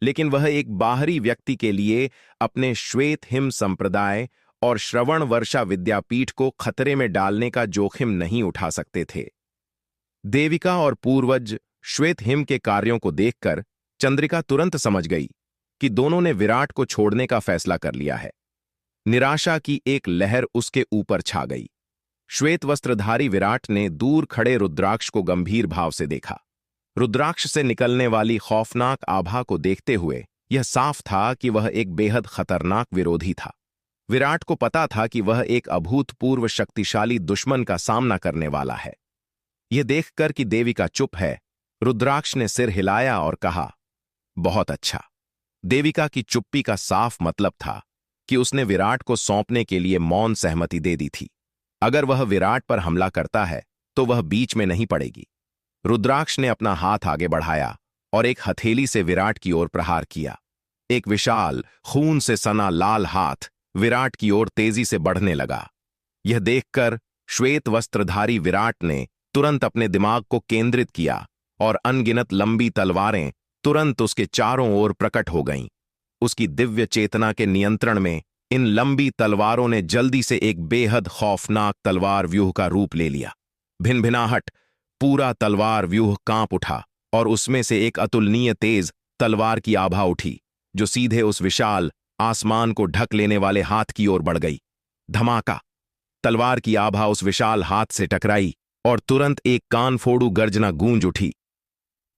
लेकिन वह एक बाहरी व्यक्ति के लिए अपने श्वेत हिम संप्रदाय और श्रवण वर्षा विद्यापीठ को खतरे में डालने का जोखिम नहीं उठा सकते थे। देविका और पूर्वज श्वेत हिम के कार्यों को देखकर चंद्रिका तुरंत समझ गई कि दोनों ने विराट को छोड़ने का फैसला कर लिया है। निराशा की एक लहर उसके ऊपर छा गई। श्वेत वस्त्रधारी विराट ने दूर खड़े रुद्राक्ष को गंभीर भाव से देखा। रुद्राक्ष से निकलने वाली खौफनाक आभा को देखते हुए यह साफ था कि वह एक बेहद खतरनाक विरोधी था। विराट को पता था कि वह एक अभूतपूर्व शक्तिशाली दुश्मन का सामना करने वाला है। यह देखकर कि देविका चुप है, रुद्राक्ष ने सिर हिलाया और कहा, बहुत अच्छा। देविका की चुप्पी का साफ मतलब था कि उसने विराट को सौंपने के लिए मौन सहमति दे दी थी। अगर वह विराट पर हमला करता है तो वह बीच में नहीं पड़ेगी। रुद्राक्ष ने अपना हाथ आगे बढ़ाया और एक हथेली से विराट की ओर प्रहार किया। एक विशाल खून से सना लाल हाथ विराट की ओर तेजी से बढ़ने लगा। यह देखकर श्वेत वस्त्रधारी विराट ने तुरंत अपने दिमाग को केंद्रित किया और अनगिनत लंबी तलवारें तुरंत उसके चारों ओर प्रकट हो गईं। उसकी दिव्य चेतना के नियंत्रण में इन लंबी तलवारों ने जल्दी से एक बेहद खौफनाक तलवार व्यूह का रूप ले लिया। भिनभिनाहट, पूरा तलवार व्यूह कांप उठा और उसमें से एक अतुलनीय तेज तलवार की आभा उठी, जो सीधे उस विशाल आसमान को ढक लेने वाले हाथ की ओर बढ़ गई। धमाका! तलवार की आभा उस विशाल हाथ से टकराई और तुरंत एक कान फोड़ू गर्जना गूंज उठी।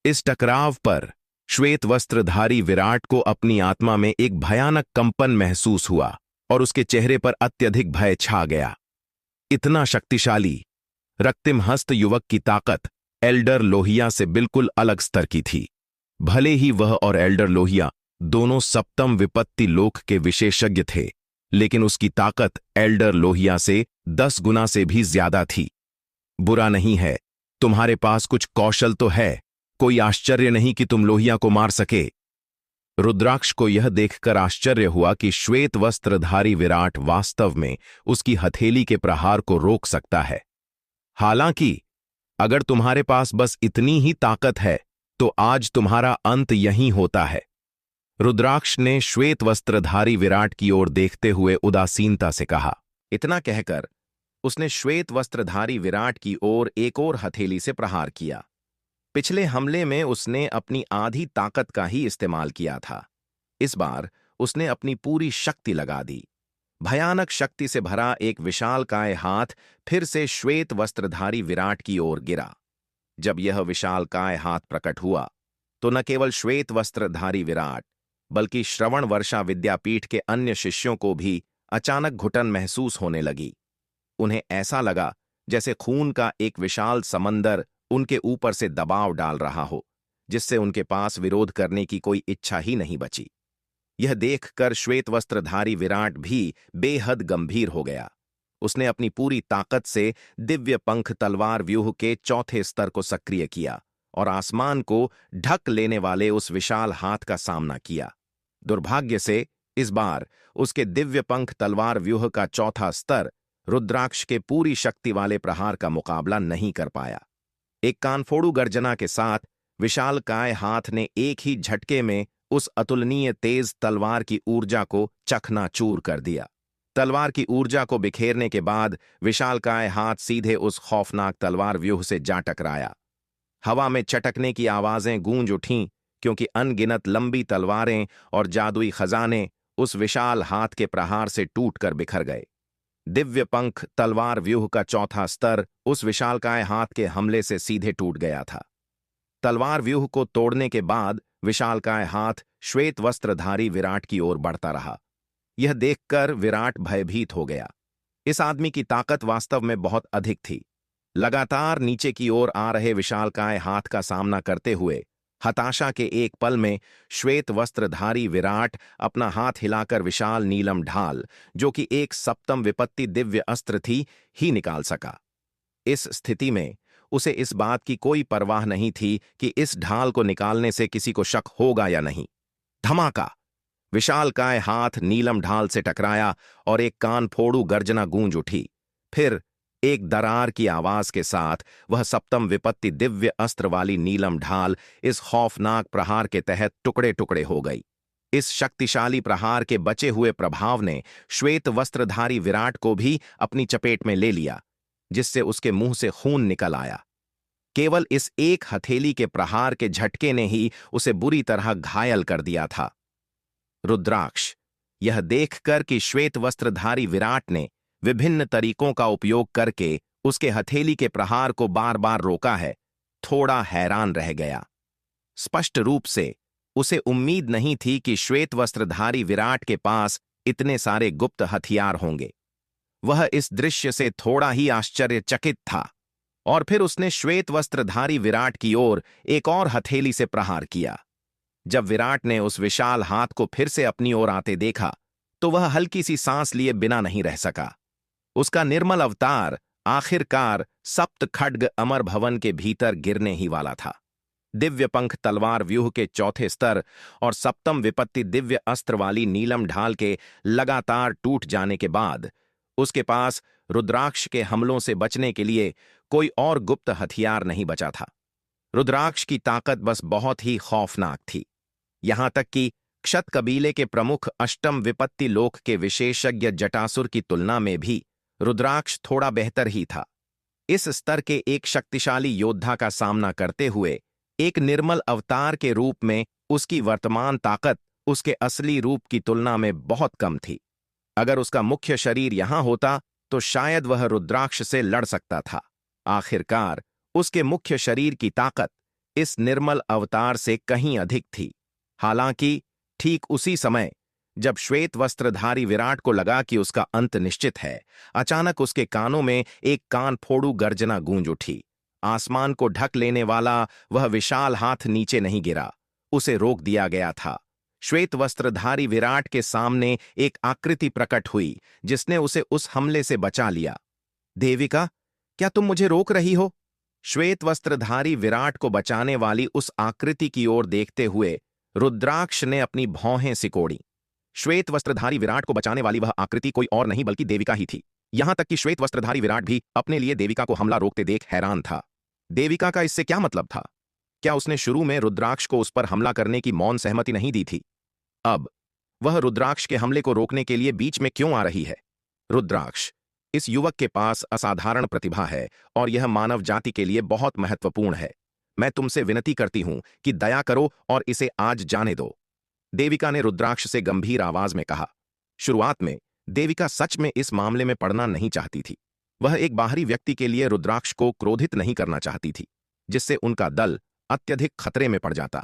इस टकराव पर श्वेत वस्त्रधारी विराट को अपनी आत्मा में एक भयानक कंपन महसूस हुआ और उसके चेहरे पर अत्यधिक भय छा गया। इतना शक्तिशाली रक्तिम हस्त युवक की ताकत एल्डर लोहिया से बिल्कुल अलग स्तर की थी। भले ही वह और एल्डर लोहिया दोनों सप्तम विपत्ति लोक के विशेषज्ञ थे, लेकिन उसकी ताकत एल्डर लोहिया से 10 गुना से भी ज्यादा थी। बुरा नहीं है, तुम्हारे पास कुछ कौशल तो है, कोई आश्चर्य नहीं कि तुम लोहिया को मार सके। रुद्राक्ष को यह देखकर आश्चर्य हुआ कि श्वेत वस्त्रधारी विराट वास्तव में उसकी हथेली के प्रहार को रोक सकता है। हालांकि अगर तुम्हारे पास बस इतनी ही ताकत है तो आज तुम्हारा अंत यहीं होता है। रुद्राक्ष ने श्वेत वस्त्रधारी विराट की ओर देखते हुए उदासीनता से कहा। इतना कहकर उसने श्वेत वस्त्रधारी विराट की ओर एक और हथेली से प्रहार किया। पिछले हमले में उसने अपनी आधी ताकत का ही इस्तेमाल किया था। इस बार उसने अपनी पूरी शक्ति लगा दी। भयानक शक्ति से भरा एक विशालकाय हाथ फिर से श्वेत वस्त्रधारी विराट की ओर गिरा। जब यह विशालकाय हाथ प्रकट हुआ तो न केवल श्वेत वस्त्रधारी विराट बल्कि श्रवण वर्षा विद्यापीठ के अन्य शिष्यों को भी अचानक घुटन महसूस होने लगी। उन्हें ऐसा लगा जैसे खून का एक विशाल समंदर उनके ऊपर से दबाव डाल रहा हो, जिससे उनके पास विरोध करने की कोई इच्छा ही नहीं बची। यह देखकर श्वेत वस्त्रधारी विराट भी बेहद गंभीर हो गया। उसने अपनी पूरी ताकत से दिव्य पंख तलवार व्यूह के चौथे स्तर को सक्रिय किया और आसमान को ढक लेने वाले उस विशाल हाथ का सामना किया। दुर्भाग्य से इस बार उसके दिव्य पंख तलवार व्यूह का चौथा स्तर रुद्राक्ष के पूरी शक्ति वाले प्रहार का मुकाबला नहीं कर पाया। एक कानफोड़ू गर्जना के साथ विशालकाय हाथ ने एक ही झटके में उस अतुलनीय तेज तलवार की ऊर्जा को चकनाचूर कर दिया। तलवार की ऊर्जा को बिखेरने के बाद विशालकाय हाथ सीधे उस खौफनाक तलवार व्यूह से जा टकराया। हवा में चटकने की आवाजें गूंज उठीं, क्योंकि अनगिनत लंबी तलवारें और जादुई खजाने उस विशाल हाथ के प्रहार से टूटकर बिखर गए। दिव्य पंख तलवार व्यूह का चौथा स्तर उस विशालकाय हाथ के हमले से सीधे टूट गया था। तलवार व्यूह को तोड़ने के बाद विशालकाय हाथ श्वेत वस्त्रधारी विराट की ओर बढ़ता रहा। यह देखकर विराट भयभीत हो गया। इस आदमी की ताकत वास्तव में बहुत अधिक थी। लगातार नीचे की ओर आ रहे विशालकाय हाथ का सामना करते हुए हताशा के एक पल में श्वेत वस्त्रधारी विराट अपना हाथ हिलाकर विशाल नीलम ढाल, जो कि एक सप्तम विपत्ति दिव्य अस्त्र थी, ही निकाल सका। इस स्थिति में उसे इस बात की कोई परवाह नहीं थी कि इस ढाल को निकालने से किसी को शक होगा या नहीं। धमाका! विशालकाय हाथ नीलम ढाल से टकराया और एक कान फोड़ू गर्जना गूंज उठी। फिर एक दरार की आवाज के साथ वह सप्तम विपत्ति दिव्य अस्त्र वाली नीलम ढाल इस खौफनाक प्रहार के तहत टुकड़े टुकड़े हो गई। इस शक्तिशाली प्रहार के बचे हुए प्रभाव ने श्वेत वस्त्रधारी विराट को भी अपनी चपेट में ले लिया, जिससे उसके मुंह से खून निकल आया। केवल इस एक हथेली के प्रहार के झटके ने ही उसे बुरी तरह घायल कर दिया था। रुद्राक्ष, यह देखकर कि श्वेत वस्त्रधारी विराट ने विभिन्न तरीकों का उपयोग करके उसके हथेली के प्रहार को बार बार रोका है, थोड़ा हैरान रह गया। स्पष्ट रूप से उसे उम्मीद नहीं थी कि श्वेत वस्त्रधारी विराट के पास इतने सारे गुप्त हथियार होंगे। वह इस दृश्य से थोड़ा ही आश्चर्यचकित था, और फिर उसने श्वेत वस्त्रधारी विराट की ओर एक और हथेली से प्रहार किया। जब विराट ने उस विशाल हाथ को फिर से अपनी ओर आते देखा, तो वह हल्की सी सांस लिए बिना नहीं रह सका। उसका निर्मल अवतार आखिरकार सप्त खड्ग अमर भवन के भीतर गिरने ही वाला था। दिव्य पंख तलवार व्यूह के चौथे स्तर और सप्तम विपत्ति दिव्य अस्त्र वाली नीलम ढाल के लगातार टूट जाने के बाद उसके पास रुद्राक्ष के हमलों से बचने के लिए कोई और गुप्त हथियार नहीं बचा था। रुद्राक्ष की ताकत बस बहुत ही खौफनाक थी। यहां तक कि क्षत कबीले के प्रमुख अष्टम विपत्ति लोक के विशेषज्ञ जटासुर की तुलना में भी रुद्राक्ष थोड़ा बेहतर ही था। इस स्तर के एक शक्तिशाली योद्धा का सामना करते हुए एक निर्मल अवतार के रूप में उसकी वर्तमान ताकत उसके असली रूप की तुलना में बहुत कम थी। अगर उसका मुख्य शरीर यहां होता तो शायद वह रुद्राक्ष से लड़ सकता था। आखिरकार उसके मुख्य शरीर की ताकत इस निर्मल अवतार से कहीं अधिक थी। हालांकि ठीक उसी समय जब श्वेत वस्त्रधारी विराट को लगा कि उसका अंत निश्चित है, अचानक उसके कानों में एक कान फोड़ू गर्जना गूंज उठी। आसमान को ढक लेने वाला वह विशाल हाथ नीचे नहीं गिरा, उसे रोक दिया गया था। श्वेत वस्त्रधारी विराट के सामने एक आकृति प्रकट हुई, जिसने उसे उस हमले से बचा लिया। देविका, क्या तुम मुझे रोक रही हो? श्वेत वस्त्रधारी विराट को बचाने वाली उस आकृति की ओर देखते हुए रुद्राक्ष ने अपनी भौहें सिकोड़ी। श्वेत वस्त्रधारी विराट को बचाने वाली वह आकृति कोई और नहीं बल्कि देविका ही थी। यहां तक कि श्वेत वस्त्रधारी विराट भी अपने लिए देविका को हमला रोकते देख हैरान था। देविका का इससे क्या मतलब था? क्या उसने शुरू में रुद्राक्ष को उस पर हमला करने की मौन सहमति नहीं दी थी? अब वह रुद्राक्ष के हमले को रोकने के लिए बीच में क्यों आ रही है? रुद्राक्ष, इस युवक के पास असाधारण प्रतिभा है और यह मानव जाति के लिए बहुत महत्वपूर्ण है। मैं तुमसे विनती करती हूं कि दया करो और इसे आज जाने दो, देविका ने रुद्राक्ष से गंभीर आवाज में कहा। शुरुआत में देविका सच में इस मामले में पड़ना नहीं चाहती थी। वह एक बाहरी व्यक्ति के लिए रुद्राक्ष को क्रोधित नहीं करना चाहती थी, जिससे उनका दल अत्यधिक खतरे में पड़ जाता।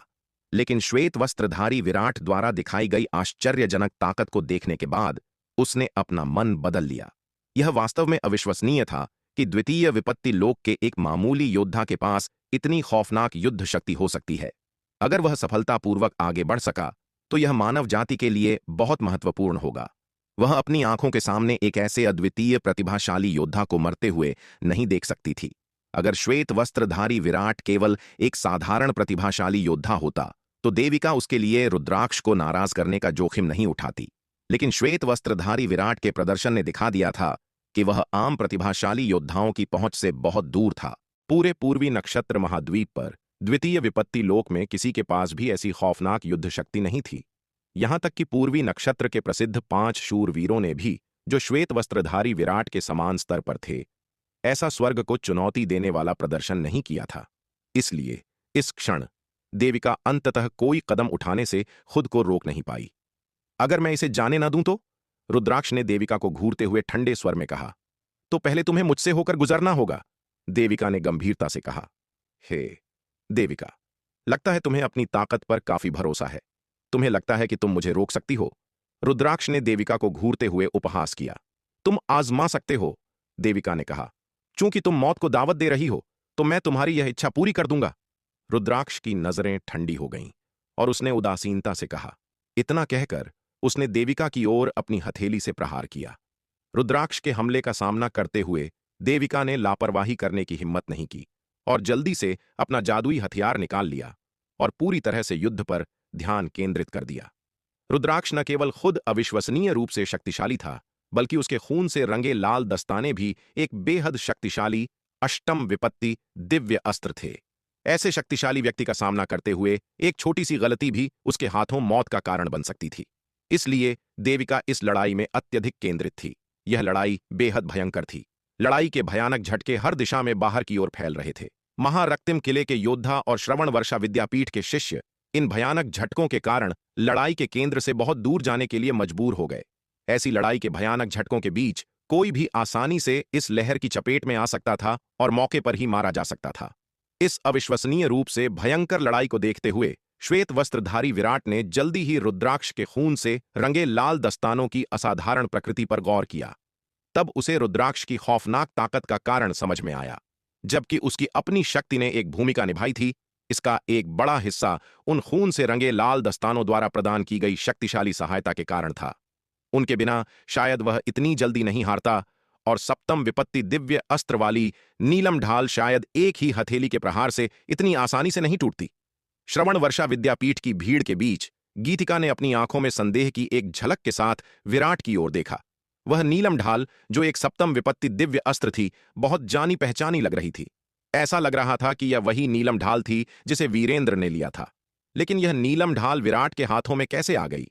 लेकिन श्वेत वस्त्रधारी विराट द्वारा दिखाई गई आश्चर्यजनक ताकत को देखने के बाद उसने अपना मन बदल लिया। यह वास्तव में अविश्वसनीय था कि द्वितीय विपत्ति लोक के एक मामूली योद्धा के पास इतनी खौफनाक युद्ध शक्ति हो सकती है। अगर वह सफलतापूर्वक आगे बढ़ सका तो यह मानव जाति के लिए बहुत महत्वपूर्ण होगा। वह अपनी आंखों के सामने एक ऐसे अद्वितीय प्रतिभाशाली योद्धा को मरते हुए नहीं देख सकती थी। अगर श्वेत वस्त्रधारी विराट केवल एक साधारण प्रतिभाशाली योद्धा होता तो देविका उसके लिए रुद्राक्ष को नाराज करने का जोखिम नहीं उठाती। लेकिन श्वेत वस्त्रधारी विराट के प्रदर्शन ने दिखा दिया था कि वह आम प्रतिभाशाली योद्धाओं की पहुंच से बहुत दूर था। पूरे पूर्वी नक्षत्र महाद्वीप पर द्वितीय विपत्ति लोक में किसी के पास भी ऐसी खौफनाक युद्ध शक्ति नहीं थी। यहां तक कि पूर्वी नक्षत्र के प्रसिद्ध 5 शूरवीरों ने भी, जो श्वेत वस्त्रधारी विराट के समान स्तर पर थे, ऐसा स्वर्ग को चुनौती देने वाला प्रदर्शन नहीं किया था। इसलिए इस क्षण देविका अंततः कोई कदम उठाने से खुद को रोक नहीं पाई। अगर मैं इसे जाने ना दूं तो? रुद्राक्ष ने देविका को घूरते हुए ठंडे स्वर में कहा। तो पहले तुम्हें मुझसे होकर गुजरना होगा, देविका ने गंभीरता से कहा। हे देविका, लगता है तुम्हें अपनी ताकत पर काफी भरोसा है। तुम्हें लगता है कि तुम मुझे रोक सकती हो? रुद्राक्ष ने देविका को घूरते हुए उपहास किया। तुम आजमा सकते हो, देविका ने कहा। चूंकि तुम मौत को दावत दे रही हो, तो मैं तुम्हारी यह इच्छा पूरी कर दूंगा। रुद्राक्ष की नजरें ठंडी हो गईं और उसने उदासीनता से कहा। इतना कहकर उसने देविका की ओर अपनी हथेली से प्रहार किया। रुद्राक्ष के हमले का सामना करते हुए देविका ने लापरवाही करने की हिम्मत नहीं की और जल्दी से अपना जादुई हथियार निकाल लिया और पूरी तरह से युद्ध पर ध्यान केंद्रित कर दिया। रुद्राक्ष न केवल खुद अविश्वसनीय रूप से शक्तिशाली था, बल्कि उसके खून से रंगे लाल दस्ताने भी एक बेहद शक्तिशाली अष्टम विपत्ति दिव्य अस्त्र थे। ऐसे शक्तिशाली व्यक्ति का सामना करते हुए एक छोटी सी गलती भी उसके हाथों मौत का कारण बन सकती थी। इसलिए देविका इस लड़ाई में अत्यधिक केंद्रित थी। यह लड़ाई बेहद भयंकर थी। लड़ाई के भयानक झटके हर दिशा में बाहर की ओर फैल रहे थे। महारक्तिम किले के योद्धा और श्रवण वर्षा विद्यापीठ के शिष्य इन भयानक झटकों के कारण लड़ाई के केंद्र से बहुत दूर जाने के लिए मजबूर हो गए। ऐसी लड़ाई के भयानक झटकों के बीच कोई भी आसानी से इस लहर की चपेट में आ सकता था और मौके पर ही मारा जा सकता था। इस अविश्वसनीय रूप से भयंकर लड़ाई को देखते हुए श्वेत वस्त्रधारी विराट ने जल्दी ही रुद्राक्ष के खून से रंगे लाल दस्तानों की असाधारण प्रकृति पर गौर किया। तब उसे रुद्राक्ष की खौफनाक ताकत का कारण समझ में आया। जबकि उसकी अपनी शक्ति ने एक भूमिका निभाई थी, इसका एक बड़ा हिस्सा उन खून से रंगे लाल दस्तानों द्वारा प्रदान की गई शक्तिशाली सहायता के कारण था। उनके बिना शायद वह इतनी जल्दी नहीं हारता और सप्तम विपत्ति दिव्य अस्त्र वाली नीलम ढाल शायद एक ही हथेली के प्रहार से इतनी आसानी से नहीं टूटती। श्रवण वर्षा विद्यापीठ की भीड़ के बीच गीतिका ने अपनी आंखों में संदेह की एक झलक के साथ विराट की ओर देखा। वह नीलम ढाल, जो एक सप्तम विपत्ति दिव्य अस्त्र थी, बहुत जानी पहचानी लग रही थी। ऐसा लग रहा था कि यह वही नीलम ढाल थी जिसे वीरेंद्र ने लिया था। लेकिन यह नीलम ढाल विराट के हाथों में कैसे आ गई?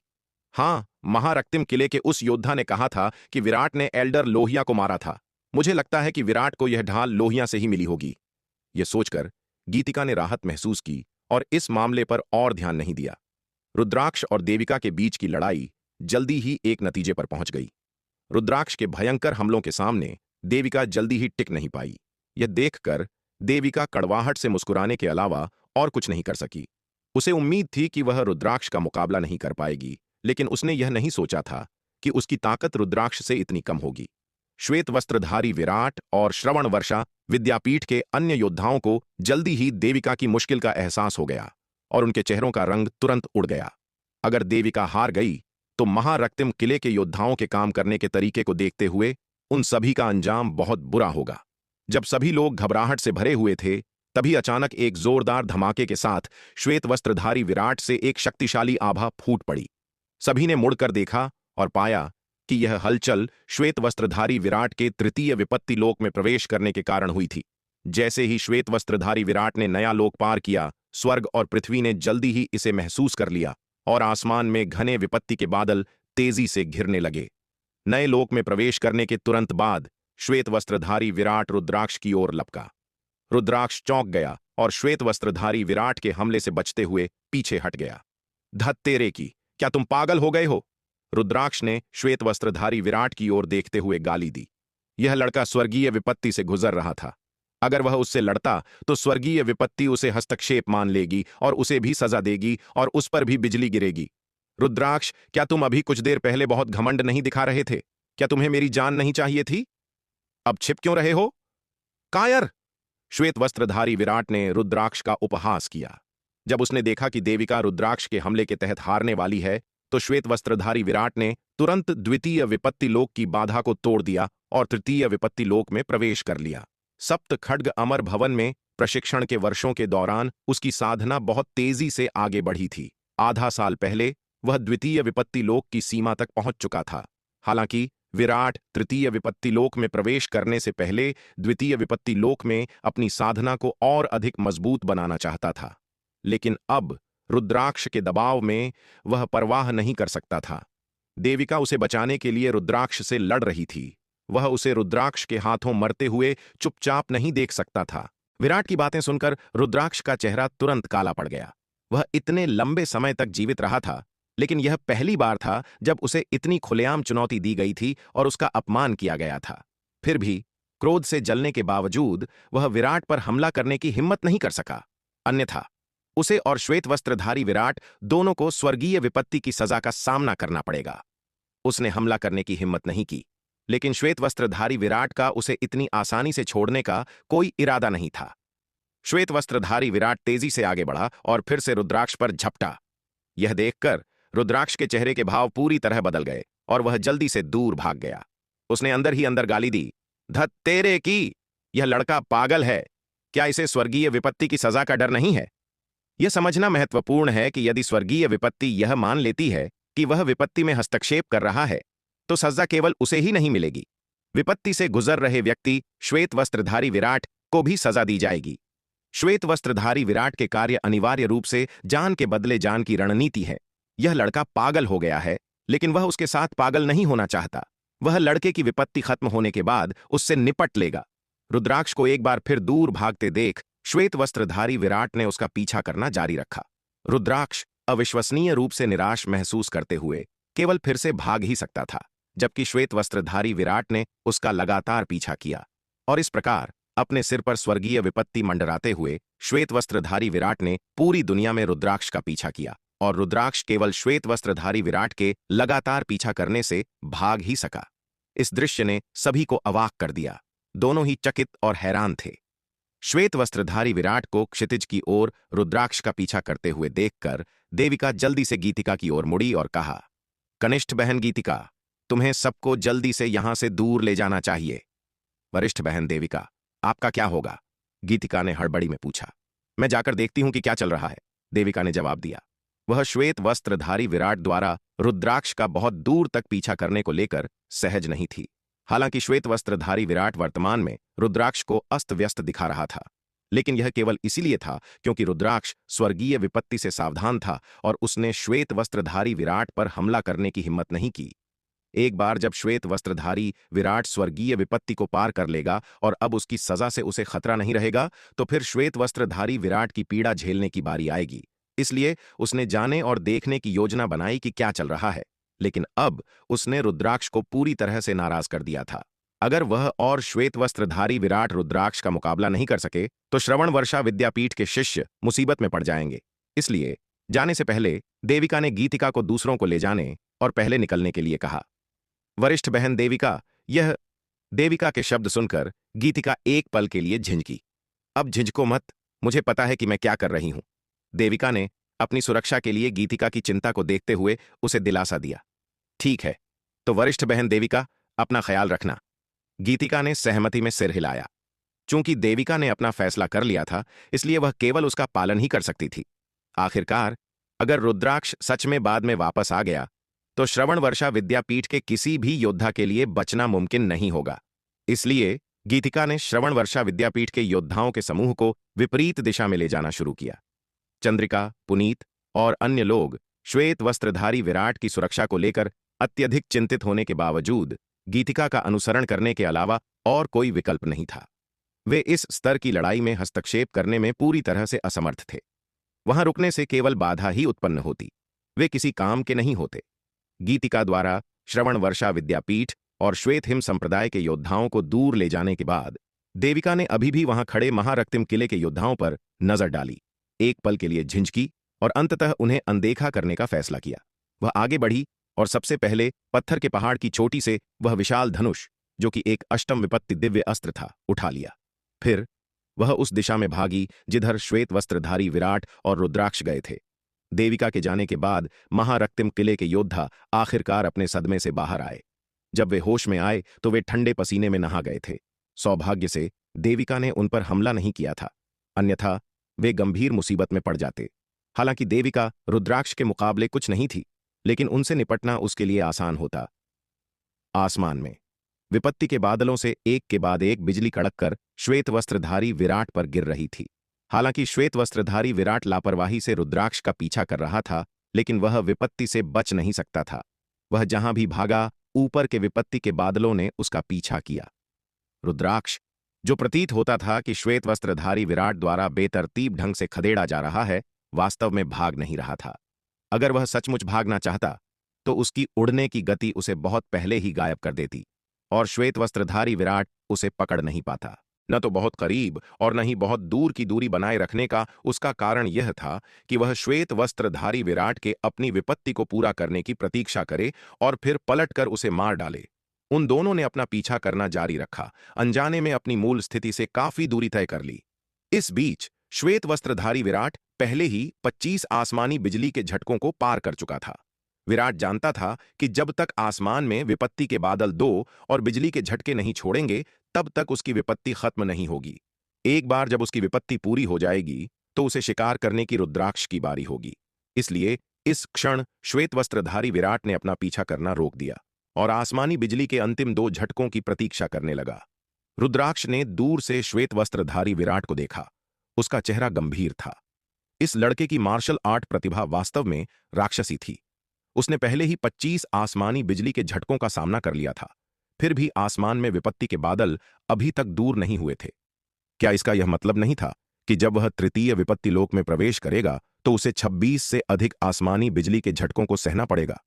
हाँ, महारक्तिम किले के उस योद्धा ने कहा था कि विराट ने एल्डर लोहिया को मारा था। मुझे लगता है कि विराट को यह ढाल लोहिया से ही मिली होगी। यह सोचकर गीतिका ने राहत महसूस की और इस मामले पर और ध्यान नहीं दिया। रुद्राक्ष और देविका के बीच की लड़ाई जल्दी ही एक नतीजे पर पहुंच गई। रुद्राक्ष के भयंकर हमलों के सामने देविका जल्दी ही टिक नहीं पाई। यह देखकर देविका कड़वाहट से मुस्कुराने के अलावा और कुछ नहीं कर सकी। उसे उम्मीद थी कि वह रुद्राक्ष का मुकाबला नहीं कर पाएगी, लेकिन उसने यह नहीं सोचा था कि उसकी ताकत रुद्राक्ष से इतनी कम होगी। श्वेत वस्त्रधारी विराट और श्रवण वर्षा विद्यापीठ के अन्य योद्धाओं को जल्दी ही देविका की मुश्किल का एहसास हो गया और उनके चेहरों का रंग तुरंत उड़ गया। अगर देविका हार गई तो महारक्तिम किले के योद्धाओं के काम करने के तरीके को देखते हुए उन सभी का अंजाम बहुत बुरा होगा। जब सभी लोग घबराहट से भरे हुए थे, तभी अचानक एक जोरदार धमाके के साथ श्वेत वस्त्रधारी विराट से एक शक्तिशाली आभा फूट पड़ी। सभी ने मुड़कर देखा और पाया कि यह हलचल श्वेत वस्त्रधारी विराट के तृतीय विपत्ति लोक में प्रवेश करने के कारण हुई थी। जैसे ही श्वेत वस्त्रधारी विराट ने नया लोक पार किया, स्वर्ग और पृथ्वी ने जल्दी ही इसे महसूस कर लिया और आसमान में घने विपत्ति के बादल तेजी से घिरने लगे। नए लोक में प्रवेश करने के तुरंत बाद श्वेत वस्त्रधारी विराट रुद्राक्ष की ओर लपका। रुद्राक्ष चौंक गया और श्वेत वस्त्रधारी विराट के हमले से बचते हुए पीछे हट गया। धत तेरे की, क्या तुम पागल हो गए हो? रुद्राक्ष ने श्वेत वस्त्रधारी विराट की ओर देखते हुए गाली दी। यह लड़का स्वर्गीय विपत्ति से गुजर रहा था। अगर वह उससे लड़ता तो स्वर्गीय विपत्ति उसे हस्तक्षेप मान लेगी और उसे भी सजा देगी और उस पर भी बिजली गिरेगी। रुद्राक्ष, क्या तुम अभी कुछ देर पहले बहुत घमंड नहीं दिखा रहे थे? क्या तुम्हें मेरी जान नहीं चाहिए थी? अब छिप क्यों रहे हो? कायर! श्वेत वस्त्रधारी विराट ने रुद्राक्ष का उपहास किया। जब उसने देखा कि देविका रुद्राक्ष के हमले के तहत हारने वाली है, तो श्वेत वस्त्रधारी विराट ने तुरंत द्वितीय विपत्ति लोक की बाधा को तोड़ दिया और तृतीय विपत्ति लोक में प्रवेश कर लिया। सप्त खड्ग अमर भवन में प्रशिक्षण के वर्षों के दौरान उसकी साधना बहुत तेजी से आगे बढ़ी थी। आधा साल पहले वह द्वितीय विपत्ति लोक की सीमा तक पहुंच चुका था। हालांकि विराट तृतीय विपत्ति लोक में प्रवेश करने से पहले द्वितीय विपत्ति लोक में अपनी साधना को और अधिक मजबूत बनाना चाहता था, लेकिन अब रुद्राक्ष के दबाव में वह परवाह नहीं कर सकता था। देविका उसे बचाने के लिए रुद्राक्ष से लड़ रही थी। वह उसे रुद्राक्ष के हाथों मरते हुए चुपचाप नहीं देख सकता था। विराट की बातें सुनकर रुद्राक्ष का चेहरा तुरंत काला पड़ गया। वह इतने लंबे समय तक जीवित रहा था, लेकिन यह पहली बार था जब उसे इतनी खुलेआम चुनौती दी गई थी और उसका अपमान किया गया था। फिर भी क्रोध से जलने के बावजूद वह विराट पर हमला करने की हिम्मत नहीं कर सका, अन्यथा उसे और श्वेत वस्त्रधारी विराट दोनों को स्वर्गीय विपत्ति की सजा का सामना करना पड़ेगा। उसने हमला करने की हिम्मत नहीं की, लेकिन श्वेत वस्त्रधारी विराट का उसे इतनी आसानी से छोड़ने का कोई इरादा नहीं था। श्वेत वस्त्रधारी विराट तेजी से आगे बढ़ा और फिर से रुद्राक्ष पर झपटा। यह देखकर रुद्राक्ष के चेहरे के भाव पूरी तरह बदल गए और वह जल्दी से दूर भाग गया। उसने अंदर ही अंदर गाली दी, धत तेरे की, यह लड़का पागल है। क्या इसे स्वर्गीय विपत्ति की सजा का डर नहीं है? यह समझना महत्वपूर्ण है कि यदि स्वर्गीय विपत्ति यह मान लेती है कि वह विपत्ति में हस्तक्षेप कर रहा है, तो सजा केवल उसे ही नहीं मिलेगी। विपत्ति से गुजर रहे व्यक्ति श्वेत वस्त्रधारी विराट को भी सजा दी जाएगी। श्वेत वस्त्रधारी विराट के कार्य अनिवार्य रूप से जान के बदले जान की रणनीति है। यह लड़का पागल हो गया है, लेकिन वह उसके साथ पागल नहीं होना चाहता। वह लड़के की विपत्ति खत्म होने के बाद उससे निपट लेगा। रुद्राक्ष को एक बार फिर दूर भागते देख श्वेत वस्त्रधारी विराट ने उसका पीछा करना जारी रखा। रुद्राक्ष अविश्वसनीय रूप से निराश महसूस करते हुए केवल फिर से भाग ही सकता था, जबकि श्वेत वस्त्रधारी विराट ने उसका लगातार पीछा किया। और इस प्रकार अपने सिर पर स्वर्गीय विपत्ति मंडराते हुए श्वेत वस्त्रधारी विराट ने पूरी दुनिया में रुद्राक्ष का पीछा किया, और रुद्राक्ष केवल श्वेत वस्त्रधारी विराट के लगातार पीछा करने से भाग ही सका। इस दृश्य ने सभी को अवाक कर दिया। दोनों ही चकित और हैरान थे। श्वेत वस्त्रधारी विराट को क्षितिज की ओर रुद्राक्ष का पीछा करते हुए देखकर देविका जल्दी से गीतिका की ओर मुड़ी और कहा, कनिष्ठ बहन गीतिका, तुम्हें सबको जल्दी से यहां से दूर ले जाना चाहिए। वरिष्ठ बहन देविका, आपका क्या होगा? गीतिका ने हड़बड़ी में पूछा। मैं जाकर देखती हूं कि क्या चल रहा है, देविका ने जवाब दिया। वह श्वेत वस्त्रधारी विराट द्वारा रुद्राक्ष का बहुत दूर तक पीछा करने को लेकर सहज नहीं थी। हालांकि श्वेत वस्त्रधारी विराट वर्तमान में रुद्राक्ष को अस्त व्यस्त दिखा रहा था, लेकिन यह केवल इसीलिए था क्योंकि रुद्राक्ष स्वर्गीय विपत्ति से सावधान था और उसने श्वेत वस्त्रधारी विराट पर हमला करने की हिम्मत नहीं की। एक बार जब श्वेत वस्त्रधारी विराट स्वर्गीय विपत्ति को पार कर लेगा और अब उसकी सजा से उसे खतरा नहीं रहेगा, तो फिर श्वेत वस्त्रधारी विराट की पीड़ा झेलने की बारी आएगी। इसलिए उसने जाने और देखने की योजना बनाई कि क्या चल रहा है, लेकिन अब उसने रुद्राक्ष को पूरी तरह से नाराज कर दिया था। अगर वह और श्वेत वस्त्रधारी विराट रुद्राक्ष का मुकाबला नहीं कर सके तो श्रवण वर्षा विद्यापीठ के शिष्य मुसीबत में पड़ जाएंगे। इसलिए जाने से पहले देविका ने गीतिका को दूसरों को ले जाने और पहले निकलने के लिए कहा। वरिष्ठ बहन देविका, यह देविका के शब्द सुनकर गीतिका एक पल के लिए झिझकी। अब झिझको मत, मुझे पता है कि मैं क्या कर रही हूं। देविका ने अपनी सुरक्षा के लिए गीतिका की चिंता को देखते हुए उसे दिलासा दिया। ठीक है, तो वरिष्ठ बहन देविका, अपना ख्याल रखना। गीतिका ने सहमति में सिर हिलाया। चूंकि देविका ने अपना फैसला कर लिया था, इसलिए वह केवल उसका पालन ही कर सकती थी। आखिरकार अगर रुद्राक्ष सच में बाद में वापस आ गया तो श्रवण वर्षा विद्यापीठ के किसी भी योद्धा के लिए बचना मुमकिन नहीं होगा। इसलिए गीतिका ने श्रवण वर्षा विद्यापीठ के योद्धाओं के समूह को विपरीत दिशा में ले जाना शुरू किया। चंद्रिका, पुनीत और अन्य लोग श्वेत वस्त्रधारी विराट की सुरक्षा को लेकर अत्यधिक चिंतित होने के बावजूद गीतिका का अनुसरण करने के अलावा और कोई विकल्प नहीं था। वे इस स्तर की लड़ाई में हस्तक्षेप करने में पूरी तरह से असमर्थ थे। वहां रुकने से केवल बाधा ही उत्पन्न होती, वे किसी काम के नहीं होते। गीतिका द्वारा श्रवण वर्षा विद्यापीठ और श्वेत हिम संप्रदाय के योद्धाओं को दूर ले जाने के बाद देविका ने अभी भी वहां खड़े महारक्तिम किले के योद्धाओं पर नजर डाली, एक पल के लिए झिझकी और अंततः उन्हें अनदेखा करने का फैसला किया। वह आगे बढ़ी और सबसे पहले पत्थर के पहाड़ की चोटी से वह विशाल धनुष, जो कि एक अष्टम विपत्ति दिव्य अस्त्र था, उठा लिया। फिर वह उस दिशा में भागी जिधर श्वेत वस्त्रधारी विराट और रुद्राक्ष गए थे। देविका के जाने के बाद महारक्तिम किले के योद्धा आखिरकार अपने सदमे से बाहर आए। जब वे होश में आए तो वे ठंडे पसीने में नहा गए थे। सौभाग्य से देविका ने उन पर हमला नहीं किया था, अन्यथा वे गंभीर मुसीबत में पड़ जाते। हालांकि देविका रुद्राक्ष के मुकाबले कुछ नहीं थी, लेकिन उनसे निपटना उसके लिए आसान होता। आसमान में विपत्ति के बादलों से एक के बाद एक बिजली कड़क कर श्वेत वस्त्रधारी विराट पर गिर रही थी। हालांकि श्वेत वस्त्रधारी विराट लापरवाही से रुद्राक्ष का पीछा कर रहा था, लेकिन वह विपत्ति से बच नहीं सकता था। वह जहां भी भागा, ऊपर के विपत्ति के बादलों ने उसका पीछा किया। रुद्राक्ष, जो प्रतीत होता था कि श्वेत वस्त्रधारी विराट द्वारा बेतरतीब ढंग से खदेड़ा जा रहा है, वास्तव में भाग नहीं रहा था। अगर वह सचमुच भागना चाहता तो उसकी उड़ने की गति उसे बहुत पहले ही गायब कर देती और श्वेत वस्त्रधारी विराट उसे पकड़ नहीं पाता। न तो बहुत करीब और न ही बहुत दूर की दूरी बनाए रखने का उसका कारण यह था कि वह श्वेत वस्त्रधारी विराट के अपनी विपत्ति को पूरा करने की प्रतीक्षा करे और फिर पलटकर उसे मार डाले। उन दोनों ने अपना पीछा करना जारी रखा, अनजाने में अपनी मूल स्थिति से काफी दूरी तय कर ली। इस बीच श्वेत वस्त्रधारी विराट पहले ही 25 आसमानी बिजली के झटकों को पार कर चुका था। विराट जानता था कि जब तक आसमान में विपत्ति के बादल दो और बिजली के झटके नहीं छोड़ेंगे, तब तक उसकी विपत्ति खत्म नहीं होगी। एक बार जब उसकी विपत्ति पूरी हो जाएगी तो उसे शिकार करने की रुद्राक्ष की बारी होगी। इसलिए इस क्षण श्वेत वस्त्रधारी विराट ने अपना पीछा करना रोक दिया और आसमानी बिजली के अंतिम 2 झटकों की प्रतीक्षा करने लगा। रुद्राक्ष ने दूर से श्वेत वस्त्रधारी विराट को देखा। उसका चेहरा गंभीर था। इस लड़के की मार्शल आर्ट प्रतिभा वास्तव में राक्षसी थी। उसने पहले ही 25 आसमानी बिजली के झटकों का सामना कर लिया था, फिर भी आसमान में विपत्ति के बादल अभी तक दूर नहीं हुए थे। क्या इसका यह मतलब नहीं था कि जब वह तृतीय विपत्ति लोक में प्रवेश करेगा तो उसे 26 से अधिक आसमानी बिजली के झटकों को सहना पड़ेगा?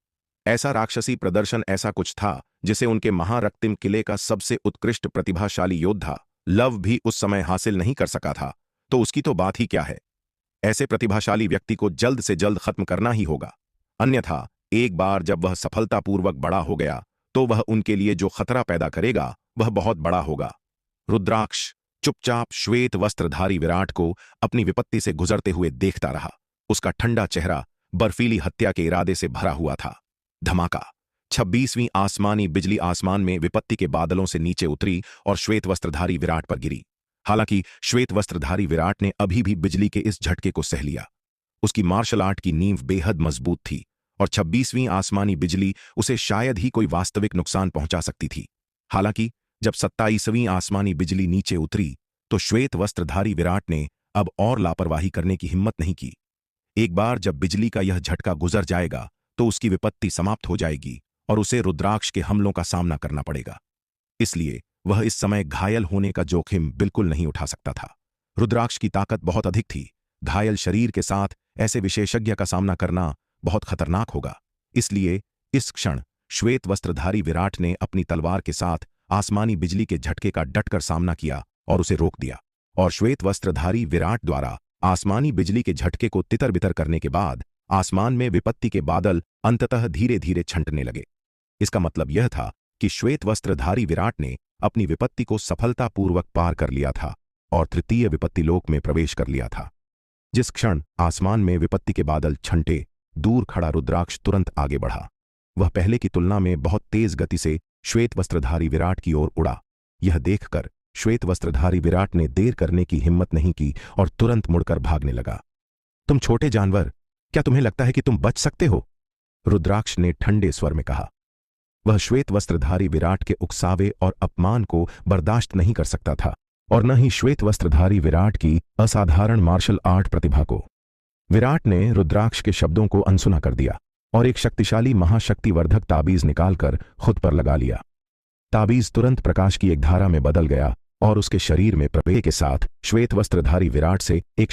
ऐसा राक्षसी प्रदर्शन ऐसा कुछ था जिसे उनके महारक्तिम किले का सबसे उत्कृष्ट प्रतिभाशाली योद्धा लव भी उस समय हासिल नहीं कर सका था, तो उसकी तो बात ही क्या है। ऐसे प्रतिभाशाली व्यक्ति को जल्द से जल्द खत्म करना ही होगा, अन्यथा एक बार जब वह सफलतापूर्वक बड़ा हो गया तो वह उनके लिए जो खतरा पैदा करेगा वह बहुत बड़ा होगा। रुद्राक्ष चुपचाप श्वेत वस्त्रधारी विराट को अपनी विपत्ति से गुजरते हुए देखता रहा। उसका ठंडा चेहरा बर्फीली हत्या के इरादे से भरा हुआ था। धमाका! 26वीं आसमानी बिजली आसमान में विपत्ति के बादलों से नीचे उतरी और श्वेत वस्त्रधारी विराट पर गिरी। हालांकि श्वेत वस्त्रधारी विराट ने अभी भी बिजली के इस झटके को सह लिया। उसकी मार्शल आर्ट की नींव बेहद मजबूत थी और 26वीं आसमानी बिजली उसे शायद ही कोई वास्तविक नुकसान पहुंचा सकती थी। हालांकि जब 27वीं आसमानी बिजली नीचे उतरी तो श्वेत वस्त्रधारी विराट ने अब और लापरवाही करने की हिम्मत नहीं की। एक बार जब बिजली का यह झटका गुजर जाएगा तो उसकी विपत्ति समाप्त हो जाएगी और उसे रुद्राक्ष के हमलों का सामना करना पड़ेगा। इसलिए वह इस समय घायल होने का जोखिम बिल्कुल नहीं उठा सकता था। रुद्राक्ष की ताकत बहुत अधिक थी। घायल शरीर के साथ ऐसे विशेषज्ञ का सामना करना बहुत खतरनाक होगा। इसलिए इस क्षण श्वेत वस्त्रधारी विराट ने अपनी तलवार के साथ आसमानी बिजली के झटके का डटकर सामना किया और उसे रोक दिया। और श्वेत वस्त्रधारी विराट द्वारा आसमानी बिजली के झटके को तितर-बितर करने के बाद आसमान में विपत्ति के बादल अंततः धीरे धीरे छंटने लगे। इसका मतलब यह था कि श्वेत वस्त्रधारी विराट ने अपनी विपत्ति को सफलतापूर्वक पार कर लिया था और तृतीय विपत्ति लोक में प्रवेश कर लिया था। जिस क्षण आसमान में विपत्ति के बादल छंटे, दूर खड़ा रुद्राक्ष तुरंत आगे बढ़ा। वह पहले की तुलना में बहुत तेज गति से श्वेत वस्त्रधारी विराट की ओर उड़ा। यह देखकर श्वेत वस्त्रधारी विराट ने देर करने की हिम्मत नहीं की और तुरंत मुड़कर भागने लगा। तुम छोटे जानवर, क्या तुम्हें लगता है कि तुम बच सकते हो? रुद्राक्ष ने ठंडे स्वर में कहा। वह श्वेत वस्त्रधारी विराट के उकसावे और अपमान को बर्दाश्त नहीं कर सकता था और न ही श्वेत वस्त्रधारी विराट की असाधारण मार्शल आर्ट प्रतिभा को। विराट ने रुद्राक्ष के शब्दों को अनसुना कर दिया और एक शक्तिशाली महाशक्तिवर्धक ताबीज निकालकर खुद पर लगा लिया। ताबीज तुरंत प्रकाश की एक धारा में बदल गया और उसके शरीर में प्रवेश के साथ श्वेत वस्त्रधारी विराट से एक